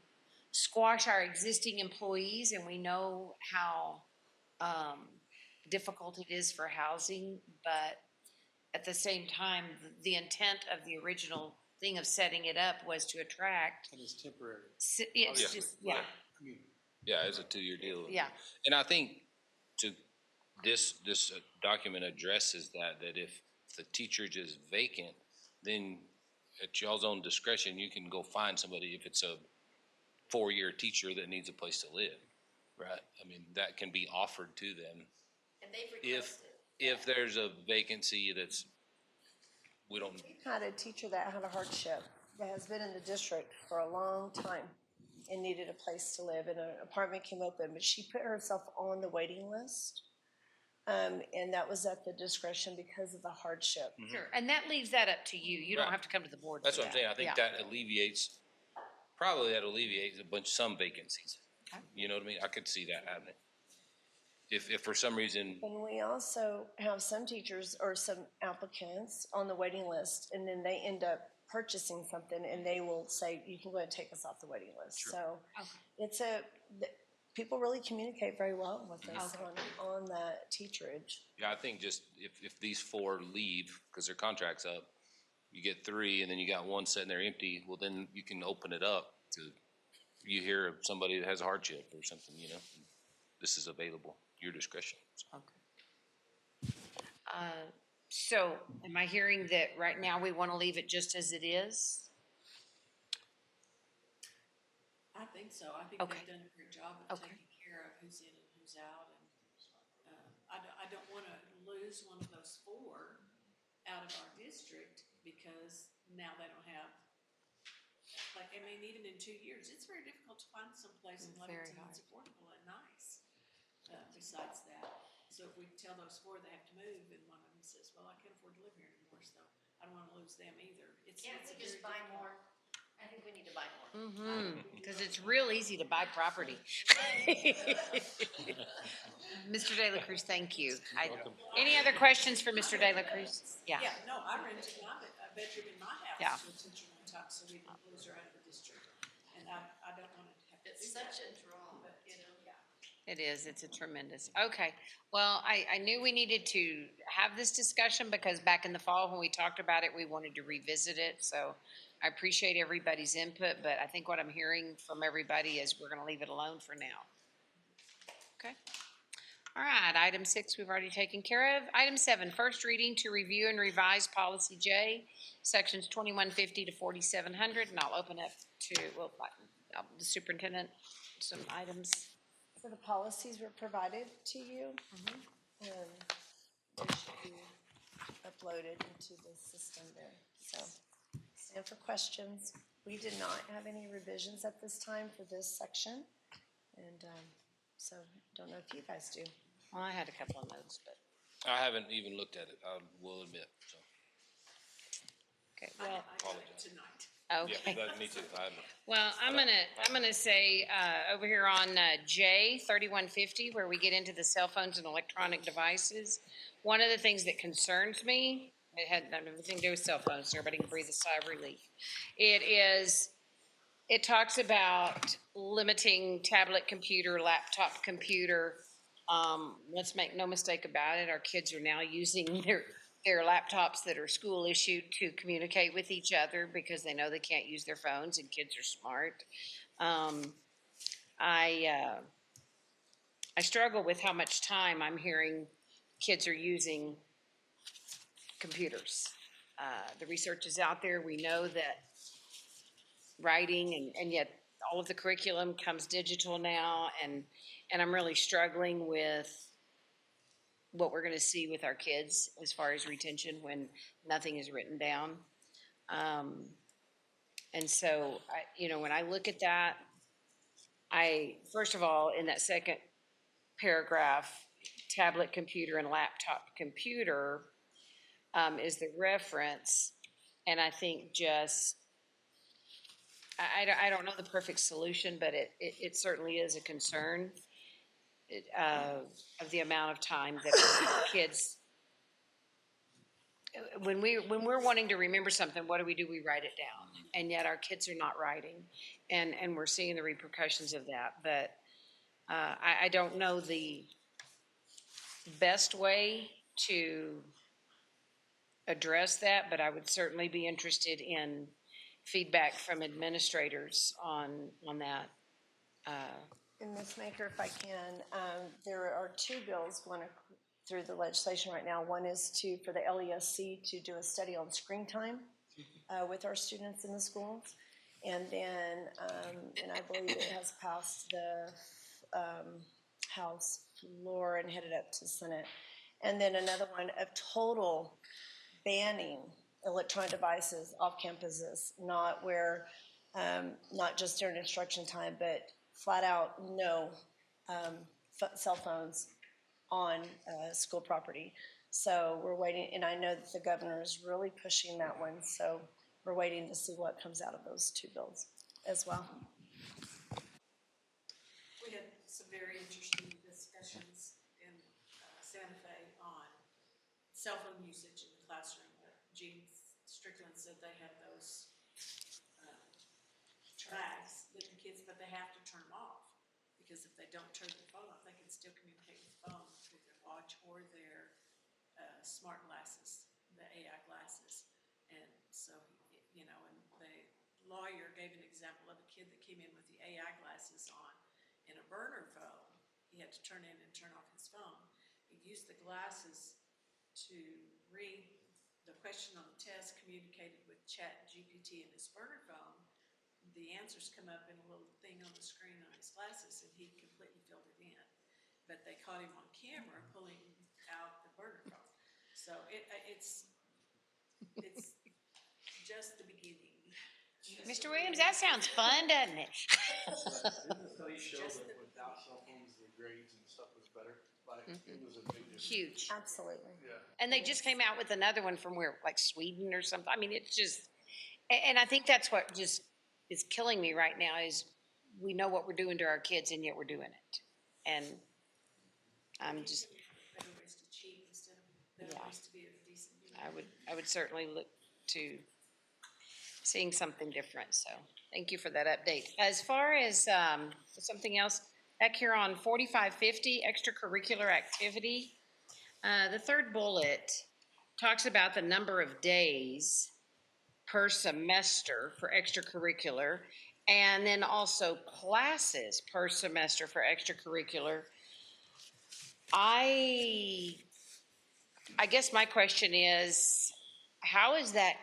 squash our existing employees, and we know how difficult it is for housing, but at the same time, the intent of the original thing of setting it up was to attract. And it's temporary. It's Yeah. just, yeah. Yeah, it's a 2-year deal. Yeah. And I think this document addresses that if the teacherage is vacant, then at y'all's own discretion, you can go find somebody if it's a 4-year teacher that needs a place to live, right? I mean, that can be offered to them. And they've If, requested. if there's a vacancy we don't, We've had a teacher that had a hardship, that has been in the district for a long time and needed a place to live, and an apartment came open, but she put herself on the waiting list. And that was at the discretion because of the hardship. Sure, and that leaves that up to you. You don't Right. have to come to the board that's for what I'm that. saying. I think Yeah. that alleviates some vacancies. Okay. You know what I mean? I could see that happening. If for some reason, And we also have some teachers or some applicants on the waiting list, and then they end up purchasing something, and they will say, you can go ahead and take us off the waiting list. Sure. So Okay. people really communicate very well with us Okay. on that teacherage. yeah, I think just if these 4 leave, because their contract's up, you get 3 and then you got 1 sitting there empty, well, then you can open it up to, you hear of somebody that has a hardship or something, this is available, your discretion. So. Okay. So am I hearing that right now we want to leave it just as it is? I think so. I think Okay. they've done a great job of Okay. taking care of who's in and who's out. And I don't want to lose one of those 4 out of our district because now they don't have, like, I mean, even in 2 years, it's very difficult to find some place in Very Lebanon that's affordable and nice. Besides that, so if we tell those 4 they have to move, and one of them says, "Well, I can't afford to live here anymore," so I don't want to lose them either. Can't it's we a just very buy difficult- more? I think we need to buy more. Because it's real easy to buy property. Mr. De La Cruz, thank you. Any other questions for Mr. De La Cruz? Yeah. Yeah, no, I rented a bedroom in my Yeah. house to a teacher one time, so we didn't lose her out of the district. And I don't want to have to It's do that. such a draw, you know? It is, it's a tremendous, okay. Well, I knew we needed to have this discussion because back in the fall when we talked about it, we wanted to revisit it. So I appreciate everybody's input, but I think what I'm hearing from everybody is we're gonna leave it alone for now. Okay? All right, item 6, we've already taken care of. Item 7, first reading to review and revise policy J, sections 2150 to 4700, and I'll open up to, the superintendent, some items. So the policies were provided to you. They should be uploaded into the system there. So stand for questions. We did not have any revisions at this time for this section. And so don't know if you guys do. Well, I had a couple of notes, but, I haven't even looked at it, I will admit, so, okay, well, I got it tonight. okay. yeah, me too, Well, I'm gonna say, over here on, J 3150, where we get into the cell phones and electronic devices, one of the things that concerns me, it had nothing to do with cell phones, so everybody can breathe a sigh of relief. It talks about limiting tablet computer, laptop computer. Let's make no mistake about it, our kids are now using their laptops that are school issued to communicate with each other because they know they can't use their phones and kids are smart. I struggle with how much time I'm hearing kids are using computers. The research is out there. We know that writing and yet all of the curriculum comes digital now, and I'm really struggling with what we're going to see with our kids as far as retention when nothing is written down. And so, when I look at that, first of all, in that second paragraph, tablet computer and laptop computer is the reference. And I think I don't know the perfect solution, but it certainly is a concern of the amount of time that kids, when we're wanting to remember something, what do? We write it down, and yet our kids are not writing, and we're seeing the repercussions of that. But I don't know the best way to address that, but I would certainly be interested in feedback from administrators on that. And Ms. Maker, if I can, there are two bills going through the legislation right now. One is for the LESC to do a study on screen time with our students in the schools. And then, and I believe it has passed the House floor and headed up to Senate. And then another one of total banning electronic devices off campuses, not where, not just during instruction time, but flat out no cell phones on school property. So we're waiting, and I know that the governor is really pushing that one, so we're waiting to see what comes out of those two bills as well. We had some very interesting discussions in Santa Fe on cell phone usage in the classroom. Gene Strickland said they have those bags that the kids, but they have to turn them off, because if they don't turn their phone off, they can still communicate with the phone with their watch or their smart glasses, the AI glasses. And so, you know, and the lawyer gave an example of a kid that came in with the AI glasses on in a burner phone. He had to turn in and turn off his phone. He used the glasses to read the question on the test, communicated with Chat GPT in his burner phone. The answers come up in a little thing on the screen on his glasses, and he completely filled it in. But they caught him on camera pulling out the burner phone. So it's just the beginning. Mr. Williams, that sounds fun, doesn't it? Didn't the study show that without cell phones, the grades and stuff was better? Like, it was a big difference. Huge. Absolutely. Yeah. And they just came out with another one from where, like Sweden or something. I mean, it's just, and I think that's what just is killing me right now is we know what we're doing to our kids and yet we're doing it. And I'm just, Better ways to cheat instead of better ways to be a decent human. I would certainly look to seeing something different. So thank you for that update. As far as something else, back here on 4550, extracurricular activity, the third bullet talks about the number of days per semester for extracurricular, and then also classes per semester for extracurricular. I guess my question is, how is that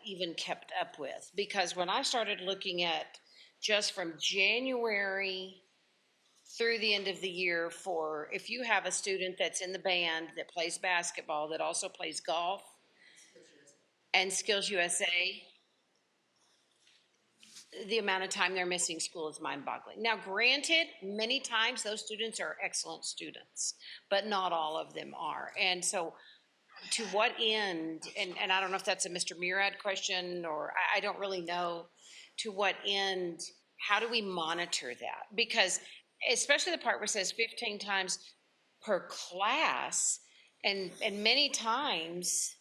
even kept up with? Because when I started looking at just from January through the end of the year, for if you have a student that's in the band that plays basketball, that also plays golf and Skills USA, the amount of time they're missing school is mind-boggling. Now, granted, many times those students are excellent students, but not all of them are. And so to what end, and I don't know if that's a Mr. Murad question, or I don't really know, to what end, how do we monitor that? Because especially the part where it says 15 times per class, and many times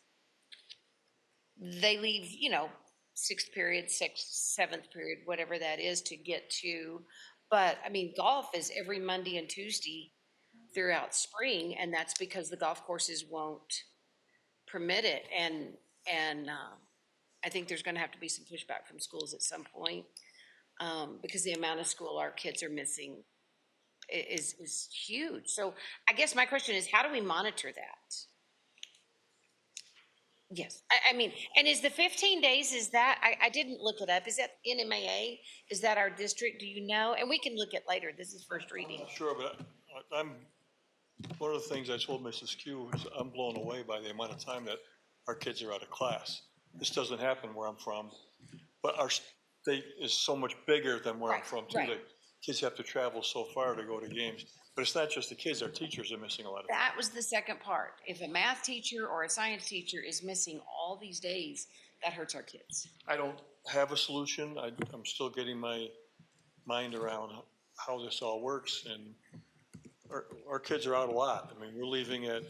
they leave, you know, sixth period, seventh period, whatever that is to get to. But I mean, golf is every Monday and Tuesday throughout spring, and that's because the golf courses won't permit it. And I think there's going to have to be some pushback from schools at some point because the amount of school our kids are missing is huge. So I guess my question is, how do we monitor that? Yes, I mean, and is the 15 days, is that, I didn't look it up, is that NMAA? Is that our district, do you know? And we can look at later, this is first reading. Sure, but I'm, one of the things I told Mrs. Q is I'm blown away by the amount of time that our kids are out of class. This doesn't happen where I'm from, but our state is so much bigger than where I'm from too. Right. The kids have to travel so far to go to games. But it's not just the kids, our teachers are missing a lot of That was the second part. If a math teacher or a science teacher is missing all these days, that hurts our kids. I don't have a solution. I'm still getting my mind around how this all works, and our kids are out a lot. I mean, we're leaving at,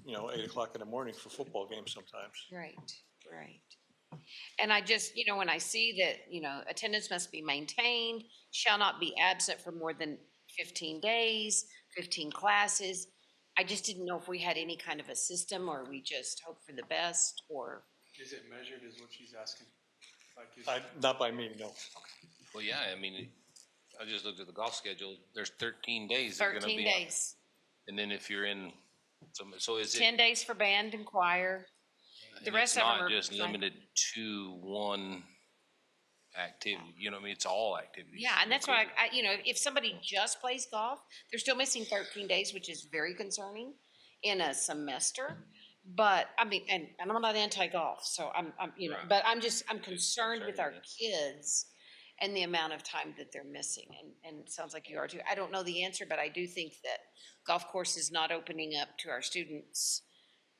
8 o'clock in the morning for football games sometimes. Right. And I just, when I see that, attendance must be maintained, shall not be absent for more than 15 days, 15 classes. I just didn't know if we had any kind of a system, or we just hope for the best, or. Is it measured is what she's asking? Not by me, no. Well, yeah, I mean, I just looked at the golf schedule. There's 13 days they're gonna 13 be. days. And then if you're in, so is it? 10 days for band and choir. The and rest it's of them not are just fine. limited to one activity, you know what I mean? It's all activities. Yeah, and that's why, you know, if somebody just plays golf, they're still missing 13 days, which is very concerning in a semester. But, I mean, and I'm not anti-golf, so I'm, you know, Right. but I'm concerned with our kids and the amount of time that they're missing, and it sounds like you are too. I don't know the answer, but I do think that golf courses not opening up to our students,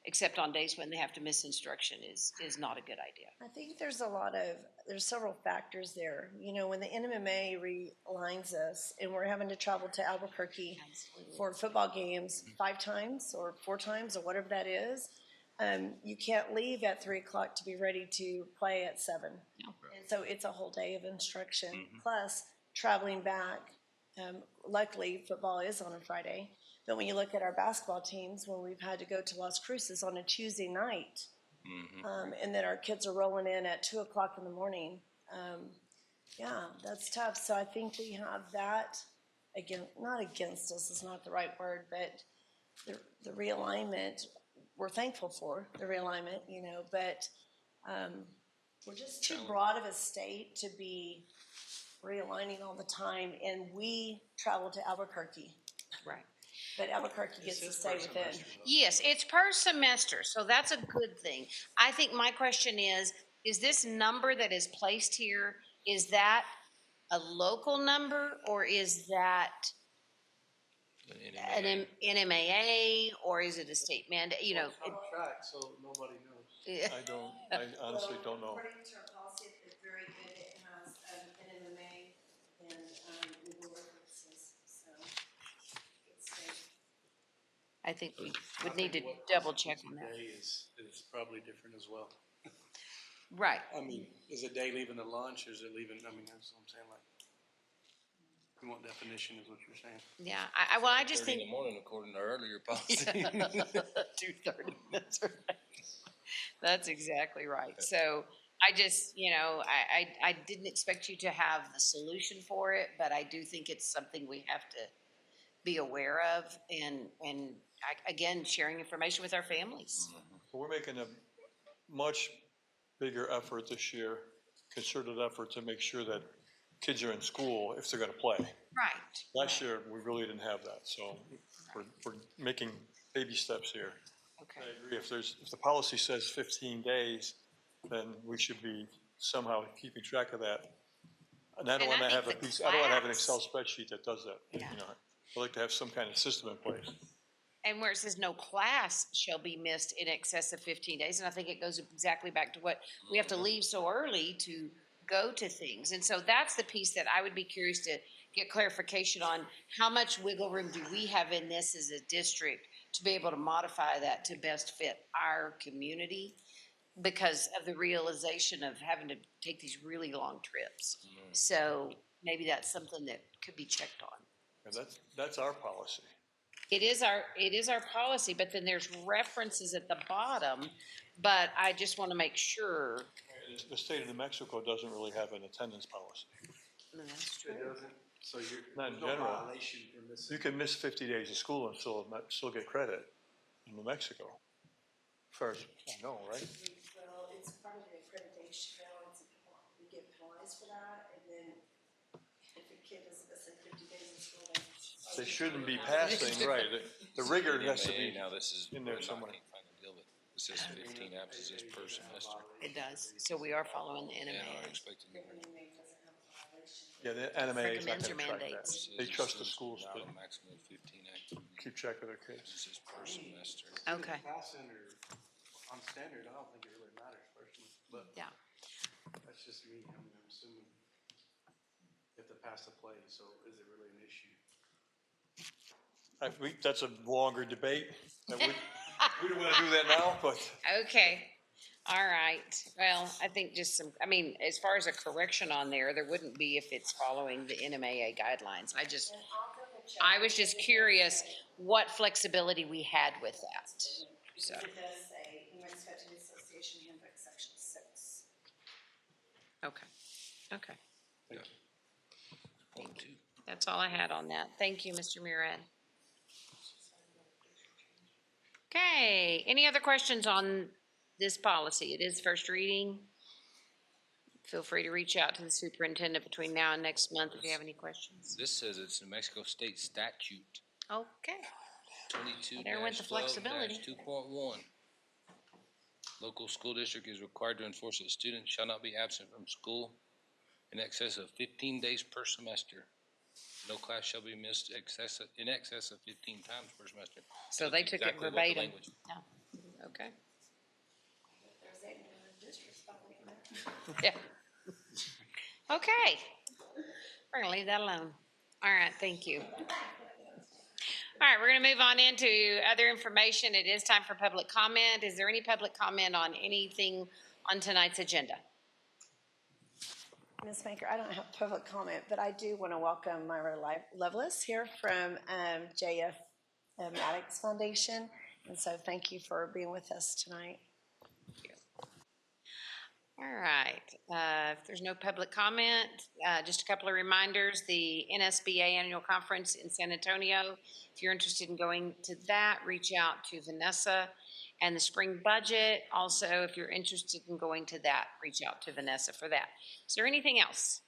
except on days when they have to miss instruction, is not a good idea. I think there's several factors there. You know, when the NMMA realigns us and we're having to travel to Albuquerque for football games 5 times or 4 times or whatever that is, you can't leave at 3 o'clock to be ready to play at 7. No. And so it's a whole day of instruction, plus traveling back. Luckily, football is on a Friday. But when you look at our basketball teams, when we've had to go to Las Cruces on a Tuesday night, and then our kids are rolling in at 2 o'clock in the morning, yeah, that's tough. So I think we have that, again, not against us is not the right word, but the realignment, we're thankful for the realignment, you know, but we're just too broad of a state to be realigning all the time, and we travel to Albuquerque. Right. But Albuquerque gets to stay within. Yes, it's per semester, so that's a good thing. I think my question is this number that is placed here, is that a local number, or is that an NMAA, or is it a state mandate, you know? It's not tracked, so nobody knows. Yeah. I honestly don't know. According to our policy, at the very end, it has an MMA and legal references, so it's state. I think we would need to double check on that. Is probably different as well. Right. I mean, is a day leaving at lunch, or is it leaving, I mean, that's what I'm saying, like, we want definition is what you're saying. Yeah, I just 30 think. in the morning according to earlier policy. 2:30, that's right. That's exactly right. So I just, you know, I didn't expect you to have the solution for it, but I do think it's something we have to be aware of, and again, sharing information with our families. We're making a much bigger effort this year, concerted effort to make sure that kids are in school if they're gonna play. Right. Last year, we really didn't have that, so we're making baby steps here. Okay. I agree, if the policy says 15 days, then we should be somehow keeping track of that. And I don't And wanna I have think the I don't wanna have an class- Excel spreadsheet that does that. Yeah. You know, I'd like to have some kind of system in place. And where it says no class shall be missed in excess of 15 days, and I think it goes exactly back to what we have to leave so early to go to things. And so that's the piece that I would be curious to get clarification on. How much wiggle room do we have in this as a district to be able to modify that to best fit our community? Because of the realization of having to take these really long trips. So maybe that's something that could be checked on. And that's our policy. It is our policy, but then there's references at the bottom, but I just want to make sure. The state of New Mexico doesn't really have an attendance policy. That's true. It doesn't, so you're, Not in there's no general. violation for missing. You can miss 50 days of school and still get credit in New Mexico. First, I know, right? Well, it's part of the accreditation, we get penalized for that, and then if a kid is missing 50 days of school, then. They shouldn't be passing, right, the rigor has to be Now this is. in there somewhere. It says 15 absences per semester. It does. So we are following the And NMA. are expecting. Yeah, the NMA is not Recommends or gonna track that. mandates. They trust the schools Not to a maximum of 15 activities. keep track of their kids. This is per semester. Okay. Passing or on standard, I don't think it really matters personally, but Yeah. that's just me, I mean, I'm assuming you have to pass the play, so is it really an issue? That's a longer debate. We don't wanna do that now, but Okay. All right. Well, I think just some, I mean, as far as a correction on there wouldn't be if it's following the NMAA guidelines. I was just curious what flexibility we had with that. So, It does say, New Mexico Tennis Association Handbook, Section 6. okay. Okay. Point two. That's all I had on that. Thank you, Mr. Murad. Okay, any other questions on this policy? It is first reading. Feel free to reach out to the superintendent between now and next month if you have any questions. This says it's New Mexico State statute, Okay. 22 There went the flexibility. 2.1. Local school district is required to enforce that a student shall not be absent from school in excess of 15 days per semester. No class shall be missed in excess of 15 times per semester. So they it's took exactly it what the verbatim. language- No. Okay. Yeah. Okay. We're gonna leave that alone. All right, thank you. All right, we're gonna move on into other information. It is time for public comment. Is there any public comment on anything on tonight's agenda? Ms. Maker, I don't have public comment, but I do want to welcome Myra Lovelace here from JF Maddox Foundation. And so thank you for being with us tonight. All right, if there's no public comment, just a couple of reminders, the NSBA Annual Conference in San Antonio. If you're interested in going to that, reach out to Vanessa. And the spring budget, also, if you're interested in going to that, reach out to Vanessa for that. Is there anything else?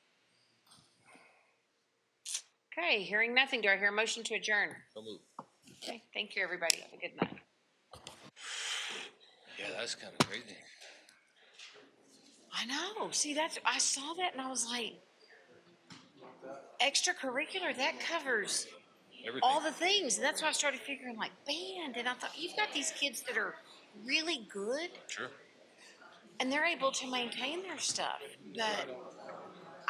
Okay, hearing nothing, do I hear a motion to adjourn? So moved. Okay, thank you, everybody. Have a good night. Yeah, that's kind of crazy. I know. See, I saw that and I was like, extracurricular, that covers Everything. all the things. And that's why I started figuring like band. And I thought, you've got these kids that are really good. Sure. And they're able to maintain their stuff. But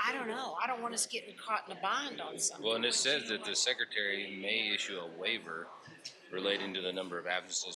I don't know. I don't want us getting caught in a bind on something. Well, and it says that the secretary may issue a waiver relating to the number of absences